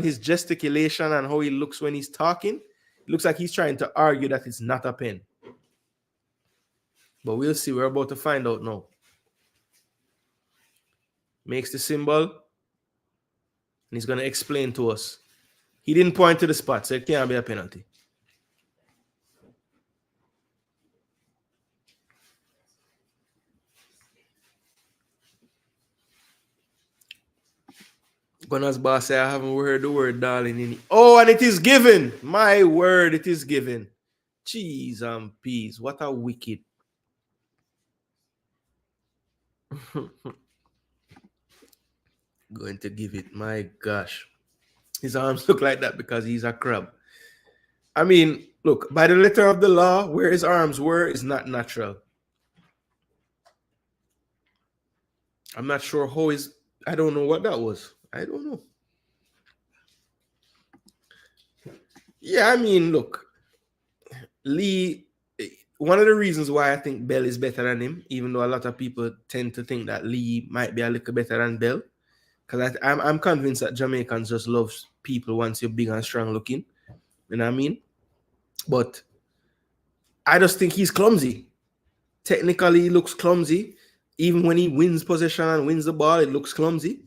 Speaker 1: his gesticulation and how he looks when he's talking, it looks like he's trying to argue that it's not a pen. But we'll see. We're about to find out now. Makes the symbol. And he's going to explain to us. He didn't point to the spot, so it can't be a penalty. Gunner's boss say I haven't heard the word darling in it. Oh, and it is given. My word, it is given. Cheese and peas. What a wicked. Going to give it. My gosh. His arms look like that because he's a crab. I mean, look, by the letter of the law, where his arms were is not natural. I'm not sure how his. I don't know what that was. I don't know. Yeah, I mean, look, Lee. One of the reasons why I think Bell is better than him, even though a lot of people tend to think that Lee might be a little better than Bell, because I'm convinced that Jamaicans just love people once you're big and strong looking. You know what I mean? But I just think he's clumsy. Technically, he looks clumsy. Even when he wins possession and wins the ball, it looks clumsy.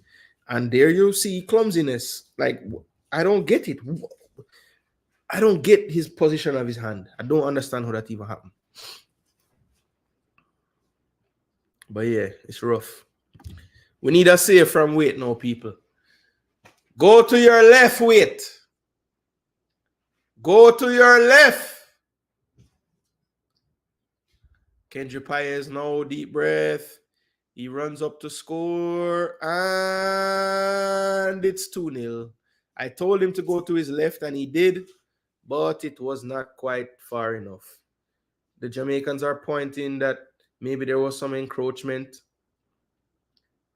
Speaker 1: And there you see clumsiness. Like, I don't get it. I don't get his position of his hand. I don't understand how that even happened. But yeah, it's rough. We need a save from Wait now, people. Go to your left, Wait. Go to your left. Kendry Paez now, deep breath. He runs up to score, and it's 2-0. I told him to go to his left, and he did, but it was not quite far enough. The Jamaicans are pointing that maybe there was some encroachment.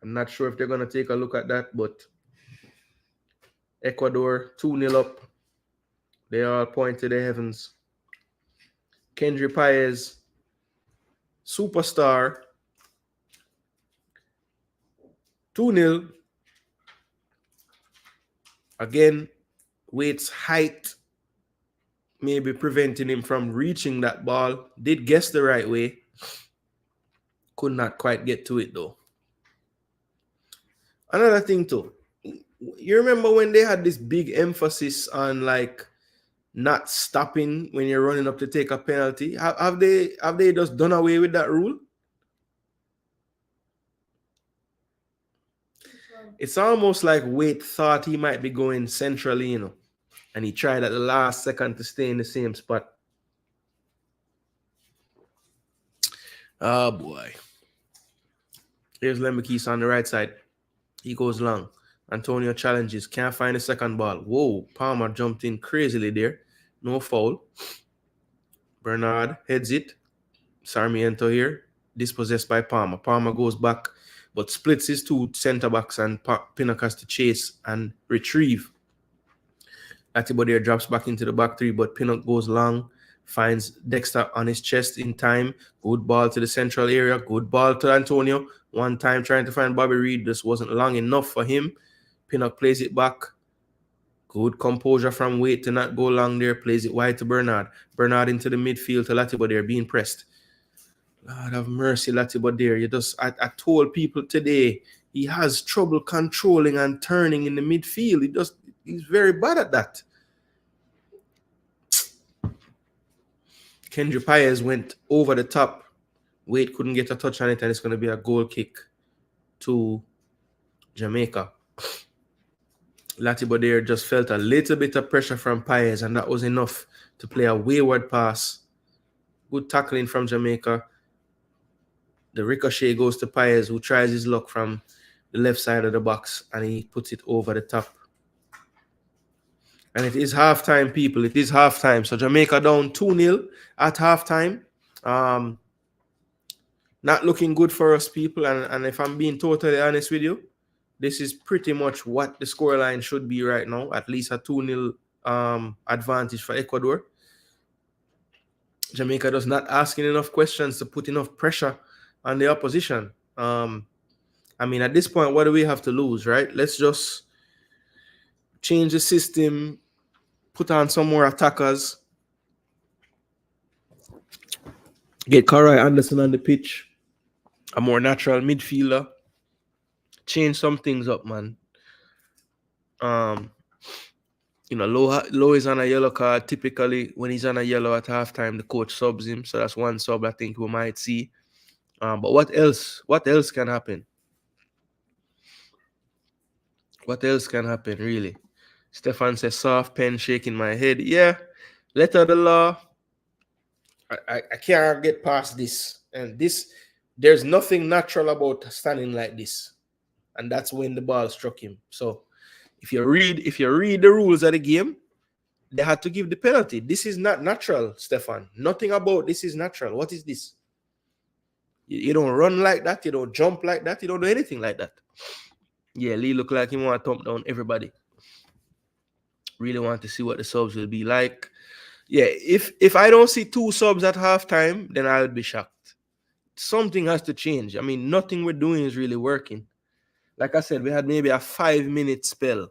Speaker 1: I'm not sure if they're going to take a look at that, but Ecuador 2-0 up. They all point to the heavens. Kendry Paez, superstar, 2-0. Again, Wait's height maybe preventing him from reaching that ball. Did guess the right way. Could not quite get to it though. Another thing too, you remember when they had this big emphasis on like not stopping when you're running up to take a penalty? Have they just done away with that rule? It's almost like Wait thought he might be going centrally, you know, and he tried at the last second to stay in the same spot. Oh boy. Here's Lembekis on the right side. He goes long. Antonio challenges. Can't find the second ball. Whoa. Palmer jumped in crazily there. No foul. Bernard heads it. Sarmiento here. Dispossessed by Palmer. Palmer goes back, but splits his two center backs, and Pinnock has to chase and retrieve. Latibodier drops back into the back three, but Pinnock goes long. Finds Dexter on his chest in time. Good ball to the central area. Good ball to Antonio. One time trying to find Bobby Reed. This wasn't long enough for him. Pinnock plays it back. Good composure from Wait to not go long there. Plays it wide to Bernard. Bernard into the midfield to Latibodier being pressed. Lord have mercy, Latibodier. I told people today he has trouble controlling and turning in the midfield. He's very bad at that. Kendry Paez went over the top. Wait couldn't get a touch on it, and it's going to be a goal kick to Jamaica. Latibodier just felt a little bit of pressure from Paez, and that was enough to play a wayward pass. Good tackling from Jamaica. The ricochet goes to Paez, who tries his luck from the left side of the box, and he puts it over the top. And it is halftime, people. It is halftime. So Jamaica down 2-0 at halftime. Not looking good for us, people. And if I'm being totally honest with you, this is pretty much what the scoreline should be right now. At least a 2-0 advantage for Ecuador. Jamaica does not asking enough questions to put enough pressure on the opposition. I mean, at this point, what do we have to lose, right? Let's just change the system, put on some more attackers, get Karai Anderson on the pitch, a more natural midfielder, change some things up, man. Low is on a yellow card. Typically, when he's on a yellow at halftime, the coach subs him. So that's one sub I think we might see. But what else? What else can happen? What else can happen, really? Stefan says, soft pen shaking my head. Yeah, letter of the law. I can't get past this. And this, there's nothing natural about standing like this. And that's when the ball struck him. So if you read the rules of the game, they had to give the penalty. This is not natural, Stefan. Nothing about this is natural. What is this? You don't run like that. You don't jump like that. You don't do anything like that. Yeah, Lee look like he want to thump down everybody. Really want to see what the subs will be like. Yeah, if I don't see 2 subs at halftime, then I would be shocked. Something has to change. I mean, nothing we're doing is really working. Like I said, we had maybe a 5-minute spell.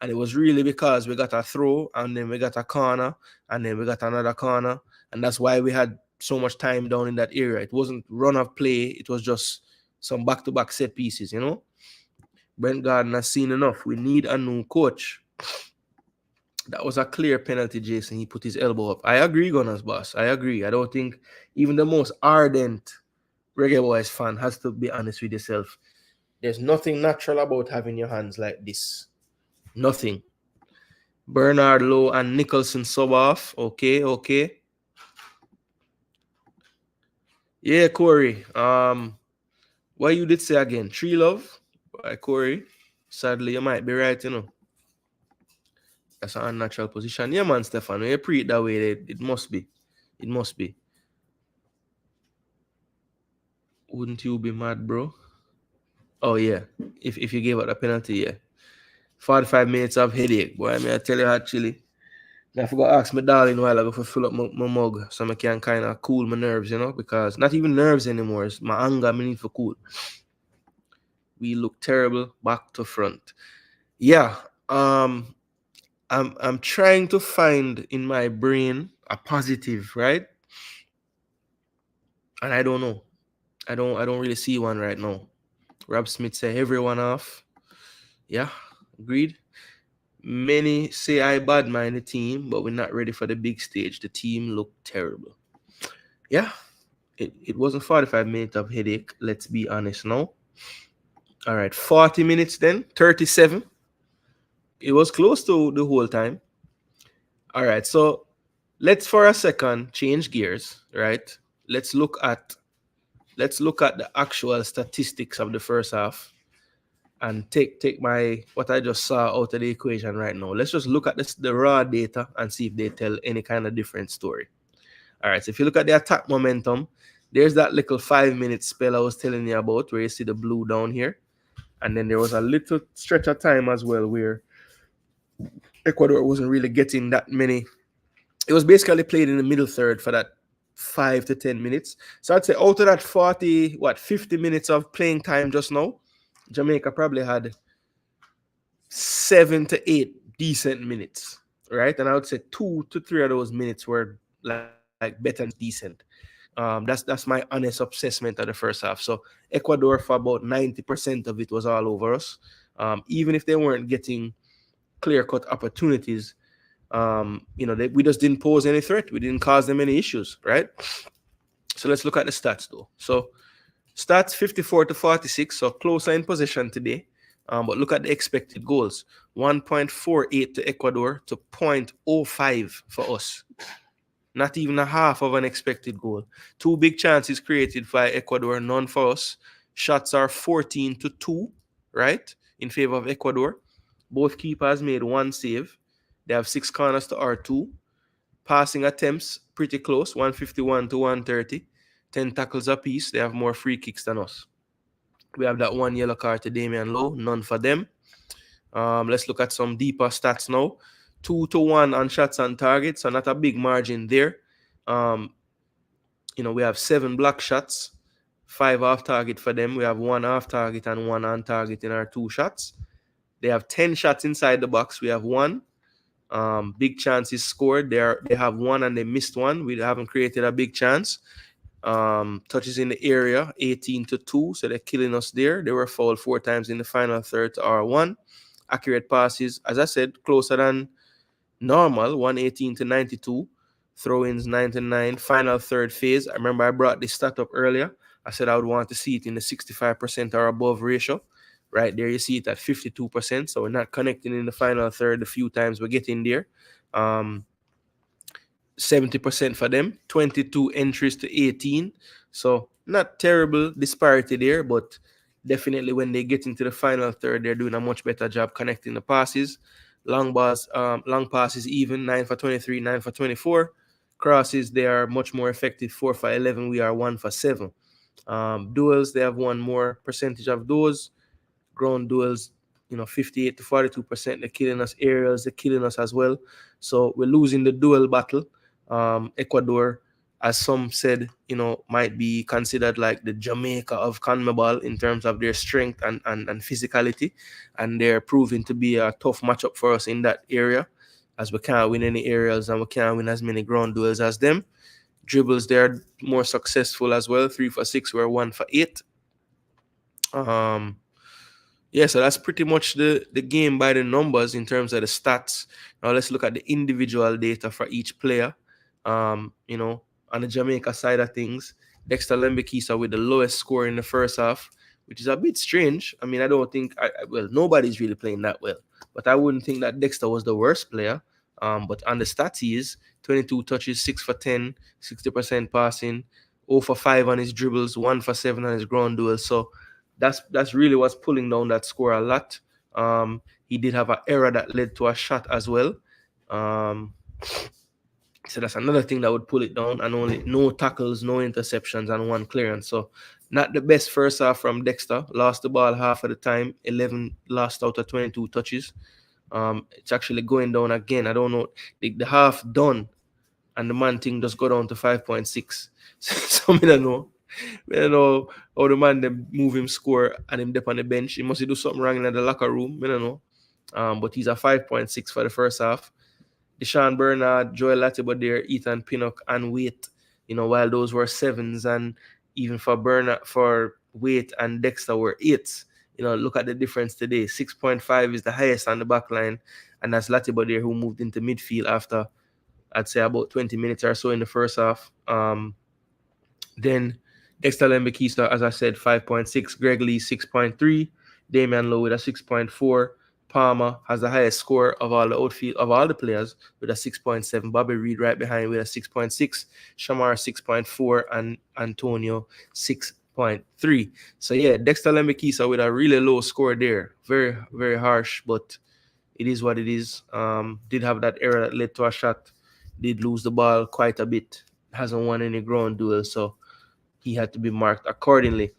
Speaker 1: And it was really because we got a throw, and then we got a corner, and then we got another corner. And that's why we had so much time down in that area. It wasn't run of play. It was just some back-to-back set pieces, you know? Brent Gardner has seen enough. We need a new coach. That was a clear penalty, Jason. He put his elbow up. I agree, Gunners, boss. I agree. I don't think even the most ardent Reggae Boyz fan has to be honest with yourself. There's nothing natural about having your hands like this. Nothing. Bernard Lowe and Nicholson sub off. Okay. Yeah, Corey. What you did say again? Tree Love by Corey. Sadly, you might be right, you know. That's an unnatural position. Yeah, man, Stefan. When you pre it that way, it must be. It must be. Wouldn't you be mad, bro? Oh, yeah. If you gave out a penalty, yeah. 45 minutes of headache, boy. I mean, I tell you actually. I forgot to ask my darling a while ago to fill up my mug so I can kind of cool my nerves, you know, because not even nerves anymore. It's my anger I need for cool. We look terrible back to front. Yeah. I'm trying to find in my brain a positive, right? And I don't know. I don't really see one right now. Rob Smith said everyone off. Yeah, agreed. Many say I bad mind the team, but we're not ready for the big stage. The team looked terrible. Yeah, it wasn't 45 minutes of headache. Let's be honest now. All right, 40 minutes then, 37. It was close to the whole time. All right, so let's for a second change gears, right? Let's look at the actual statistics of the first half and take my what I just saw out of the equation right now. Let's just look at the raw data and see if they tell any kind of different story. All right, so if you look at the attack momentum, there's that little 5-minute spell I was telling you about where you see the blue down here. And then there was a little stretch of time as well where Ecuador wasn't really getting that many. It was basically played in the middle third for that 5 to 10 minutes. So I'd say out of that 50 minutes of playing time just now, Jamaica probably had 7 to 8 decent minutes, right? And I would say 2 to 3 of those minutes were like better than decent. That's my honest assessment of the first half. So Ecuador for about 90% of it was all over us. Even if they weren't getting clear-cut opportunities, we just didn't pose any threat. We didn't cause them any issues, right? So let's look at the stats though. So stats 54 to 46, so closer in possession today. But look at the expected goals. 1.48 to Ecuador to 0.05 for us. Not even a half of an expected goal. 2 big chances created by Ecuador, none for us. Shots are 14 to 2, right, in favor of Ecuador. Both keepers made 1 save. They have 6 corners to our 2. Passing attempts, pretty close, 151 to 130. 10 tackles apiece. They have more free kicks than us. We have that 1 yellow card to Damian Lowe, none for them. Let's look at some deeper stats now. 2 to 1 on shots on target, so not a big margin there. We have 7 block shots, 5 off target for them. We have 1 off target and 1 on target in our 2 shots. They have 10 shots inside the box. We have 1. Big chances scored. They have 1 and they missed 1. We haven't created a big chance. Touches in the area, 18 to 2, so they're killing us there. They were fouled 4 times in the final third to R1. Accurate passes, as I said, closer than normal, 118 to 92. Throw-ins 99. Final third phase. I remember I brought this stat up earlier. I said I would want to see it in the 65% or above ratio. Right there, you see it at 52%. So we're not connecting in the final third the few times we're getting there. 70% for them, 22 entries to 18. So not terrible disparity there, but definitely when they get into the final third, they're doing a much better job connecting the passes. Long passes even 9 for 23, 9 for 24. Crosses, they are much more effective, 4 for 11. We are 1 for 7. Duels, they have one more percentage of those. Ground duels, 58 to 42%. They're killing us. Aerials, they're killing us as well. So we're losing the duel battle. Ecuador, as some said, might be considered like the Jamaica of CONMEBOL in terms of their strength and physicality. And they're proving to be a tough matchup for us in that area, as we can't win any aerials and we can't win as many ground duels as them. Dribbles, they're more successful as well. 3 for 6, we're 1 for 8. Yeah, so that's pretty much the game by the numbers in terms of the stats. Now let's look at the individual data for each player. On the Jamaica side of things, Dexter Lembikisa with the lowest score in the first half, which is a bit strange. I mean, I don't think, well, nobody's really playing that well, but I wouldn't think that Dexter was the worst player. But on the stats, he is 22 touches, 6 for 10, 60% passing, 0 for 5 on his dribbles, 1 for 7 on his ground duels. So that's really what's pulling down that score a lot. He did have an error that led to a shot as well. So that's another thing that would pull it down, and only no tackles, no interceptions, and 1 clearance. So not the best first half from Dexter. Lost the ball half of the time, 11 lost out of 22 touches. It's actually going down again. I don't know. The half done, and the man thing just go down to 5.6. So I don't know. I don't know how the man them move him score and him dip on the bench. He must do something wrong in the locker room. I don't know. But he's a 5.6 for the first half. Deshaun Bernard, Joel Latimer there, Ethan Pinnock, and Waite. While those were 7s, and even for Bernard, for Waite and Dexter were 8s. Look at the difference today. 6.5 is the highest on the back line, and that's Latimer there who moved into midfield after, I'd say, about 20 minutes or so in the first half. Then Dexter Lembikisa, as I said, 5.6. Greg Lee, 6.3. Damian Lowe with a 6.4. Palmer has the highest score of all the outfield of all the players with a 6.7. Bobby Reed right behind with a 6.6. Shamar 6.4 and Antonio 6.3. So yeah, Dexter Lembikisa with a really low score there. Very, very harsh, but it is what it is. Did have that error that led to a shot. Did lose the ball quite a bit. Hasn't won any ground duels, so he had to be marked accordingly.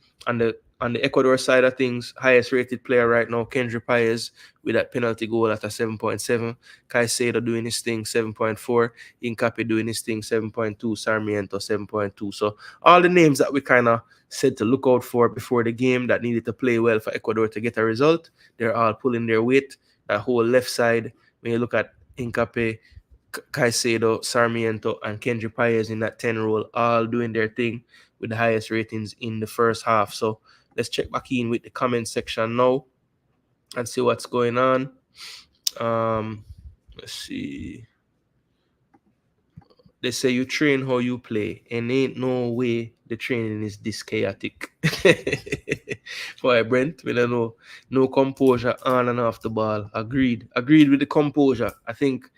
Speaker 1: On the Ecuador side of things, highest rated player right now, Kendry Paez, with that penalty goal at a 7.7. Caicedo doing his thing, 7.4. Incapi doing his thing, 7.2. Sarmiento, 7.2. So all the names that we kind of said to look out for before the game that needed to play well for Ecuador to get a result, they're all pulling their weight. That whole left side, when you look at Incapi, Caicedo, Sarmiento, and Kendry Paez in that 10 role, all doing their thing with the highest ratings in the first half. So let's check back in with the comment section now and see what's going on. Let's see. They say you train how you play, and ain't no way the training is this chaotic. Boy, Brent, we don't know. No composure on and off the ball. Agreed with the composure. I think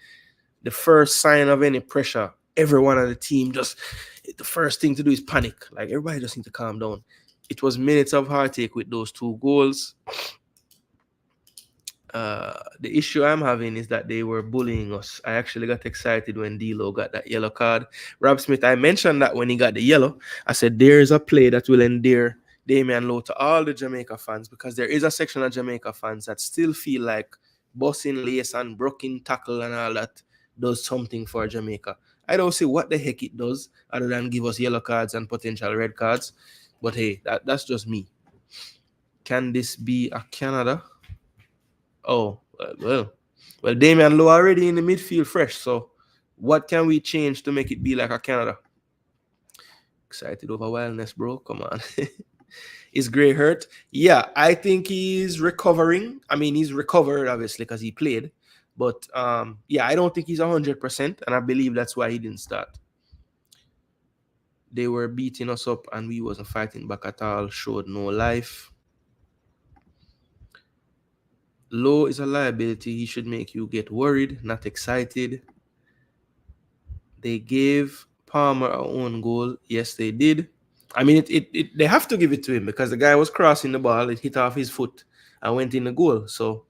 Speaker 1: the first sign of any pressure, everyone on the team the first thing to do is panic. Like, everybody just need to calm down. It was minutes of heartache with those 2 goals. The issue I'm having is that they were bullying us. I actually got excited when D'Lo got that yellow card. Rob Smith, I mentioned that when he got the yellow. I said there's a play that will endear Damian Lowe to all the Jamaica fans, because there is a section of Jamaica fans that still feel like bossing lace and broken tackle and all that does something for Jamaica. I don't see what the heck it does other than give us yellow cards and potential red cards. But hey, that's just me. Can this be a Canada? Oh, well, Damian Lowe already in the midfield fresh. So what can we change to make it be like a Canada? Excited over wildness, bro. Come on. Is Gray hurt? Yeah, I think he's recovering. I mean, he's recovered, obviously, because he played. But, yeah, I don't think he's 100%. And I believe that's why he didn't start. They were beating us up and we wasn't fighting back at all. Showed no life. Low is a liability. He should make you get worried, not excited. They gave Palmer a own goal. Yes, they did. I mean, they have to give it to him because the guy was crossing the ball. It hit off his foot and went in the goal. So,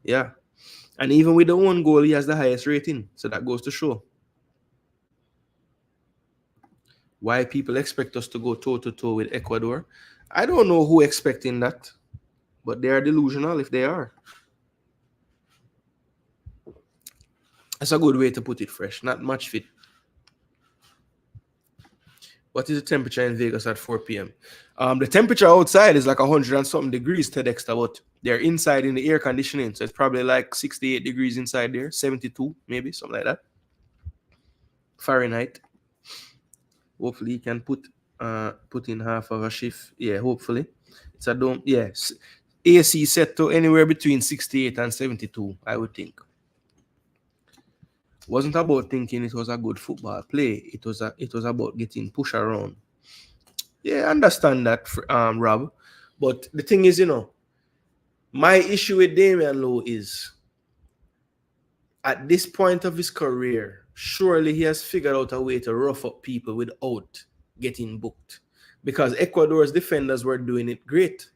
Speaker 1: yeah. And even with the own goal, he has the highest rating. So that goes to show why people expect us to go toe-to-toe with Ecuador. I don't know who expecting that, but they are delusional if they are. That's a good way to put it, fresh. Not much fit. What is the temperature in Vegas at 4 p.m.? The temperature outside is like 100 and something degrees to Dexter, but they're inside in the air conditioning. So it's probably like 68 degrees inside there, 72, maybe, something like that. Fahrenheit. Hopefully, he can put in half of a shift. Yeah, hopefully. It's a dome. Yes. AC set to anywhere between 68 and 72, I would think. Wasn't about thinking it was a good football play. It was about getting pushed around. Yeah, I understand that, Rob. But the thing is, my issue with Damian Lowe is at this point of his career, surely he has figured out a way to rough up people without getting booked. Because Ecuador's defenders were doing it great.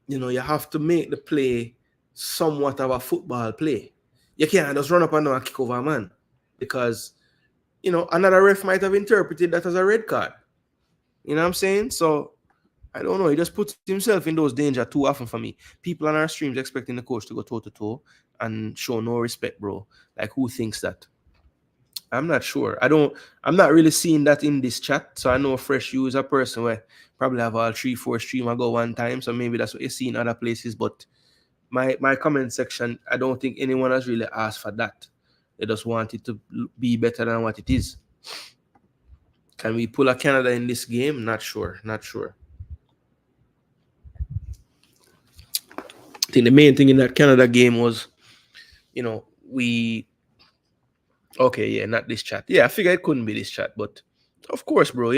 Speaker 1: You have to make the play somewhat of a football play. You can't just run up and down and kick over a man. Because, another ref might have interpreted that as a red card. You know what I'm saying? So, I don't know. He just puts himself in those danger too often for me. People on our streams expecting the coach to go toe-to-toe and show no respect, bro. Like, who thinks that? I'm not sure. I'm not really seeing that in this chat. So I know Fresh You is a person where probably have all 3-4 stream ago one time. So maybe that's what you see in other places. But my comment section, I don't think anyone has really asked for that. They just want it to be better than what it is. Can we pull a Canada in this game? Not sure. I think the main thing in that Canada game was, okay, yeah, not this chat. Yeah, I figured it couldn't be this chat, but of course, bro,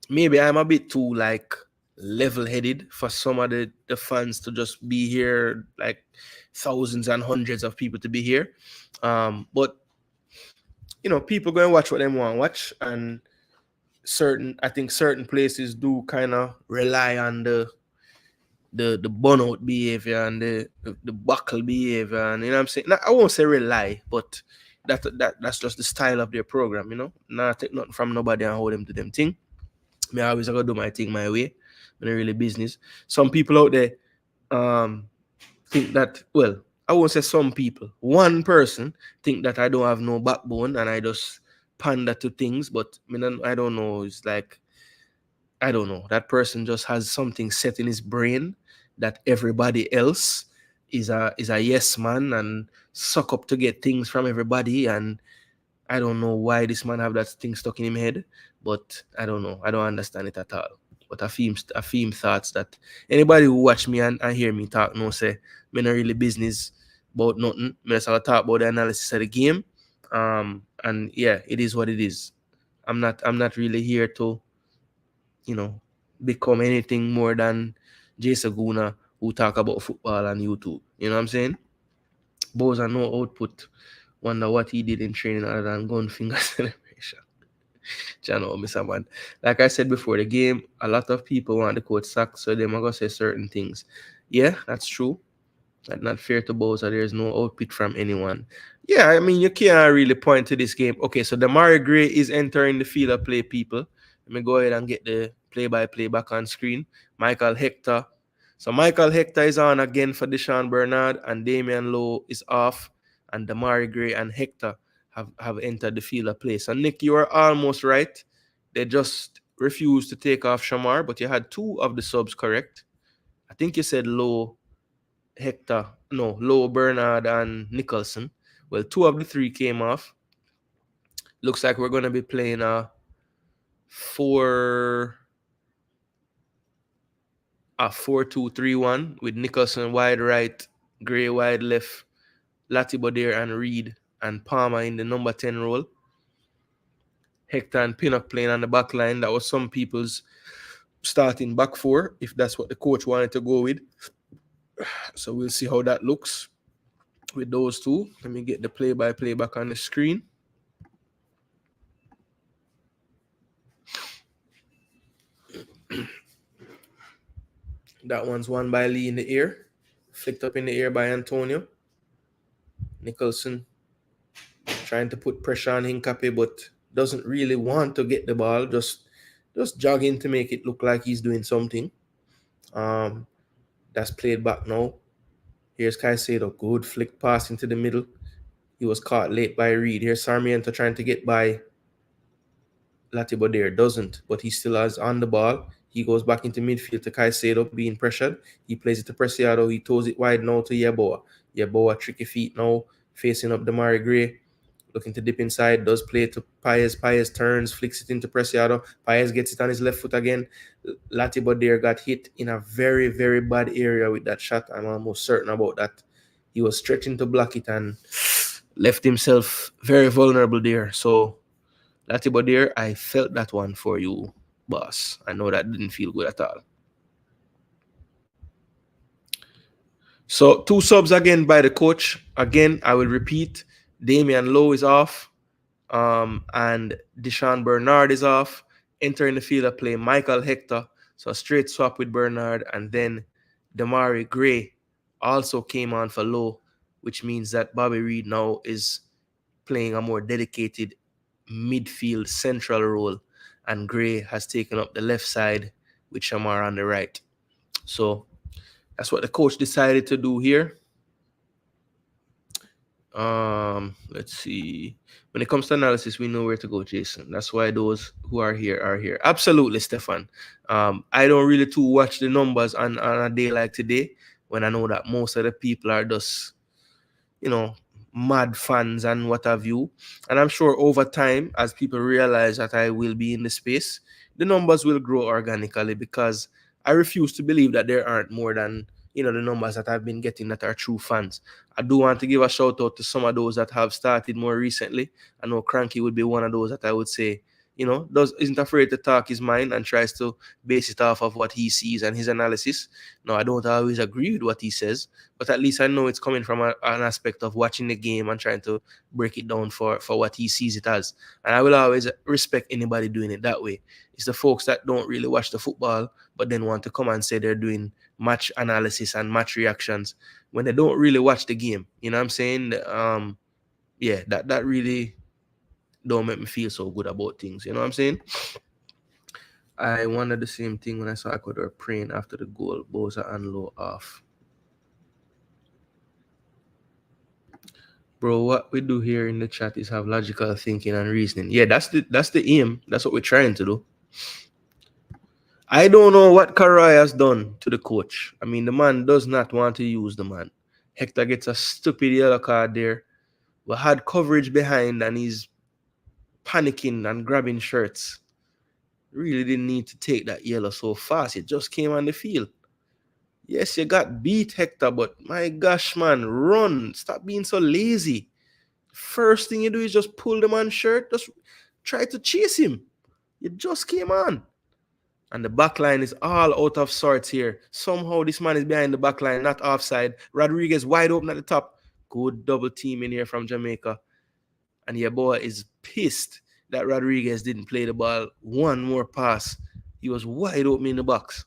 Speaker 1: maybe I'm a bit too like level-headed for some of the fans to just be here, like thousands and hundreds of people to be here. But people go and watch what they want to watch, and I think certain places do kind of rely on the burnout behavior and the buckle behavior, and what I'm saying. Now, I won't say rely, but that's just the style of their program, Not take nothing from nobody and hold them to them thing. Me always gotta do my thing my way. When really business. Some people out there think that, well, I won't say some people. One person think that I don't have no backbone and I just pander to things, but I don't know. It's like, I don't know. That person just has something set in his brain that everybody else is a yes man and suck up to get things from everybody. And I don't know why this man have that thing stuck in his head, but I don't know. I don't understand it at all. But I feel thoughts that anybody who watch me and hear me talk no say me not really business about nothing. Me just talk about the analysis of the game. And yeah, it is what it is. I'm not really here to become anything more than Jason Gooner who talk about football on YouTube. You know what I'm saying? Bows and no output. Wonder what he did in training other than gun finger celebration. Channel, Mr. Man. Like I said before the game, a lot of people want the coach sacked, so they're gonna say certain things. Yeah, that's true. That's not fair to Bowser. There's no output from anyone. Yeah, I mean, you can't really point to this game. Okay, so Damari Gray is entering the field of play, people. Let me go ahead and get the play-by-play back on screen. Michael Hector. So Michael Hector is on again for Deshaun Bernard, and Damian Lowe is off, and Damari Gray and Hector have entered the field of play. So, Nick, you are almost right. They just refused to take off Shamar, but you had two of the subs correct. I think you said Lowe, Bernard, and Nicholson. Well, two of the three came off. Looks like we're going to be playing a 4-2-3-1 with Nicholson wide right, Gray wide left, Latibo there and Reed and Palmer in the number 10 role. Hector and Pinnock playing on the back line. That was some people's starting back four if that's what the coach wanted to go with. So we'll see how that looks with those two. Let me get the play-by-play back on the screen. That one's won by Lee in the air, flicked up in the air by Antonio. Nicholson trying to put pressure on Hincapié, but doesn't really want to get the ball, just jogging to make it look like he's doing something. That's played back now. Here's Caicedo, good flick pass into the middle. He was caught late by Reed. Here's Sarmiento trying to get by Latibo there, doesn't, but he still has on the ball. He goes back into midfield to Caicedo, being pressured. He plays it to Preciado. He throws it wide now to Yeboah. Yeboah, tricky feet now, facing up Damari Gray. Looking to dip inside, does play it to Paez. Paez turns, flicks it into Preciado. Paez gets it on his left foot again. Latibo there got hit in a very, very bad area with that shot. I'm almost certain about that. He was stretching to block it and left himself very vulnerable there. So Latibo there, I felt that one for you, boss. I know that didn't feel good at all. So 2 subs again by the coach. Again, I will repeat, Damian Lowe is off, and Deshaun Bernard is off. Entering the field of play, Michael Hector. So a straight swap with Bernard, and then Damari Gray also came on for Lowe, which means that Bobby Reed now is playing a more dedicated midfield central role, and Gray has taken up the left side with Shamar on the right. So that's what the coach decided to do here. Let's see. When it comes to analysis, we know where to go, Jason. That's why those who are here are here. Absolutely, Stefan. I don't really too watch the numbers on a day like today, when I know that most of the people are just, mad fans and what have you. And I'm sure over time, as people realize that I will be in the space, the numbers will grow organically, because I refuse to believe that there aren't more than the numbers that I've been getting that are true fans. I do want to give a shout out to some of those that have started more recently. I know Cranky would be one of those that I would say, isn't afraid to talk his mind and tries to base it off of what he sees and his analysis. No, I don't always agree with what he says, but at least I know it's coming from an aspect of watching the game and trying to break it down for what he sees it as. And I will always respect anybody doing it that way. It's the folks that don't really watch the football, but then want to come and say they're doing match analysis and match reactions when they don't really watch the game. You know what I'm saying? Yeah, that really don't make me feel so good about things. You know what I'm saying? I wondered the same thing when I saw Ecuador praying after the goal. Boza and Low off. Bro, what we do here in the chat is have logical thinking and reasoning. Yeah, that's the aim. That's what we're trying to do. I don't know what Karai has done to the coach. I mean, the man does not want to use the man. Hector gets a stupid yellow card there. We had coverage behind, and he's panicking and grabbing shirts. Really didn't need to take that yellow so fast. It just came on the field. Yes, you got beat, Hector, but my gosh, man, run. Stop being so lazy. First thing you do is just pull the man's shirt. Just try to chase him. You just came on. And the back line is all out of sorts here. Somehow this man is behind the back line, not offside. Rodriguez wide open at the top. Good double team in here from Jamaica. And your boy is pissed that Rodriguez didn't play the ball one more pass. He was wide open in the box.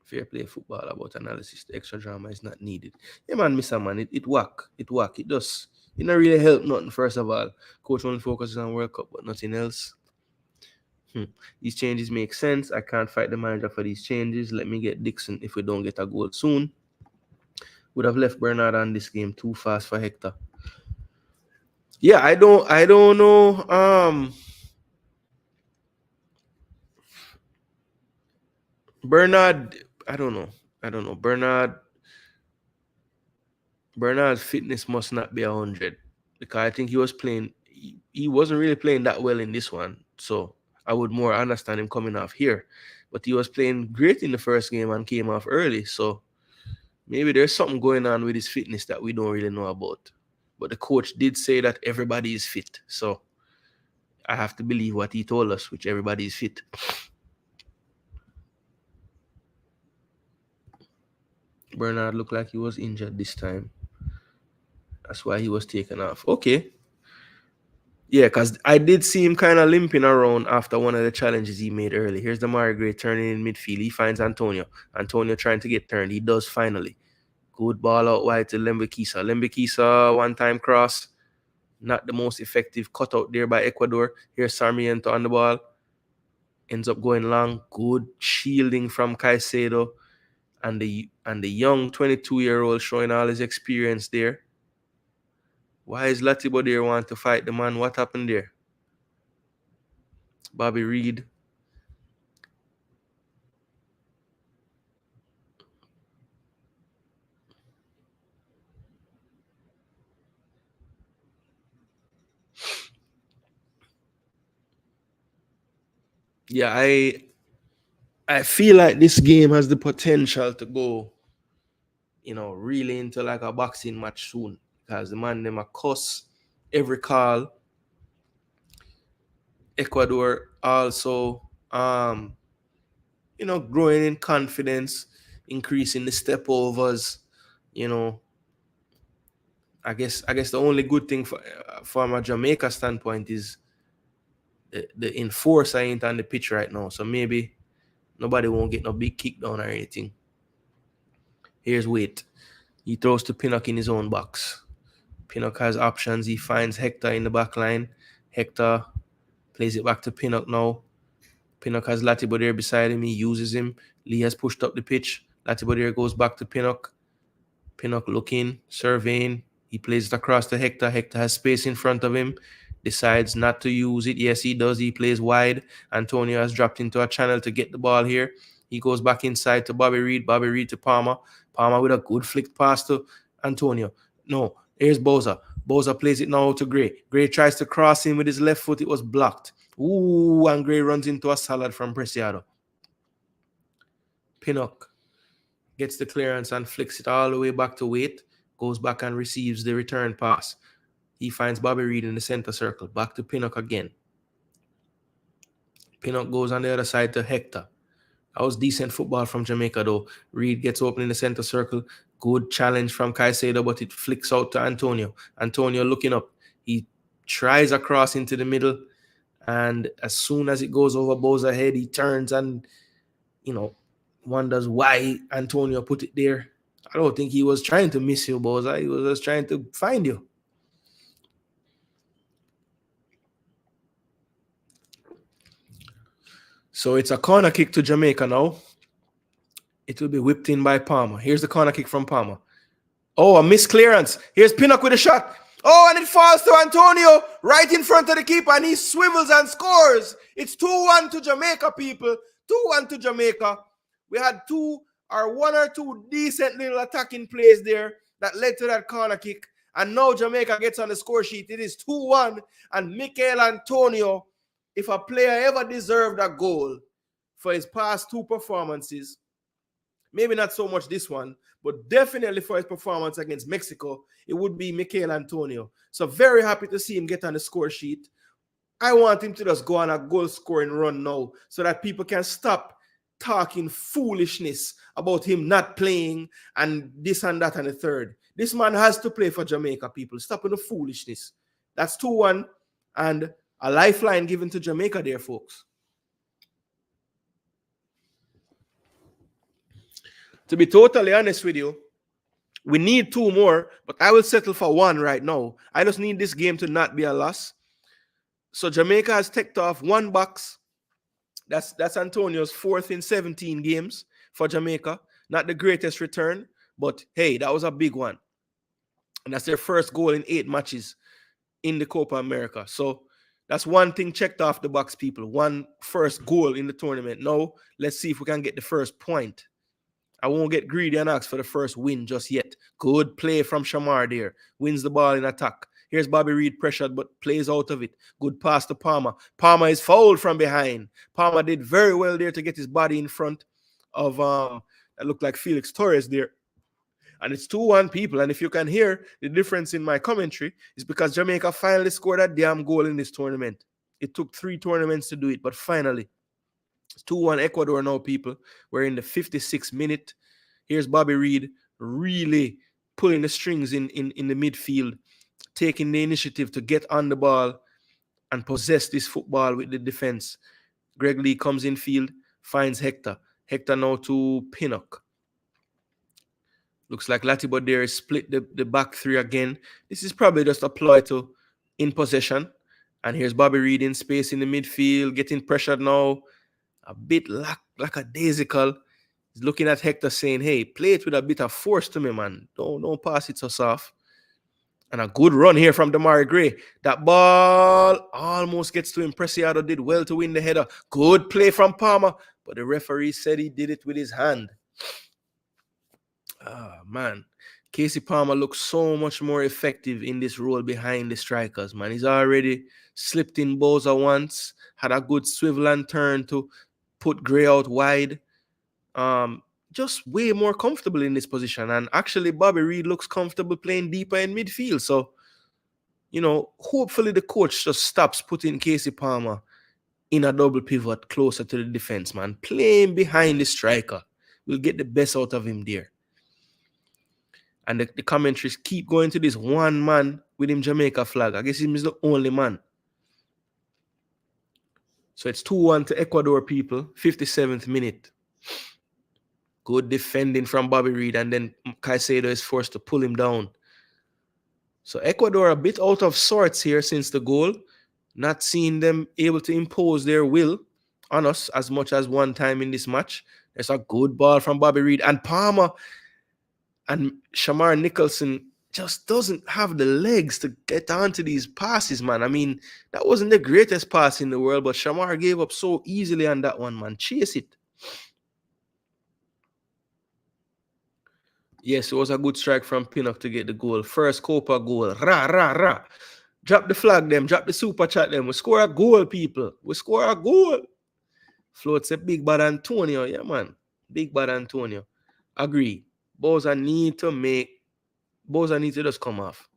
Speaker 1: Fair play football about analysis. The extra drama is not needed. Yeah, man, Mr. Man, it whack. It whack. It does. It not really help nothing, first of all. Coach only focuses on World Cup, but nothing else. These changes make sense. I can't fight the manager for these changes. Let me get Dixon if we don't get a goal soon. Would have left Bernard on this game too fast for Hector. Yeah, I don't know. Bernard, I don't know. Bernard's fitness must not be 100, because I think he was playing. He wasn't really playing that well in this one, so I would more understand him coming off here. But he was playing great in the first game and came off early, so maybe there's something going on with his fitness that we don't really know about. But the coach did say that everybody is fit, so I have to believe what he told us, which everybody is fit. Bernard looked like he was injured this time. That's why he was taken off. Okay. Yeah, because I did see him kind of limping around after one of the challenges he made early. Here's the Margaret turning in midfield. He finds Antonio. Antonio trying to get turned. He does finally. Good ball out wide to Lembekisa. Lembekisa, one-time cross. Not the most effective cut out there by Ecuador. Here's Sarmiento on the ball. Ends up going long. Good shielding from Caicedo. And the young 22-year-old showing all his experience there. Why is Latibo there want to fight the man? What happened there? Bobby Reed. Yeah, I feel like this game has the potential to go, really into like a boxing match soon. Because the man them a cuss every call. Ecuador also growing in confidence, increasing the step overs, you know. I guess the only good thing from a Jamaica standpoint is the enforcer ain't on the pitch right now. So maybe nobody won't get no big kick down or anything. Here's Wait. He throws to Pinnock in his own box. Pinnock has options. He finds Hector in the back line. Hector plays it back to Pinnock now. Pinnock has Latibo there beside him. He uses him. Lee has pushed up the pitch. Latibo there goes back to Pinnock. Pinnock looking, surveying. He plays it across to Hector. Hector has space in front of him. Decides not to use it. Yes, he does. He plays wide. Antonio has dropped into a channel to get the ball here. He goes back inside to Bobby Reed. Bobby Reed to Palmer. Palmer with a good flick pass to Antonio. No, here's Boza. Boza plays it now to Gray. Gray tries to cross in with his left foot. It was blocked. Ooh, and Gray runs into a salad from Preciado. Pinnock gets the clearance and flicks it all the way back to Wait. Goes back and receives the return pass. He finds Bobby Reed in the center circle. Back to Pinnock again. Pinnock goes on the other side to Hector. That was decent football from Jamaica, though. Reed gets open in the center circle. Good challenge from Caicedo, but it flicks out to Antonio. Antonio looking up. He tries across into the middle, and as soon as it goes over Boza's head, he turns and, wonders why Antonio put it there. I don't think he was trying to miss you, Boza. He was just trying to find you. So it's a corner kick to Jamaica now. It will be whipped in by Palmer. Here's the corner kick from Palmer. Oh, a missed clearance. Here's Pinnock with a shot. Oh, and it falls to Antonio right in front of the keeper, and he swivels and scores. It's 2-1 to Jamaica, people. 2-1 to Jamaica. We had one or two decent little attacking plays there that led to that corner kick. And now Jamaica gets on the score sheet. It is 2-1. And Mikel Antonio, if a player ever deserved a goal for his past two performances, maybe not so much this one, but definitely for his performance against Mexico, it would be Mikel Antonio. So very happy to see him get on the score sheet. I want him to just go on a goal scoring run now so that people can stop talking foolishness about him not playing and this and that and the third. This man has to play for Jamaica, people. Stop with the foolishness. That's 2-1 and a lifeline given to Jamaica there, folks. To be totally honest with you, we need two more, but I will settle for one right now. I just need this game to not be a loss. So Jamaica has ticked off one box. That's Antonio's 4th in 17 games for Jamaica. Not the greatest return, but hey, that was a big one. And that's their first goal in 8 matches in the Copa America. So that's one thing checked off the box, people. One first goal in the tournament. Now, let's see if we can get the first point. I won't get greedy and ask for the first win just yet. Good play from Shamar there. Wins the ball in attack. Here's Bobby Reed pressured, but plays out of it. Good pass to Palmer. Palmer is fouled from behind. Palmer did very well there to get his body in front of, that looked like Felix Torres there. And it's 2-1, people. And if you can hear the difference in my commentary, it's because Jamaica finally scored a damn goal in this tournament. It took 3 tournaments to do it, but finally. It's 2-1 Ecuador now, people. We're in the 56th minute. Here's Bobby Reed really pulling the strings in the midfield, taking the initiative to get on the ball and possess this football with the defense. Greg Lee comes in field, finds Hector. Hector now to Pinnock. Looks like Latibo there is split the back three again. This is probably just a ploy to in possession. And here's Bobby Reid in space in the midfield, getting pressured now. A bit lackadaisical. He's looking at Hector saying, hey, play it with a bit of force to me, man. Don't pass it so soft. And a good run here from Damari Gray. That ball almost gets to him. Preciado did well to win the header. Good play from Palmer. But the referee said he did it with his hand. Man. Casey Palmer looks so much more effective in this role behind the strikers, man. He's already slipped in Boza once. Had a good swivel and turn to put Gray out wide. Just way more comfortable in this position. And actually, Bobby Reid looks comfortable playing deeper in midfield. So, hopefully the coach just stops putting Casey Palmer in a double pivot closer to the defense, man. Playing behind the striker. We'll get the best out of him there. And the commentaries keep going to this one man with him Jamaica flag. I guess he's the only man. So it's 2-1 to Ecuador, people. 57th minute. Good defending from Bobby Reid, and then Caicedo is forced to pull him down. So Ecuador a bit out of sorts here since the goal. Not seeing them able to impose their will on us as much as one time in this match. There's a good ball from Bobby Reid, and Palmer and Shamar Nicholson just doesn't have the legs to get onto these passes, man. I mean, that wasn't the greatest pass in the world, but Shamar gave up so easily on that one, man. Chase it. Yes, it was a good strike from Pinnock to get the goal. First Copa goal. Ra. Drop the flag them. Drop the super chat them. We score a goal, people. We score a goal. Floats a big bad Antonio. Yeah, man. Big bad Antonio. Agree. Boza need to just come off.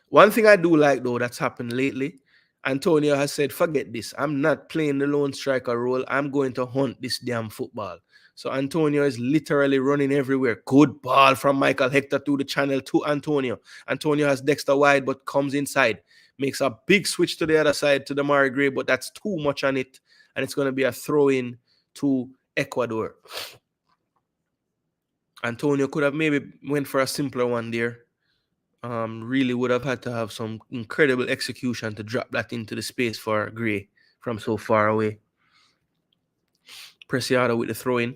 Speaker 1: One thing I do like, though, that's happened lately, Antonio has said, forget this. I'm not playing the lone striker role. I'm going to hunt this damn football. So Antonio is literally running everywhere. Good ball from Michael Hector through the channel to Antonio. Antonio has Dexter wide, but comes inside. Makes a big switch to the other side to Damari Gray, but that's too much on it. And it's going to be a throw-in to Ecuador. Antonio could have maybe went for a simpler one there. Really would have had to have some incredible execution to drop that into the space for Gray from so far away. Preciado with the throw-in.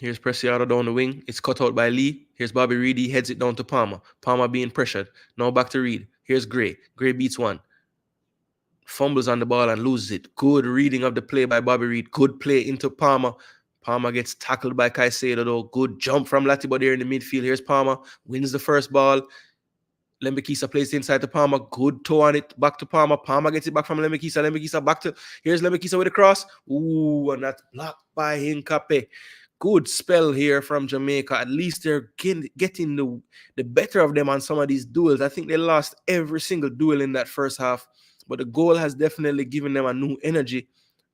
Speaker 1: Here's Preciado down the wing. It's cut out by Lee. Here's Bobby Reid. He heads it down to Palmer. Palmer being pressured. Now back to Reid. Here's Gray. Gray beats one. Fumbles on the ball and loses it. Good reading of the play by Bobby Reid. Good play into Palmer. Palmer gets tackled by Caicedo, though. Good jump from Latibo there in the midfield. Here's Palmer. Wins the first ball. Lembekisa plays it inside to Palmer. Good toe on it. Back to Palmer. Palmer gets it back from Lembekisa. Lembekisa back to... Here's Lembekisa with a cross. Ooh, and that's blocked by Hincape. Good spell here from Jamaica. At least they're getting the better of them on some of these duels. I think they lost every single duel in that first half. But the goal has definitely given them a new energy.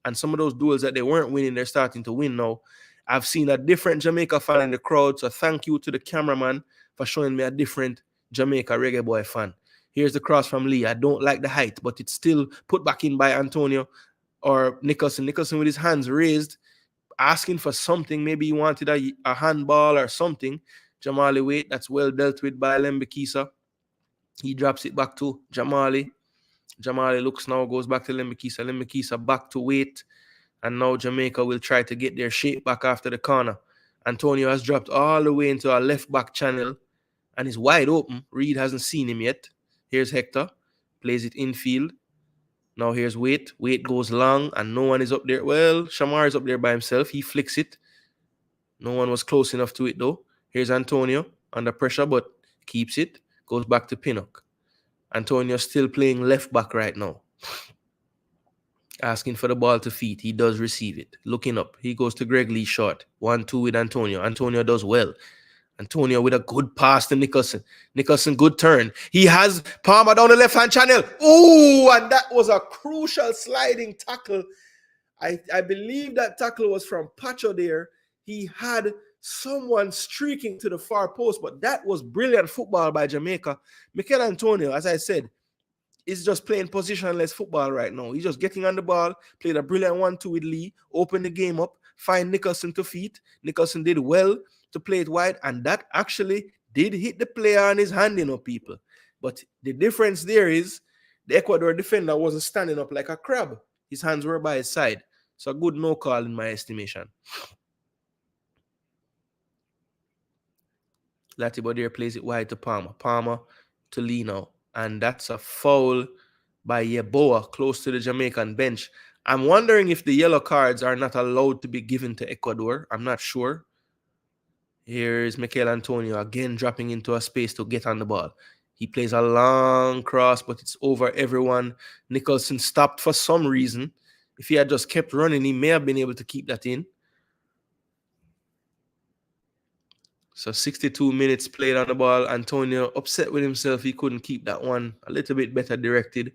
Speaker 1: And some of those duels that they weren't winning, they're starting to win now. I've seen a different Jamaica fan in the crowd. So thank you to the cameraman for showing me a different Jamaica Reggae Boy fan. Here's the cross from Lee. I don't like the height, but it's still put back in by Antonio or Nicholson. Nicholson with his hands raised, asking for something. Maybe he wanted a handball or something. Jamali Wait, that's well dealt with by Lembekisa. He drops it back to Jamali. Jamali looks now, goes back to Lembekisa. Lembekisa back to Wait. And now Jamaica will try to get their shape back after the corner. Antonio has dropped all the way into our left back channel and is wide open. Reid hasn't seen him yet. Here's Hector. Plays it infield. Now here's Wait. Wait goes long and no one is up there. Well, Shamar is up there by himself. He flicks it. No one was close enough to it though. Here's Antonio under pressure but keeps it. Goes back to Pinnock. Antonio still playing left back right now. Asking for the ball to feet. He does receive it. Looking up. He goes to Greg Lee short. 1-2 with Antonio. Antonio does well. Antonio with a good pass to Nicholson. Nicholson, good turn. He has Palmer down the left-hand channel. Oh, and that was a crucial sliding tackle I believe that tackle was from Pacho there. He had someone streaking to the far post, but that was brilliant football by Jamaica. Mikel Antonio, as I said, is just playing positionless football right now. He's just getting on the ball, played a brilliant 1-2 with Lee, opened the game up, find Nicholson to feet. Nicholson did well to play it wide, and that actually did hit the player on his hand, people. But the difference there is the Ecuador defender wasn't standing up like a crab. His hands were by his side. So a good no call in my estimation. Latibodir plays it wide to Palmer. Palmer to Lee now. And that's a foul by Yeboah close to the Jamaican bench. I'm wondering if the yellow cards are not allowed to be given to Ecuador. I'm not sure. Here's Mikel Antonio again dropping into a space to get on the ball. He plays a long cross, but it's over everyone. Nicholson stopped for some reason. If he had just kept running, he may have been able to keep that in. So 62 minutes played on the ball. Antonio upset with himself. He couldn't keep that one a little bit better directed.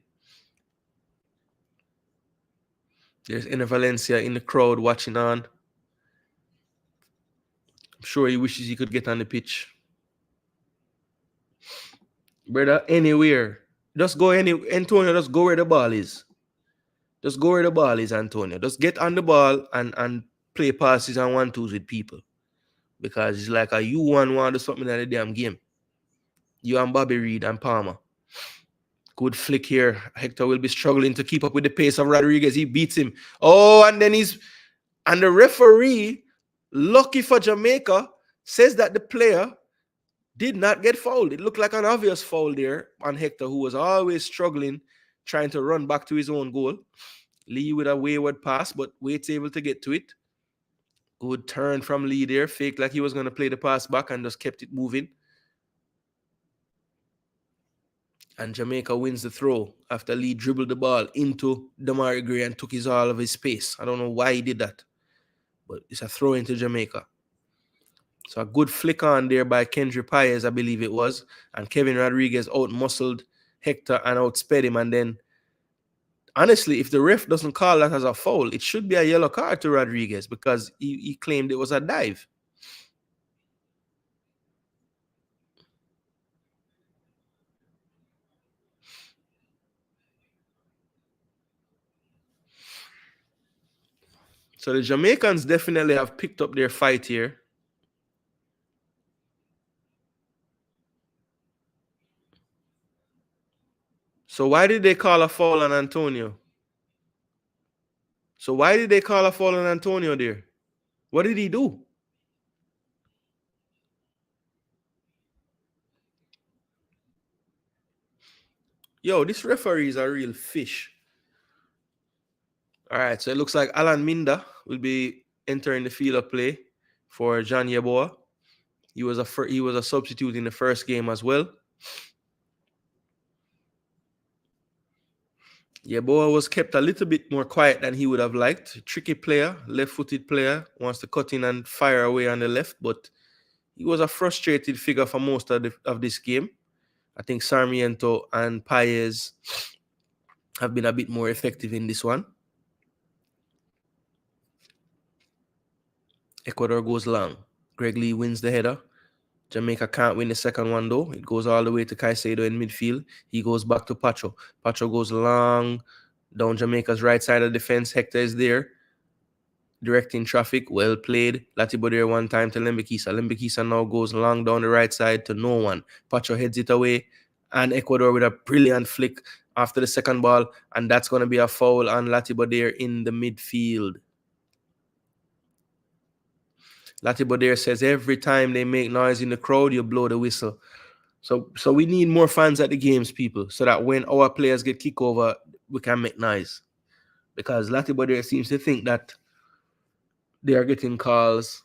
Speaker 1: There's Ener Valencia in the crowd watching on. I'm sure he wishes he could get on the pitch. Brother, anywhere. Just go Antonio, just go where the ball is. Just go where the ball is, Antonio. Just get on the ball and play passes and 1-2s with people. Because it's like you want to do something in the damn game. You and Bobby Reed and Palmer. Good flick here. Hector will be struggling to keep up with the pace of Rodriguez. He beats him. Oh, and then and the referee, lucky for Jamaica, says that the player did not get fouled. It looked like an obvious foul there on Hector, who was always struggling, trying to run back to his own goal. Lee with a wayward pass, but Waite's able to get to it. Good turn from Lee there. Fake like he was going to play the pass back and just kept it moving. And Jamaica wins the throw after Lee dribbled the ball into Damari Gray and took all of his space. I don't know why he did that, but it's a throw into Jamaica. So a good flick on there by Kendry Paez, I believe it was. And Kevin Rodriguez out-muscled Hector and outsped him. And then, honestly, if the ref doesn't call that as a foul, it should be a yellow card to Rodriguez because he claimed it was a dive. So the Jamaicans definitely have picked up their fight here. So why did they call a foul on Antonio? So why did they call a foul on Antonio there? What did he do? Yo, this referee is a real fish. All right, so it looks like Alan Minda will be entering the field of play for John Yeboah. He was a substitute in the first game as well. Yeboah was kept a little bit more quiet than he would have liked. Tricky player, left-footed player, wants to cut in and fire away on the left, but he was a frustrated figure for most of this game. I think Sarmiento and Paez have been a bit more effective in this one. Ecuador goes long. Greg Lee wins the header. Jamaica can't win the second one, though. It goes all the way to Caicedo in midfield. He goes back to Pacho. Pacho goes long down Jamaica's right side of the defense. Hector is there, directing traffic. Well played. Latibo there one time to Lembekisa. Lembekisa now goes long down the right side to no one. Pacho heads it away. And Ecuador with a brilliant flick after the second ball. And that's going to be a foul on Latibo there in the midfield. Latibo there says every time they make noise in the crowd, you blow the whistle. So we need more fans at the games, people, so that when our players get kicked over, we can make noise. Because Latibo there seems to think that they are getting calls.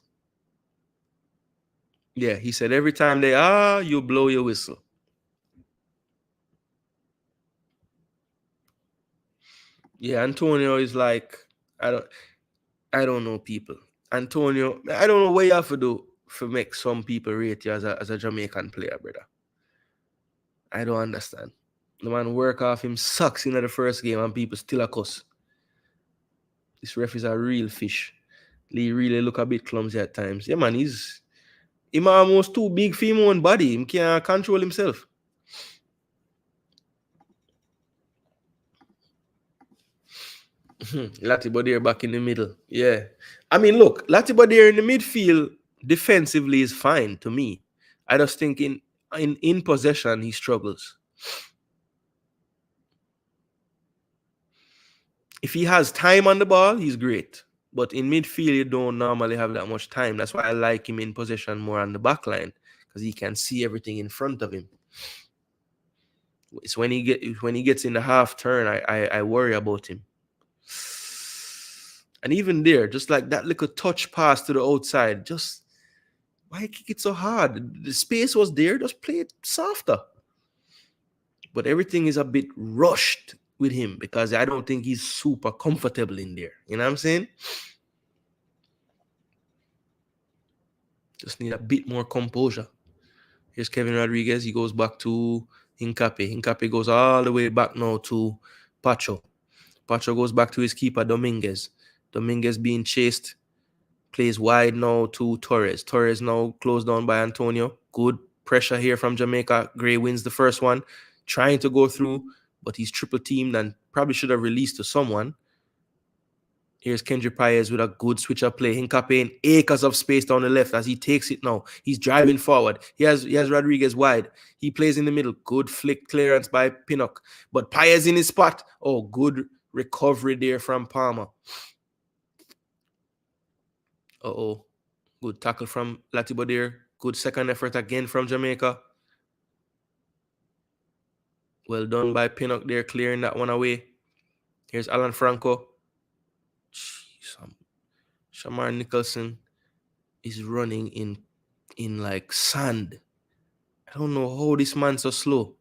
Speaker 1: Yeah, he said every time you blow your whistle. Yeah, Antonio is like, I don't know, people. Antonio, I don't know what you have to do to make some people rate you as a Jamaican player, brother. I don't understand. The man work off him sucks in the first game and people still a cuss. This ref is a real fish. He really look a bit clumsy at times. Yeah, man, he's almost too big for him own body. He can't control himself. Latibeaudiere back in the middle. Yeah. I mean, look, Latibeaudiere in the midfield defensively is fine to me. I just think in possession he struggles. If he has time on the ball, he's great. But in midfield, you don't normally have that much time. That's why I like him in possession more on the back line, because he can see everything in front of him. It's when he gets in the half turn, I worry about him. And even there, just like that little touch pass to the outside, just why kick it so hard? The space was there, just play it softer. But everything is a bit rushed with him because I don't think he's super comfortable in there. You know what I'm saying? Just need a bit more composure. Here's Kevin Rodriguez. He goes back to Hincapié. Hincapié goes all the way back now to Pacho. Pacho goes back to his keeper, Dominguez. Dominguez being chased. Plays wide now to Torres. Torres now closed down by Antonio. Good pressure here from Jamaica. Gray wins the first one. Trying to go through, but he's triple teamed and probably should have released to someone. Here's Kendry Paez with a good switch up play. Hincapié in acres of space down the left as he takes it now. He's driving forward. He has Rodriguez wide. He plays in the middle. Good flick clearance by Pinnock. But Paez in his spot. Oh, good recovery there from Palmer. Uh-oh. Good tackle from Latibeaudiere. Good second effort again from Jamaica. Well done by Pinnock there, clearing that one away. Here's Alan Franco. Jeez, Shamar Nicholson is running in like sand. I don't know how this man's so slow.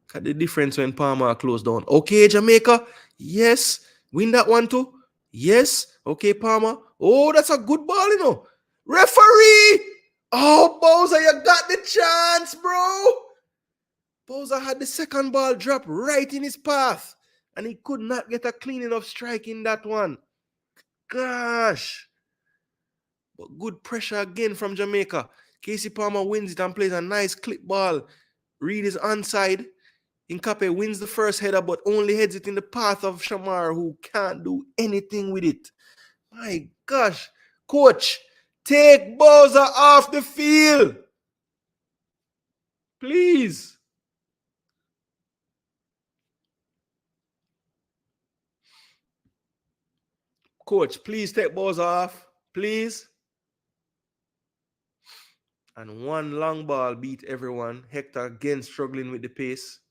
Speaker 1: Look at the difference when Palmer closed down. Okay, Jamaica. Yes. Win that one too. Yes. Okay, Palmer. Oh, that's a good ball, you know. Referee! Oh, Bowser, you got the chance, bro. Bowser had the second ball drop right in his path, and he could not get a clean enough strike in that one. Gosh. But good pressure again from Jamaica. Casey Palmer wins it and plays a nice clip ball. Reed is onside. Hincapié wins the first header, but only heads it in the path of Shamar, who can't do anything with it. My gosh. Coach, take Bowser off the field. Please. Coach, please take Bowser off. Please. And one long ball beat everyone. Hector again struggling with the pace.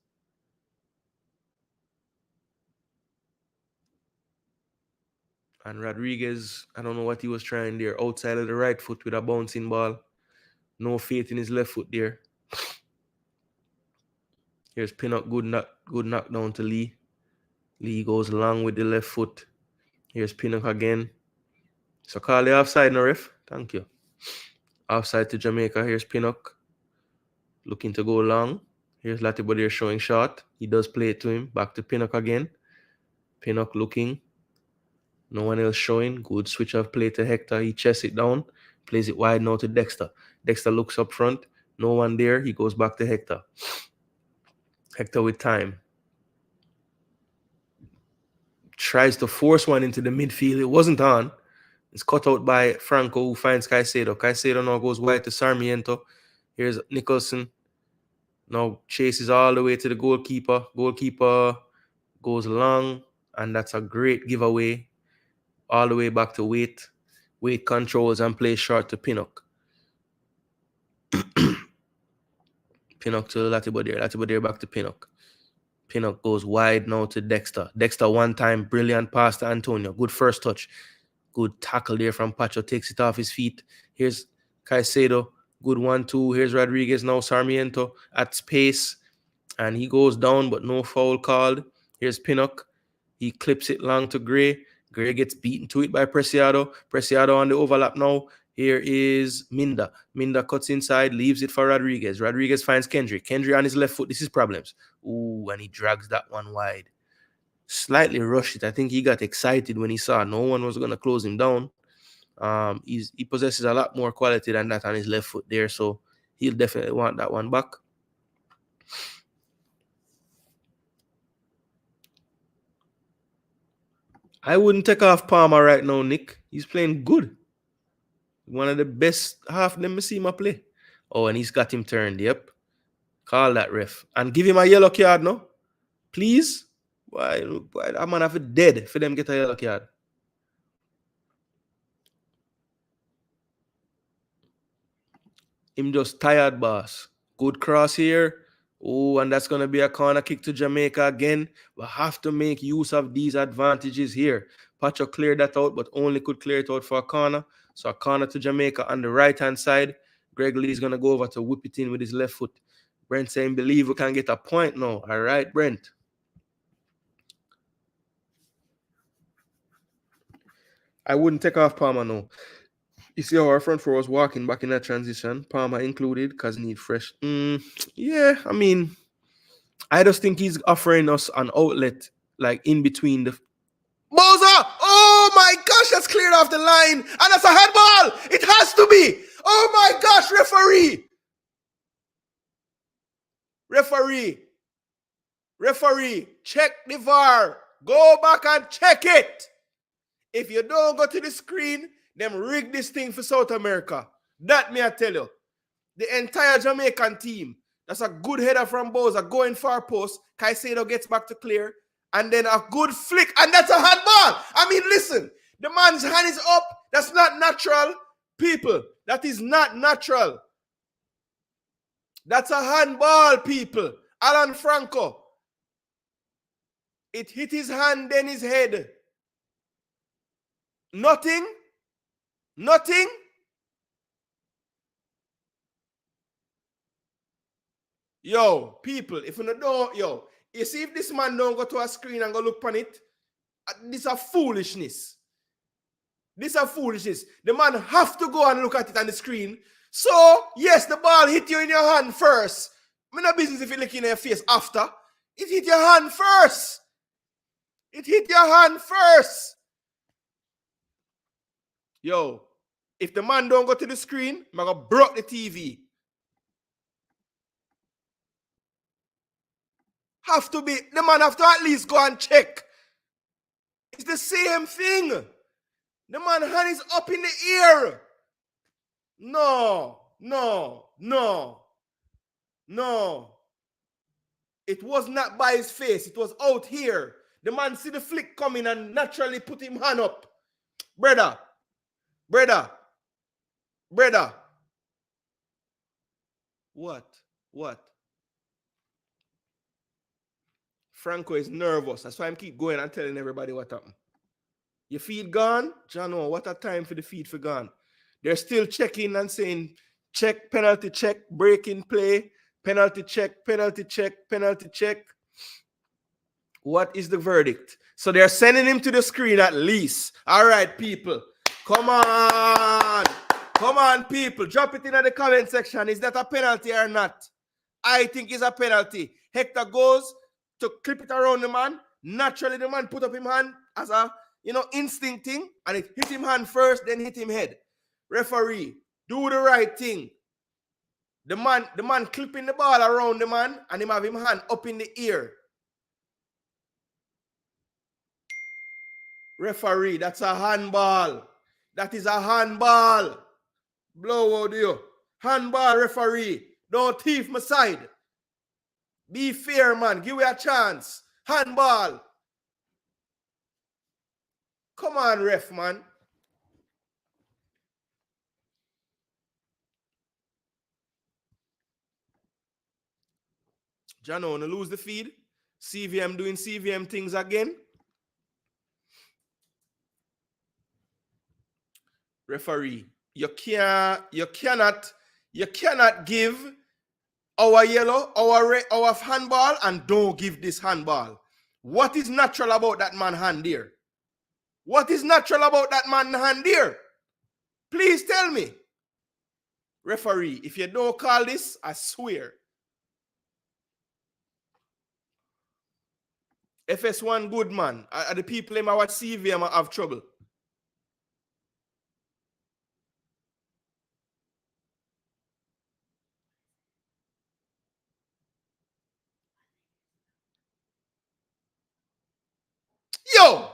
Speaker 1: And Rodriguez, I don't know what he was trying there. Outside of the right foot with a bouncing ball. No faith in his left foot there. Here's Pinnock, good knockdown to Lee. Lee goes long with the left foot. Here's Pinnock again. So call the offside, no ref. Thank you. Offside to Jamaica. Here's Pinnock. Looking to go long. Here's Latibeaudiere showing short. He does play it to him. Back to Pinnock again. Pinnock looking. No one else showing. Good switch of play to Hector. He chests it down. Plays it wide now to Dexter. Dexter looks up front. No one there. He goes back to Hector. Hector with time. Tries to force one into the midfield. It wasn't on. It's cut out by Franco, who finds Caicedo. Caicedo now goes wide to Sarmiento. Here's Nicholson. Now chases all the way to the goalkeeper. Goalkeeper goes long, and that's a great giveaway. All the way back to Wait. Wait controls and plays short to Pinnock. Pinnock to Latibeaudiere. Latibeaudiere back to Pinnock. Pinnock goes wide now to Dexter. Dexter one time, brilliant pass to Antonio. Good first touch. Good tackle there from Pacho. Takes it off his feet. Here's Caicedo. Good 1-2. Here's Rodriguez now. Sarmiento at space. And he goes down, but no foul called. Here's Pinnock. He clips it long to Gray. Gray gets beaten to it by Preciado. Preciado on the overlap now. Here is Minda. Minda cuts inside, leaves it for Rodriguez. Rodriguez finds Kendry. Kendry on his left foot. This is problems. Ooh, and he drags that one wide. slightly rushed it. I think he got excited when he saw no one was gonna close him down. He possesses a lot more quality than that on his left foot there, so he'll definitely want that one back. I wouldn't take off Palmer right now, Nick. He's playing good. One of the best half of them I see him play. Oh, and he's got him turned. Yep. Call that ref. And give him a yellow card, no? Please? Why that man have it dead for them get a yellow card? Him just tired, boss. Good cross here. Oh, and that's going to be a corner kick to Jamaica again. We have to make use of these advantages here. Pacho cleared that out, but only could clear it out for a corner. So a corner to Jamaica on the right-hand side. Greg Lee is going to go over to whip it in with his left foot. Brent saying, believe we can get a point now. All right, Brent. I wouldn't take off Palmer now. You see how our front four was walking back in that transition, Palmer included, because he need fresh. Yeah, I mean, I just think he's offering us an outlet, like in between the. Boza! Oh my gosh, that's cleared off the line, and that's a handball. It has to be. Oh my gosh, referee! Referee, check the VAR. Go back and check it. If you don't go to the screen, them rig this thing for South America. That me I tell you. The entire Jamaican team. That's a good header from Boza going far post. Caicedo gets back to clear. And then a good flick. And that's a handball. I mean, listen. The man's hand is up. That's not natural. People, that is not natural. That's a handball, people. Alan Franco. It hit his hand, then his head. Nothing. Yo, people, if you don't, you see if this man don't go to a screen and go look on it, this is a foolishness. The man have to go and look at it on the screen. So, yes, the ball hit you in your hand first. I'm not business if you look in your face after. It hit your hand first. Yo, if the man don't go to the screen, I'm going to broke the TV. Have to be, the man have to at least go and check. It's the same thing. The man hand is up in the air. No. It was not by his face. It was out here. The man see the flick coming and naturally put him hand up. Brother. What? Franco is nervous. That's why I keep going and telling everybody what happened. Your feet gone? Jano, what a time for the feet for gone. They're still checking and saying, check, penalty check, breaking play, penalty check. What is the verdict? So they're sending him to the screen at least. All right, people. Come on, people. Drop it in the comment section. Is that a penalty or not? I think it's a penalty. Hector goes to clip it around the man. Naturally, the man put up his hand as a, instinct thing. And it hit him hand first, then hit him head. Referee, do the right thing. The man clipping the ball around the man and him have him hand up in the ear. Referee, that's a handball. That is a handball. Blow out you. Handball, referee. Don't thief my side. Be fair, man. Give me a chance. Handball. Come on, ref, man. Jano, wanna lose the feed? CVM doing CVM things again. Referee, you cannot give our yellow, our handball, and don't give this handball. What is natural about that man hand there? Please tell me. Referee, if you don't call this, I swear. FS1 good man. Are the people in our CV have trouble? Yo!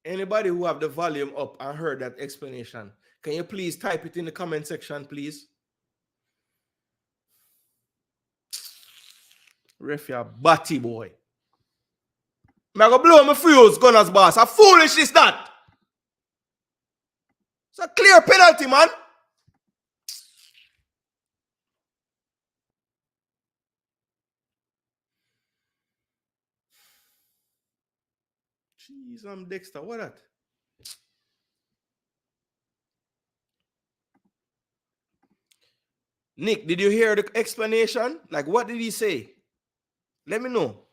Speaker 1: Anybody who have the volume up and heard that explanation, can you please type it in the comment section, please? Ref, you batty boy. I'm gonna blow my fuse, Gunners boss. How foolish is that? It's a clear penalty, man. Jeez, I'm Dexter. What that? Nick, did you hear the explanation? Like, what did he say? Let me know.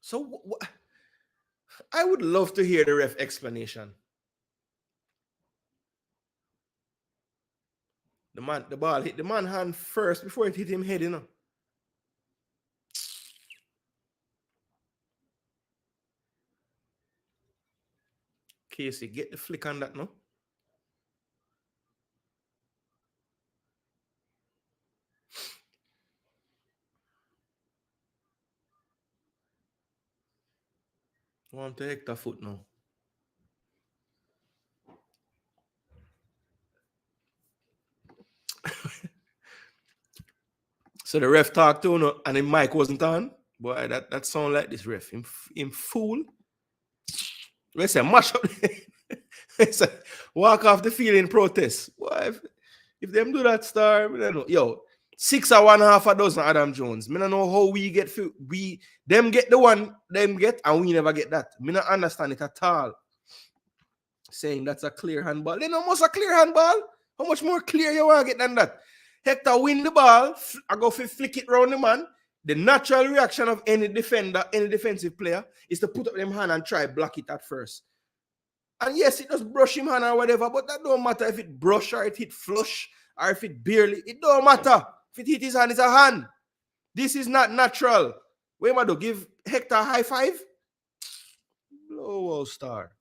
Speaker 1: So, I would love to hear the ref explanation. The ball hit the man hand first before it hit him head, you know. Casey, get the flick on that, no? Want to hector foot now. So the ref talked to him and the mic wasn't on. Boy, that sound like this ref. Him fool. Let's say mash up. Let's say walk off the field in protest. Boy, if them do that, star, I don't know. Yo, 6 or 1/2 a dozen Adam Jones. I don't know how we get them get the one them get and we never get that. I don't understand it at all. Saying that's a clear handball. Then almost a clear handball. How much more clear you want to get than that? Hector win the ball. I go flick it round the man. The natural reaction of any defender, any defensive player, is to put up them hand and try block it at first. And yes, it does brush him hand or whatever, but that don't matter if it brush or it hit flush or if it barely. It don't matter. If it hit his hand, it's a hand. This is not natural. Wait, Mado, give Hector a high five. Blow star.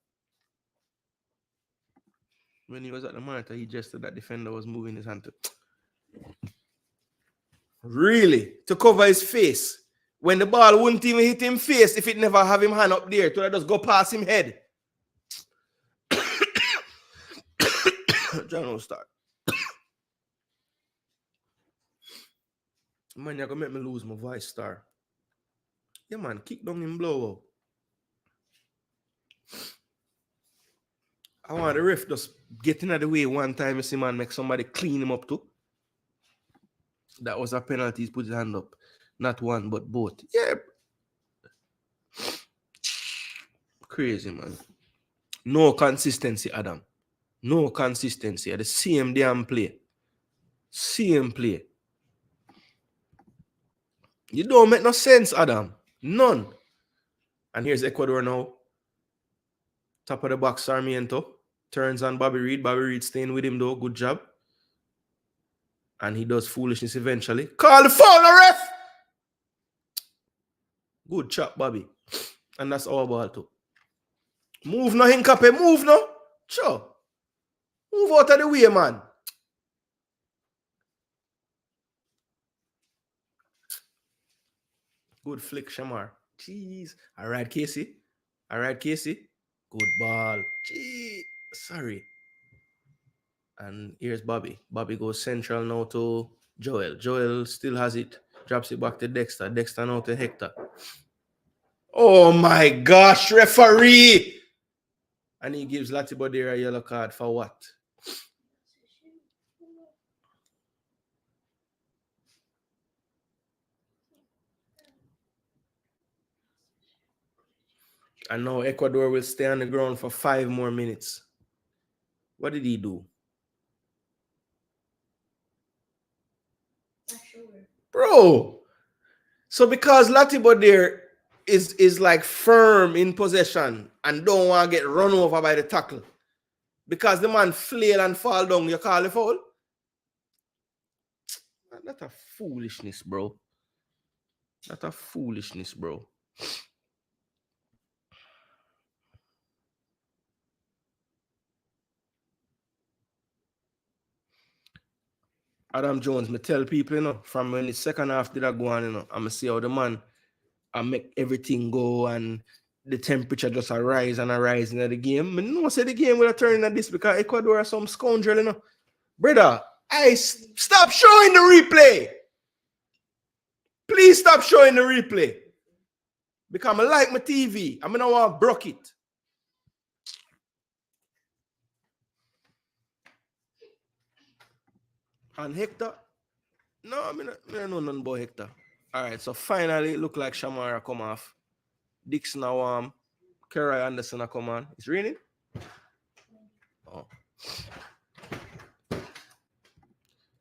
Speaker 1: When he was at the monitor, he gestured that defender was moving his hand to. Really? To cover his face. When the ball wouldn't even hit him face if it never have him hand up there. To just go past him head. John start. Man, you're going to make me lose my voice, star. Yeah, man. Kick down him blow. I want the ref just getting out of the way one time. You see, man, make somebody clean him up too. That was a penalty. He's put his hand up. Not one, but both. Yeah. Crazy, man. No consistency, Adam. No consistency. The same damn play. Same play. You don't make no sense, Adam. None. And here's Ecuador now. Top of the box, Sarmiento. Turns on Bobby Reed. Bobby Reed staying with him, though. Good job. And he does foolishness eventually. Call the foul, the ref! Good chop, Bobby. And that's our ball, too. Move no, Hinkape. Move no. Sure. Move out of the way, man. Good flick, Shamar. Jeez. All right, Casey. All right, Casey. Good ball. Gee. Sorry. And here's Bobby. Bobby goes central now to Joel. Joel still has it. Drops it back to Dexter. Dexter now to Hector. Oh my gosh, referee! And he gives Latibodera a yellow card for what? And now Ecuador will stay on the ground for 5 more minutes. What did he do? Bro! So because Latibodera is like firm in possession and don't want to get run over by the tackle. Because the man flail and fall down, you call the foul? That's a foolishness, bro. That's a foolishness, bro. Adam Jones, me tell people, you know, from when the second half did I go on, you know, I'm going to see how the man I make everything go and the temperature just arise and arise in the game. I know say the game will turn into this because Ecuador are some scoundrel, you know. Brother, stop showing the replay. Please stop showing the replay. Because I like my TV. I don't want to broke it. And Hector? No, I don't know nothing about Hector. All right, so finally it look like Shamara come off. Dixon now Kerry Anderson come on. It's raining? Oh.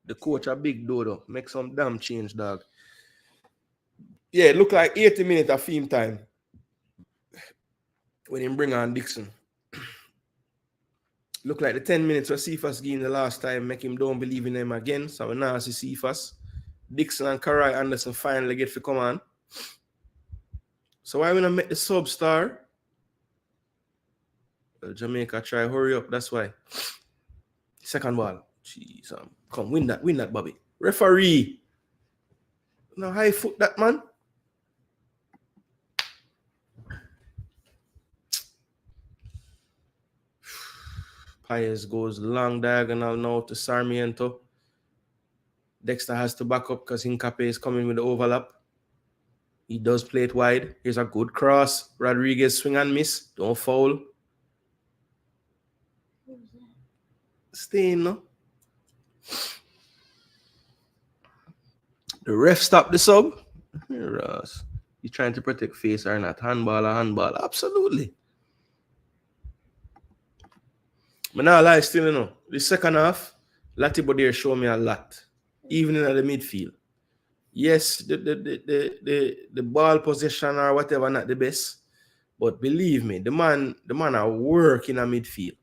Speaker 1: The coach a big dodo. Make some damn change, dog. Yeah, it look like 80 minutes of film time when he bring on Dixon. Look like the 10 minutes where Cephas game the last time make him don't believe in him again. So now I see Cephas. Dixon and Karai Anderson finally get to come on. So why we not make the sub star? Well, Jamaica try hurry up. That's why. Second ball. Jeez, come win that, Bobby. Referee. Now high foot that man. Paez goes long diagonal now to Sarmiento. Dexter has to back up because Hincape is coming with the overlap. He does play it wide. Here's a good cross. Rodriguez swing and miss. Don't foul. Stay in, no? The ref stopped the sub. Ross. He's trying to protect face or not. Handball or handball. Absolutely. But now lie still, you know. The second half, Latibo show me a lot. Even in the midfield. Yes, the ball possession or whatever not the best. But believe me, the man are working a midfield.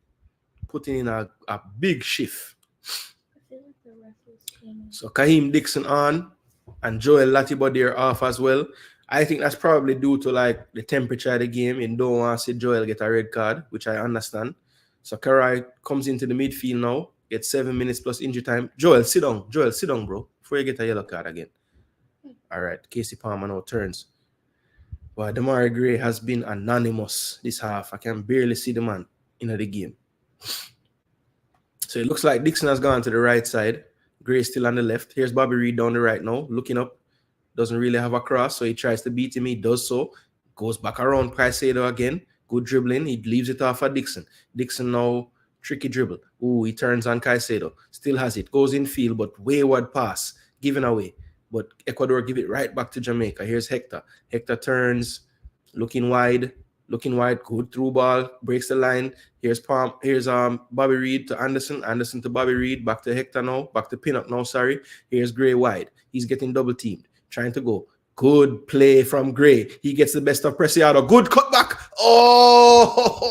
Speaker 1: Putting in a big shift. So Kahim Dixon on and Joel Latibo off as well. I think that's probably due to like the temperature of the game. You don't want to see Joel get a red card, which I understand. So Karai comes into the midfield now, gets 7 minutes plus injury time. Joel, sit down. Joel, sit down, bro, before you get a yellow card again. All right, Casey Palmer now turns. Well, Damari Gray has been anonymous this half. I can barely see the man in the game. So it looks like Dixon has gone to the right side. Gray still on the left. Here's Bobby Reed down the right now, looking up. Doesn't really have a cross, so he tries to beat him. He does so. Goes back around Caicedo again. Good dribbling. He leaves it off at Dixon. Dixon now, tricky dribble. Ooh, he turns on Caicedo. Still has it. Goes in field, but wayward pass. Given away. But Ecuador give it right back to Jamaica. Here's Hector. Hector turns, looking wide. Looking wide, good through ball, breaks the line. Here's Bobby Reed to Anderson. Anderson to Bobby Reed. Back to Hector now. Back to Pinnock now, sorry. Here's Gray wide. He's getting double teamed. Trying to go. Good play from Gray. He gets the best of Preciado. Good cutback. Oh!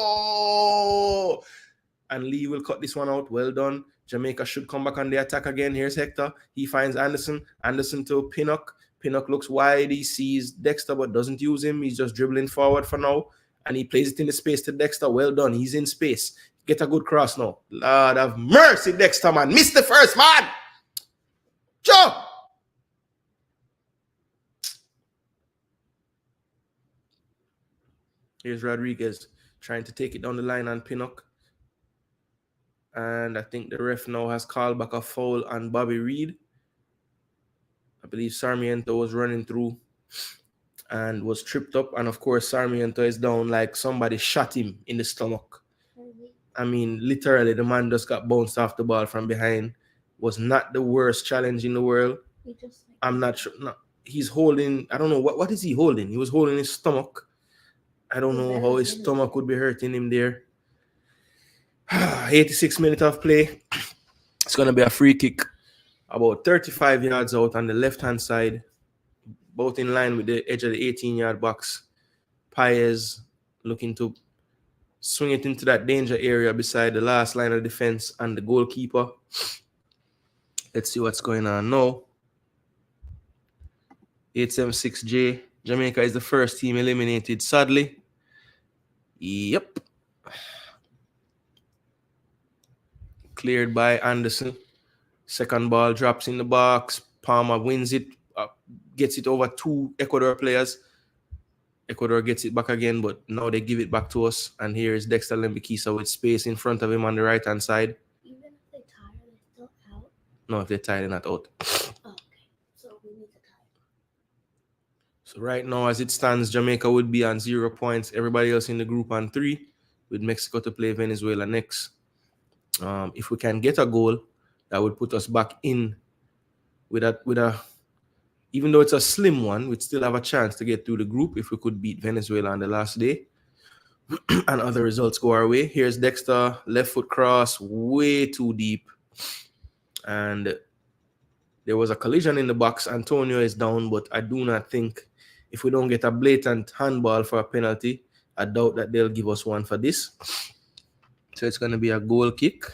Speaker 1: And Lee will cut this one out. Well done. Jamaica should come back on the attack again. Here's Hector. He finds Anderson. Anderson to Pinnock. Pinnock looks wide. He sees Dexter but doesn't use him. He's just dribbling forward for now. And he plays it in the space to Dexter. Well done. He's in space. Get a good cross now. Lord have mercy, Dexter, man. Missed the first, man. Joe. Here's Rodriguez trying to take it down the line on Pinnock. And I think the ref now has called back a foul on Bobby Reed. I believe Sarmiento was running through and was tripped up. And of course, Sarmiento is down like somebody shot him in the stomach. I mean, literally, the man just got bounced off the ball from behind. Was not the worst challenge in the world. I'm not sure. No, he's holding, I don't know, what is he holding? He was holding his stomach. I don't know how his stomach would be hurting him there. 86 minutes of play. It's going to be a free kick about 35 yards out on the left-hand side, both in line with the edge of the 18-yard box. Paez looking to swing it into that danger area beside the last line of defense and the goalkeeper. Let's see what's going on now. 876J. Jamaica is the first team eliminated, sadly. Yep. Cleared by Anderson. Second ball drops in the box. Palmer wins it, gets it over 2 Ecuador players. Ecuador gets it back again, but now they give it back to us. And here is Dexter Lembikisa with space in front of him on the right-hand side.
Speaker 3: Even if they tie, are they still out?
Speaker 1: No, if they tie, they're not out.
Speaker 3: Oh, okay. So we need to tie.
Speaker 1: So right now, as it stands, Jamaica would be on 0 points. Everybody else in the group on 3, with Mexico to play Venezuela next. If we can get a goal, that would put us back in with a even though it's a slim one, we'd still have a chance to get through the group if we could beat Venezuela on the last day. And other results go our way. Here's Dexter, left foot cross, way too deep. And there was a collision in the box. Antonio is down, but I do not think if we don't get a blatant handball for a penalty, I doubt that they'll give us one for this. So it's going to be a goal kick.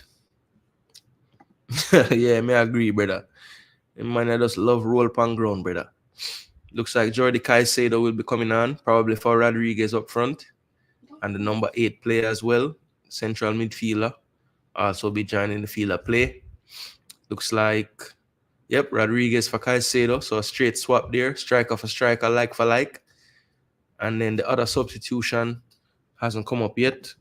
Speaker 1: Yeah, I agree, brother. Man, I just love roll pan ground, brother. Looks like Jordi Caicedo will be coming on, probably for Rodriguez up front. And the number 8 player as well, central midfielder, also be joining the field of play. Looks like, yep, Rodriguez for Caicedo. So a straight swap there, striker for striker, like for like. And then the other substitution hasn't come up yet.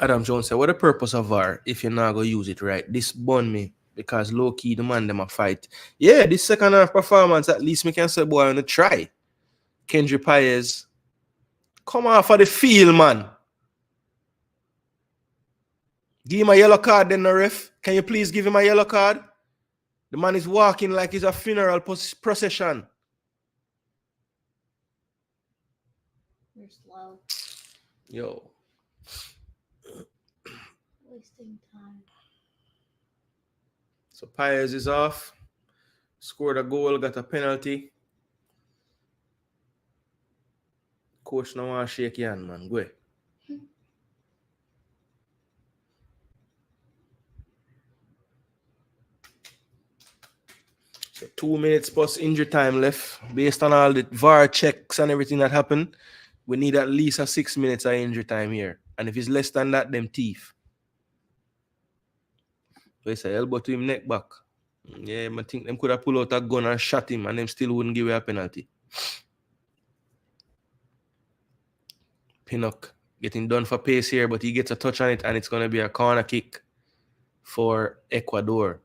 Speaker 1: Adam Jones said, what the purpose of VAR if you're not going to use it right? This bun me. Because low-key, the man, them a fight. Yeah, this second half performance, at least me can say, boy, I'm going to try. Kendry Paez. Come on for the field, man. Give him a yellow card then, the ref. Can you please give him a yellow card? The man is walking like it's a funeral procession.
Speaker 3: You're slow.
Speaker 1: Yo.
Speaker 3: Wasting time.
Speaker 1: So Paez is off. Scored a goal, got a penalty. Coach now want to shake your hand, man. Go ahead. So 2 minutes plus injury time left. Based on all the VAR checks and everything that happened, we need at least a 6 minutes of injury time here. And if it's less than that, them teeth. So it's a elbow to him neck back. Yeah, I think them could have pulled out a gun and shot him and them still wouldn't give you a penalty. Pinnock getting done for pace here, but he gets a touch on it and it's going to be a corner kick for Ecuador.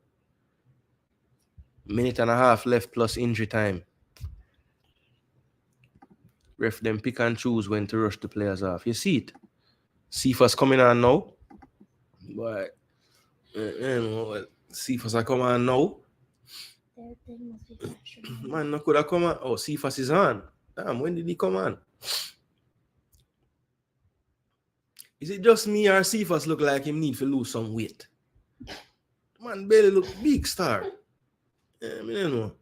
Speaker 1: Minute and a half left plus injury time. Ref them pick and choose when to rush the players off. You see it? Cephas coming on now. But Cephas are coming on now.
Speaker 3: Their thing must be captured.
Speaker 1: Man, no could have come on. Oh, Cephas is on. Damn, when did he come on? Is it just me or Cephas look like him need to lose some weight? Man, belly look big star. Yeah, I don't know.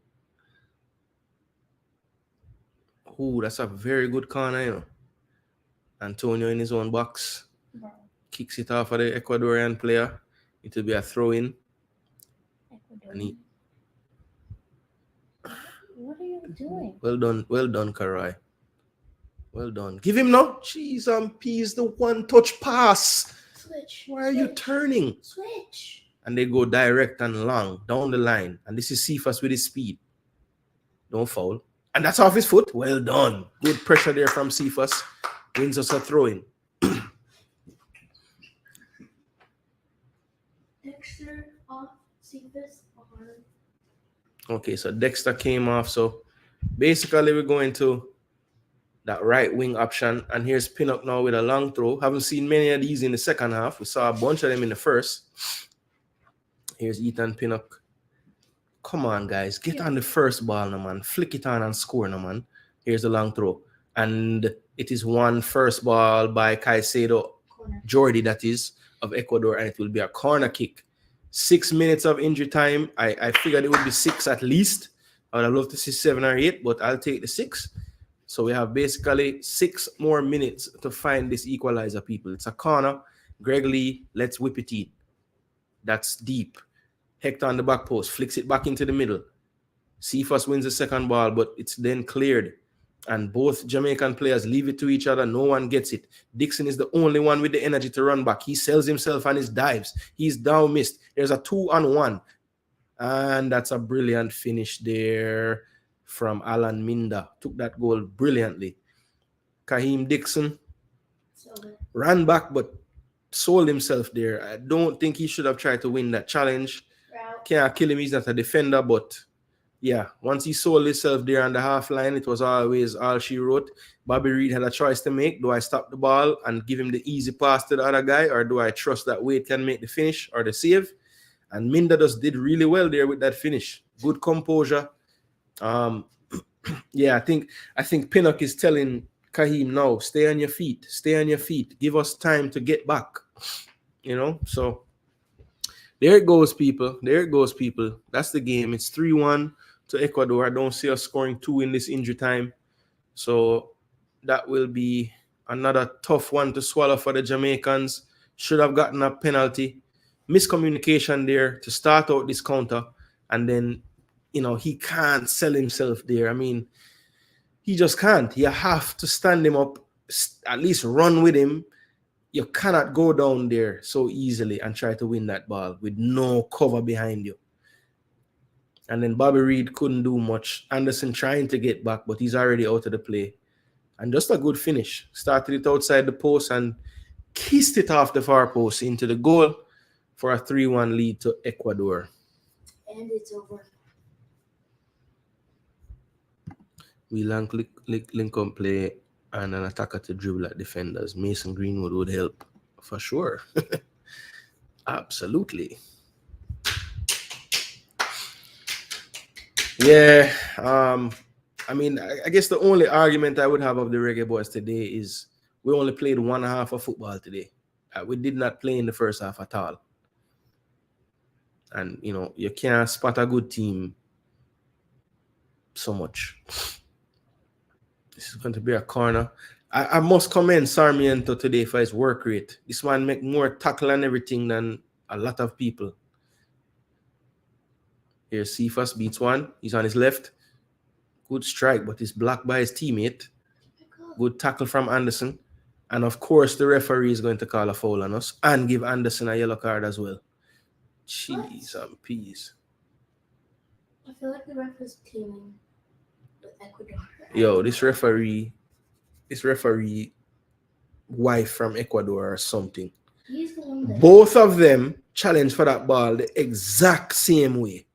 Speaker 1: Oh, that's a very good corner, you know. Antonio in his own box.
Speaker 3: Bro.
Speaker 1: Kicks it off of the Ecuadorian player. It will be a throw-in.
Speaker 3: Ecuador. What are you doing?
Speaker 1: Well done, Karai. Well done. Give him now. Jeez, peas the one-touch pass.
Speaker 3: Switch.
Speaker 1: Why are you turning?
Speaker 3: Switch.
Speaker 1: And they go direct and long down the line. And this is Cephas with his speed. Don't foul. And that's off his foot. Well done. Good pressure there from Cephas. Wins us a throw-in.
Speaker 3: Dexter off. Cephas on.
Speaker 1: Okay, so Dexter came off. So basically we're going to that right wing option. And here's Pinnock now with a long throw. Haven't seen many of these in the second half. We saw a bunch of them in the first. Here's Ethan Pinnock. Come on, guys. Get on the first ball now, man. Flick it on and score now, man. Here's the long throw. And it is one first ball by Caicedo. Jordi, that is, of Ecuador. And it will be a corner kick. 6 minutes of injury time. I figured it would be 6 at least. I would have loved to see 7 or 8, but I'll take the 6. So we have basically 6 more minutes to find this equalizer, people. It's a corner. Greg Lee, let's whip it in. That's deep. Hector on the back post, flicks it back into the middle. Cephas wins the second ball, but it's then cleared. And both Jamaican players leave it to each other. No one gets it. Dixon is the only one with the energy to run back. He sells himself and his dives. He's down missed. There's a 2-on-1. And that's a brilliant finish there from Alan Minda. Took that goal brilliantly. Kaheem Dixon ran back but sold himself there. I don't think he should have tried to win that challenge. Can't kill him. He's not a defender, but yeah, once he sold himself there on the half line, it was always all she wrote. Bobby Reed had a choice to make. Do I stop the ball and give him the easy pass to the other guy, or do I trust that Wade can make the finish or the save? And Minda just did really well there with that finish. Good composure. Yeah, I think Pinnock is telling Kaheem now, stay on your feet. Stay on your feet. Give us time to get back. You know, so there it goes, people. There it goes, people. That's the game. It's 3-1 to Ecuador. I don't see us scoring 2 in this injury time. So that will be another tough one to swallow for the Jamaicans. Should have gotten a penalty. Miscommunication there to start out this counter. And then, you know, he can't sell himself there. I mean, he just can't. You have to stand him up, at least run with him. You cannot go down there so easily and try to win that ball with no cover behind you. And then Bobby Reed couldn't do much. Anderson trying to get back, but he's already out of the play. And just a good finish. Started it outside the post and kissed it off the far post into the goal for a 3-1 lead to Ecuador.
Speaker 3: And it's over.
Speaker 1: We link up play and an attacker to dribble at defenders. Mason Greenwood would help for sure. Absolutely. Yeah. I mean, I guess the only argument I would have of the Reggae Boyz today is we only played 1.5 of football today. We did not play in the first half at all. And, you know, you can't spot a good team so much. This is going to be a corner. I must commend Sarmiento today for his work rate. This man make more tackle and everything than a lot of people. Here's Cephas beats one. He's on his left. Good strike, but he's blocked by his teammate. Good tackle from Anderson. And of course, the referee is going to call a foul on us and give Anderson a yellow card as well. Jeez and peas.
Speaker 3: I feel like the ref is teaming with Ecuador.
Speaker 1: Yo, this referee wife from Ecuador or something.
Speaker 3: He's the one that...
Speaker 1: Both of them challenged for that ball the exact same way.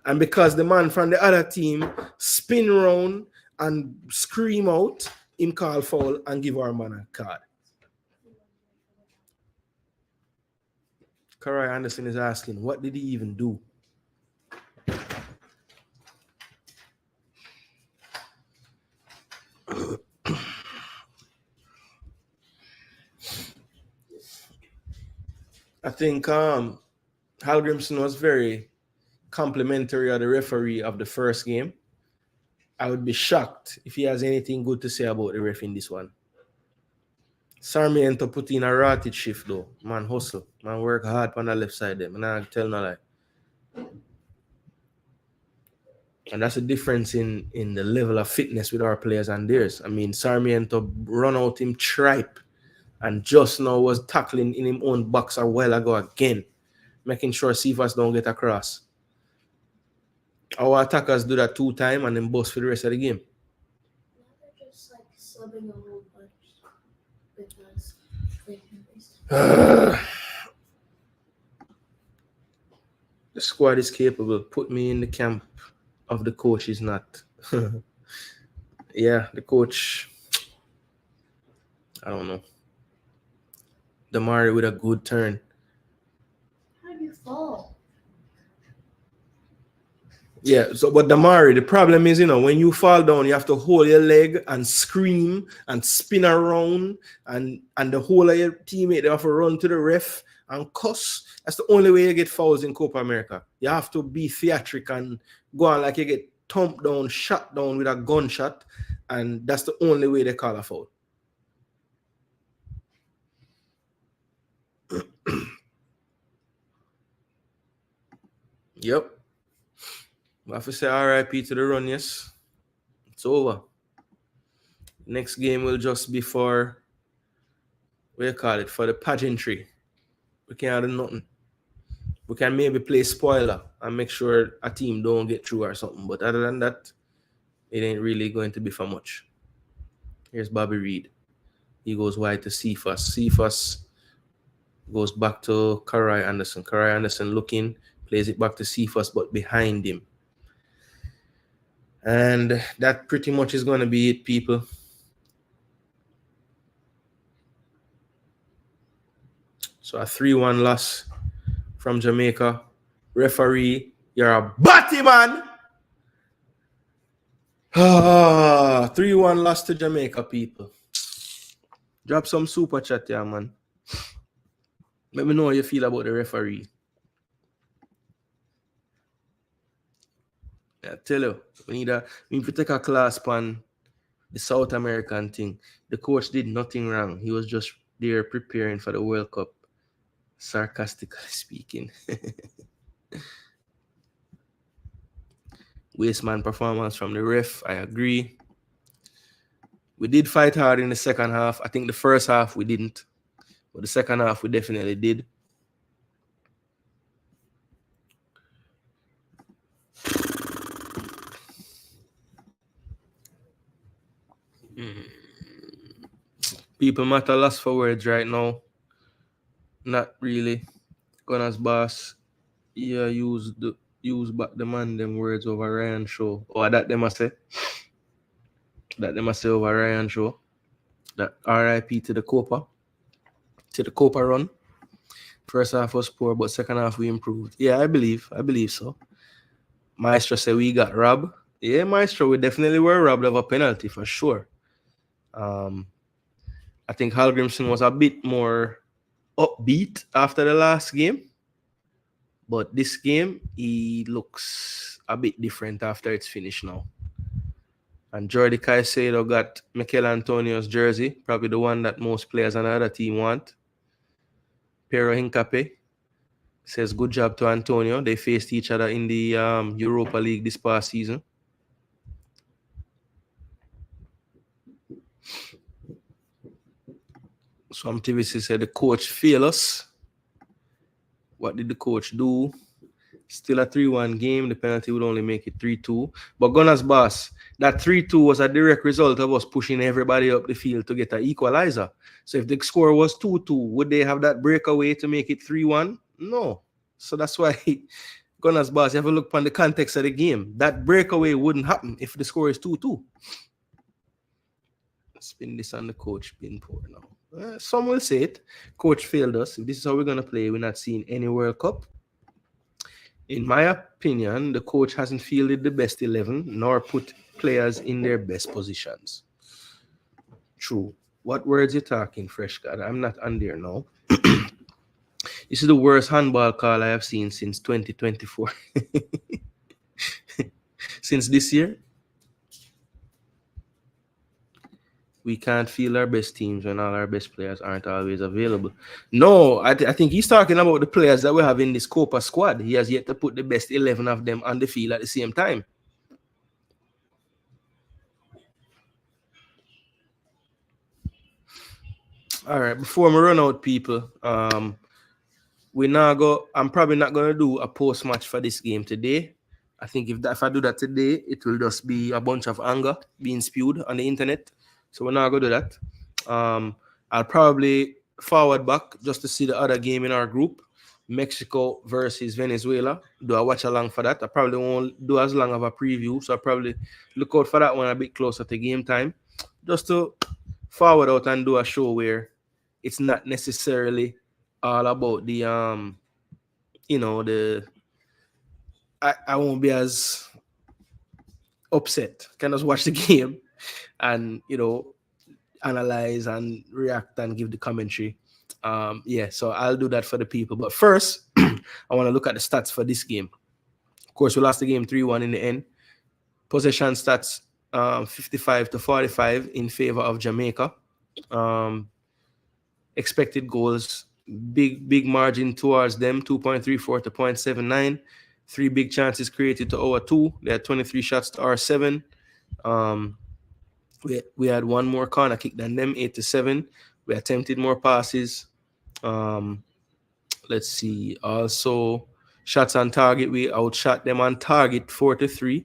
Speaker 1: And because the man from the other team spin around and scream out, him call foul and give our man a card. Karai Anderson is asking, what did he even do? I think Halgrimson was very complimentary of the referee of the first game. I would be shocked if he has anything good to say about the ref in this one. Sarmiento put in a rotted shift though. Man hustle. Man work hard on the left side there. Man, I tell no lie. And that's the difference in the level of fitness with our players and theirs. I mean, Sarmiento run out him tripe and just now was tackling in his own box a while ago again, making sure Cephas don't get across. Our attackers do that 2 times and then bust for the rest of the game.
Speaker 3: Now they're just like subbing a whole bunch because they can waste.
Speaker 1: The squad is capable. Put me in the camp of the coach is not. Yeah, the coach, I don't know. Damari with a good turn.
Speaker 3: How do you fall?
Speaker 1: Yeah, so but Damari, the problem is, you know, when you fall down, you have to hold your leg and scream and spin around, and the whole of your teammate, they have to run to the ref and cuss. That's the only way you get fouls in Copa America. You have to be theatric and go on like you get thumped down, shot down with a gunshot, And that's the only way they call a foul. Yep. I have to say RIP to the run, yes. It's over. Next game will just be for, what do you call it, for the pageantry. We can't do nothing. We can maybe play spoiler and make sure a team don't get through or something. But other than that, it ain't really going to be for much. Here's Bobby Reed. He goes wide to Cephas. Cephas goes back to Karai Anderson. Karai Anderson looking, plays it back to Cephas, but behind him. And that pretty much is going to be it, people. So a 3-1 loss from Jamaica. Referee, you're a batty man. 3-1 loss to Jamaica, people. Drop some super chat here, man. Let me know how you feel about the referee. I tell you, we need to take a class on the South American thing. The coach did nothing wrong. He was just there preparing for the World Cup. Sarcastically speaking. Wasteman performance from the ref, I agree. We did fight hard in the second half. I think the first half we didn't. But the second half we definitely did. People matter lost for words right now. Not really. Gunner's boss, yeah, use back the man them words over Ryan Show. Or that they must say. That they must say over Ryan Show. That RIP to the Copa. To the Copa run. First half was poor, but second half we improved. Yeah, I believe so. Maestro said we got robbed. Yeah, Maestro, we definitely were robbed of a penalty for sure. I think Hallgrimson was a bit more upbeat after the last game. But this game, he looks a bit different after it's finished now. And Jordi Caicedo got Mikel Antonio's jersey, probably the one that most players on the other team want. Pero Hincapié says good job to Antonio. They faced each other in the Europa League this past season. Some TVC said the coach failed us. What did the coach do? Still a 3-1 game. The penalty would only make it 3-2. But Gunner's boss, that 3-2 was a direct result of us pushing everybody up the field to get an equalizer. So if the score was 2-2, would they have that breakaway to make it 3-1? No. So that's why Gunner's boss, you have to look upon the context of the game. That breakaway wouldn't happen if the score is 2-2. Spin this on the coach being poor now. Some will say it. Coach failed us. If this is how we're going to play, we're not seeing any World Cup. In my opinion, the coach hasn't fielded the best 11 nor put players in their best positions. True. What words you talking, Fresh God? I'm not on there now. This is the worst handball call I have seen since 2024. Since this year. We can't field our best teams when all our best players aren't always available. No, I think he's talking about the players that we have in this Copa squad. He has yet to put the best 11 of them on the field at the same time. All right, before we run out, people, I'm probably not going to do a post-match for this game today. I think if I do that today, it will just be a bunch of anger being spewed on the internet. So we're not going to do that. I'll probably forward back just to see the other game in our group, Mexico versus Venezuela. Do a watch along for that. I probably won't do as long of a preview, so I'll probably look out for that one a bit closer to game time, just to forward out and do a show where it's not necessarily all about the I won't be as upset. Can just watch the game and analyze and react and give the commentary. So I'll do that for the people. But first, I want to look at the stats for this game. Of course, we lost the game 3-1 in the end. Possession stats 55-45 in favor of Jamaica. Expected goals, big margin towards them, 2.34 to 0.79. 3 big chances created to our 2. They had 23 shots to our 7. Um, we had one more corner kick than them, 8-7. We attempted more passes. Let's see. Also, shots on target, we outshot them on target 4-3.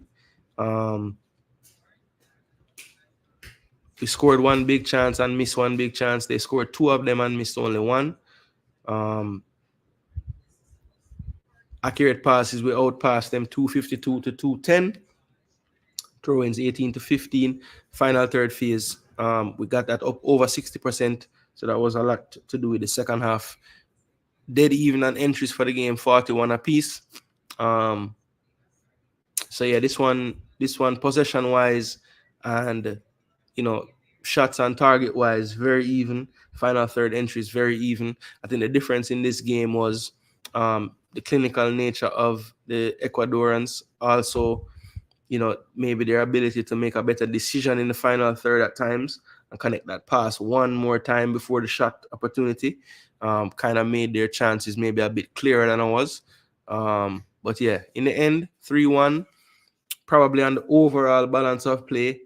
Speaker 1: We scored one big chance and missed one big chance. They scored 2 of them and missed only 1. Accurate passes, we outpassed them 252 to 210. Throw-ins 18-15. Final third phase, we got that up over 60%. So that was a lot to do with the second half. Dead even on entries for the game, 41 apiece. So yeah, this one possession wise and shots on target wise, very even. Final third entries, very even. I think the difference in this game was the clinical nature of the Ecuadorians. Also, maybe their ability to make a better decision in the final third at times and connect that pass one more time before the shot opportunity kind of made their chances maybe a bit clearer than ours. But yeah, in the end, 3-1, probably on the overall balance of play,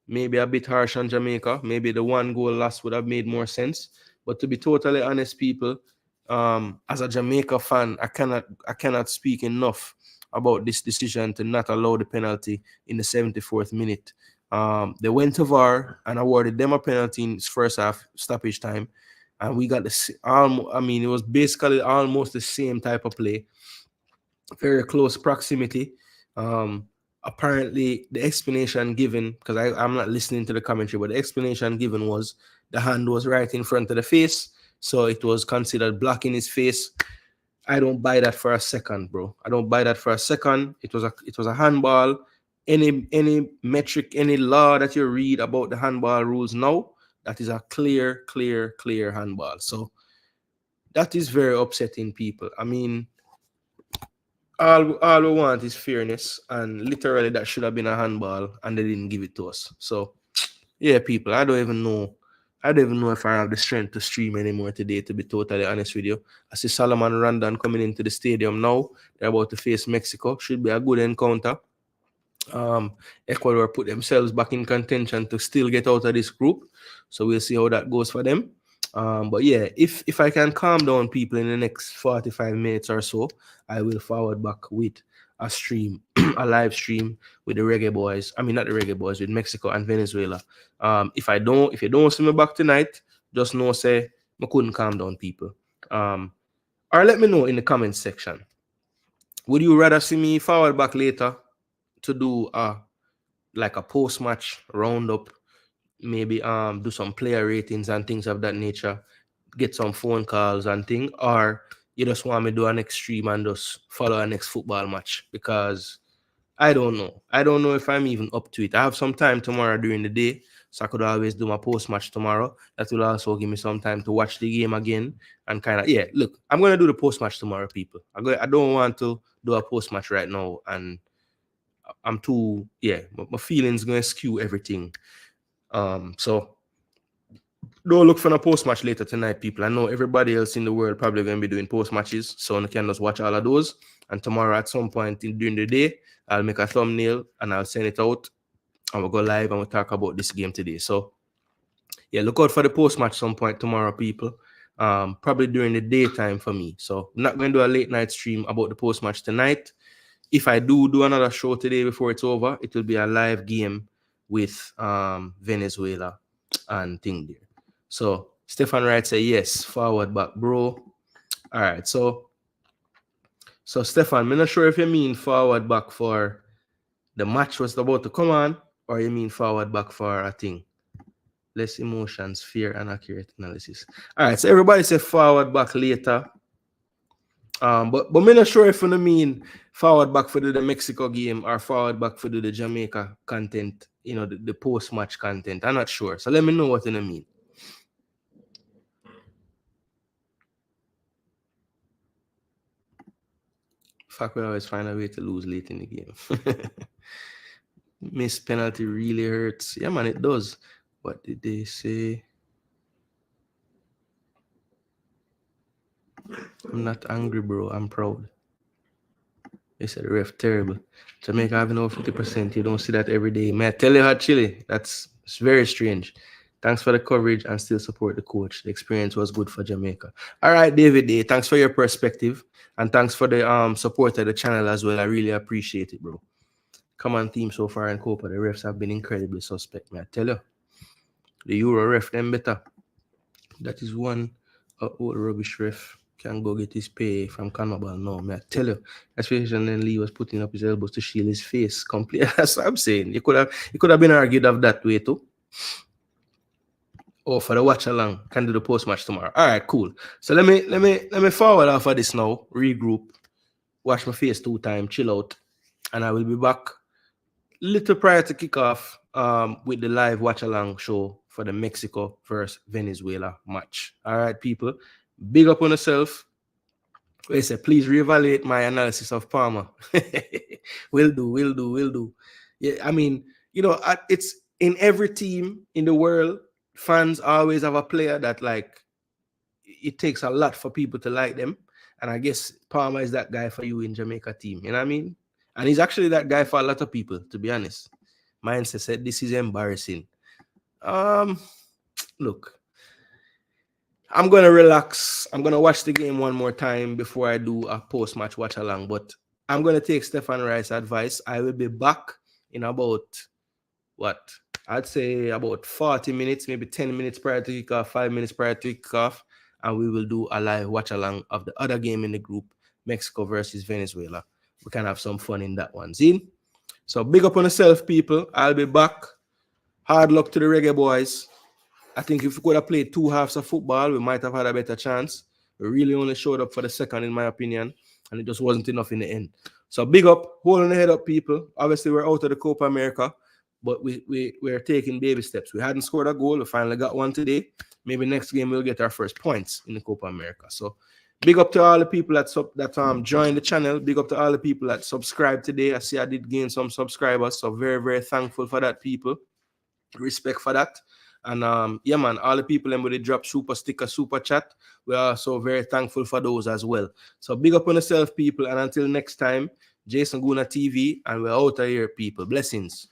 Speaker 1: maybe a bit harsh on Jamaica. Maybe the 1 goal loss would have made more sense. But to be totally honest, people, as a Jamaica fan, I cannot speak enough about this decision to not allow the penalty in the 74th minute. They went to VAR and awarded them a penalty in its first half stoppage time, and we got it was basically almost the same type of play, very close proximity. Apparently, the explanation given, because I'm not listening to the commentary, but the explanation given was the hand was right in front of the face, so it was considered blocking his face. I don't buy that for a second, bro. I don't buy that for a second. It was a handball. Any metric, any law that you read about the handball rules now, that is a clear handball. So that is very upsetting, people. I mean, all we want is fairness, and literally that should have been a handball, and they didn't give it to us. So yeah, people, I don't even know if I have the strength to stream anymore today, to be totally honest with you. I see Solomon Randon coming into the stadium now. They're about to face Mexico. Should be a good encounter. Ecuador put themselves back in contention to still get out of this group. So we'll see how that goes for them. But yeah, if I can calm down people in the next 45 minutes or so, I will forward back with a stream, a live stream with the Reggae Boyz. I mean, not the Reggae Boyz, with Mexico and Venezuela. If you don't see me back tonight, just know, say, I couldn't calm down, people. Or let me know in the comments section. Would you rather see me forward back later to do like a post-match roundup, maybe do some player ratings and things of that nature, get some phone calls and things, or you just want me to do an next stream and just follow a next football match? Because I don't know if I'm even up to it. I have some time tomorrow during the day, so I could always do my post-match tomorrow. That will also give me some time to watch the game again and kind of, yeah, look, I'm going to do the post-match tomorrow, people. I don't want to do a post-match right now, and I'm too, yeah, my feelings going to skew everything. So don't look for a post match later tonight, people. I know everybody else in the world probably going to be doing post matches, so I can just watch all of those. And tomorrow at some point during the day, I'll make a thumbnail and I'll send it out, and we'll go live and we'll talk about this game today. So yeah, look out for the post match some point tomorrow, people. Probably during the daytime for me. So I'm not going to do a late night stream about the post match tonight. If I do another show today before it's over, it will be a live game with Venezuela and thing there. So Stefan Wright say yes, forward back, bro. All right, so Stefan, I'm not sure if you mean forward back for the match was about to come on, or you mean forward back for a thing. Less emotions, fear, and accurate analysis. All right, so everybody say forward back later. But I'm not sure if you mean forward back for the Mexico game or forward back for the Jamaica content, the post-match content. I'm not sure. So let me know what you mean. Fuck, we always find a way to lose late in the game. Missed penalty really hurts. Yeah, man, it does. What did they say? I'm not angry, bro. I'm proud. They said the ref terrible. Jamaica having over 50%. You don't see that every day. Man, I tell you how chilly. It's very strange. Thanks for the coverage and still support the coach. The experience was good for Jamaica. All right, David Day. Thanks for your perspective. And thanks for the support of the channel as well. I really appreciate it, bro. Come on, team so far in Copa. The refs have been incredibly suspect, man. I tell you. The Euro ref, them better. That is one old rubbish ref. Can go get his pay from Carnival. No, man, I tell you, especially when Lee was putting up his elbows to shield his face. Complete. That's what I'm saying. You could have been argued of that way too. Oh, for the watch along, can do the post match tomorrow. All right, cool. So let me forward off of this now. Regroup, wash my face 2 times, chill out, and I will be back little prior to kickoff with the live watch along show for the Mexico versus Venezuela match. All right, people, big up on yourself. I say, please reevaluate my analysis of Palmer. Will do. Yeah, I mean, it's in every team in the world. Fans always have a player that like it takes a lot for people to like them, and I guess Palmer is that guy for you in Jamaica team. You know what I mean? And he's actually that guy for a lot of people, to be honest. Mindset said this is embarrassing. Look, I'm gonna relax. I'm gonna watch the game one more time before I do a post-match watch along. But I'm gonna take Stefan Rice's advice. I will be back in about I'd say about 40 minutes, maybe 10 minutes prior to kickoff, 5 minutes prior to kickoff, and we will do a live watch along of the other game in the group, Mexico versus Venezuela. We can have some fun in that one. See? So big up on yourself, people. I'll be back. Hard luck to the Reggae Boyz. I think if we could have played 2 halves of football, we might have had a better chance. We really only showed up for the second, in my opinion, and it just wasn't enough in the end. So big up, holding the head up, people. Obviously, we're out of the Copa America, but we're taking baby steps. We hadn't scored a goal. We finally got one today. Maybe next game we'll get our first points in the Copa America. So big up to all the people that joined the channel. Big up to all the people that subscribed today. I see I did gain some subscribers, so very, very thankful for that, people. Respect for that. And yeah, man, all the people when they drop super sticker, super chat, we are so very thankful for those as well. So big up on yourself, people, and until next time, Jason Gooner TV, and we're out of here, people. Blessings.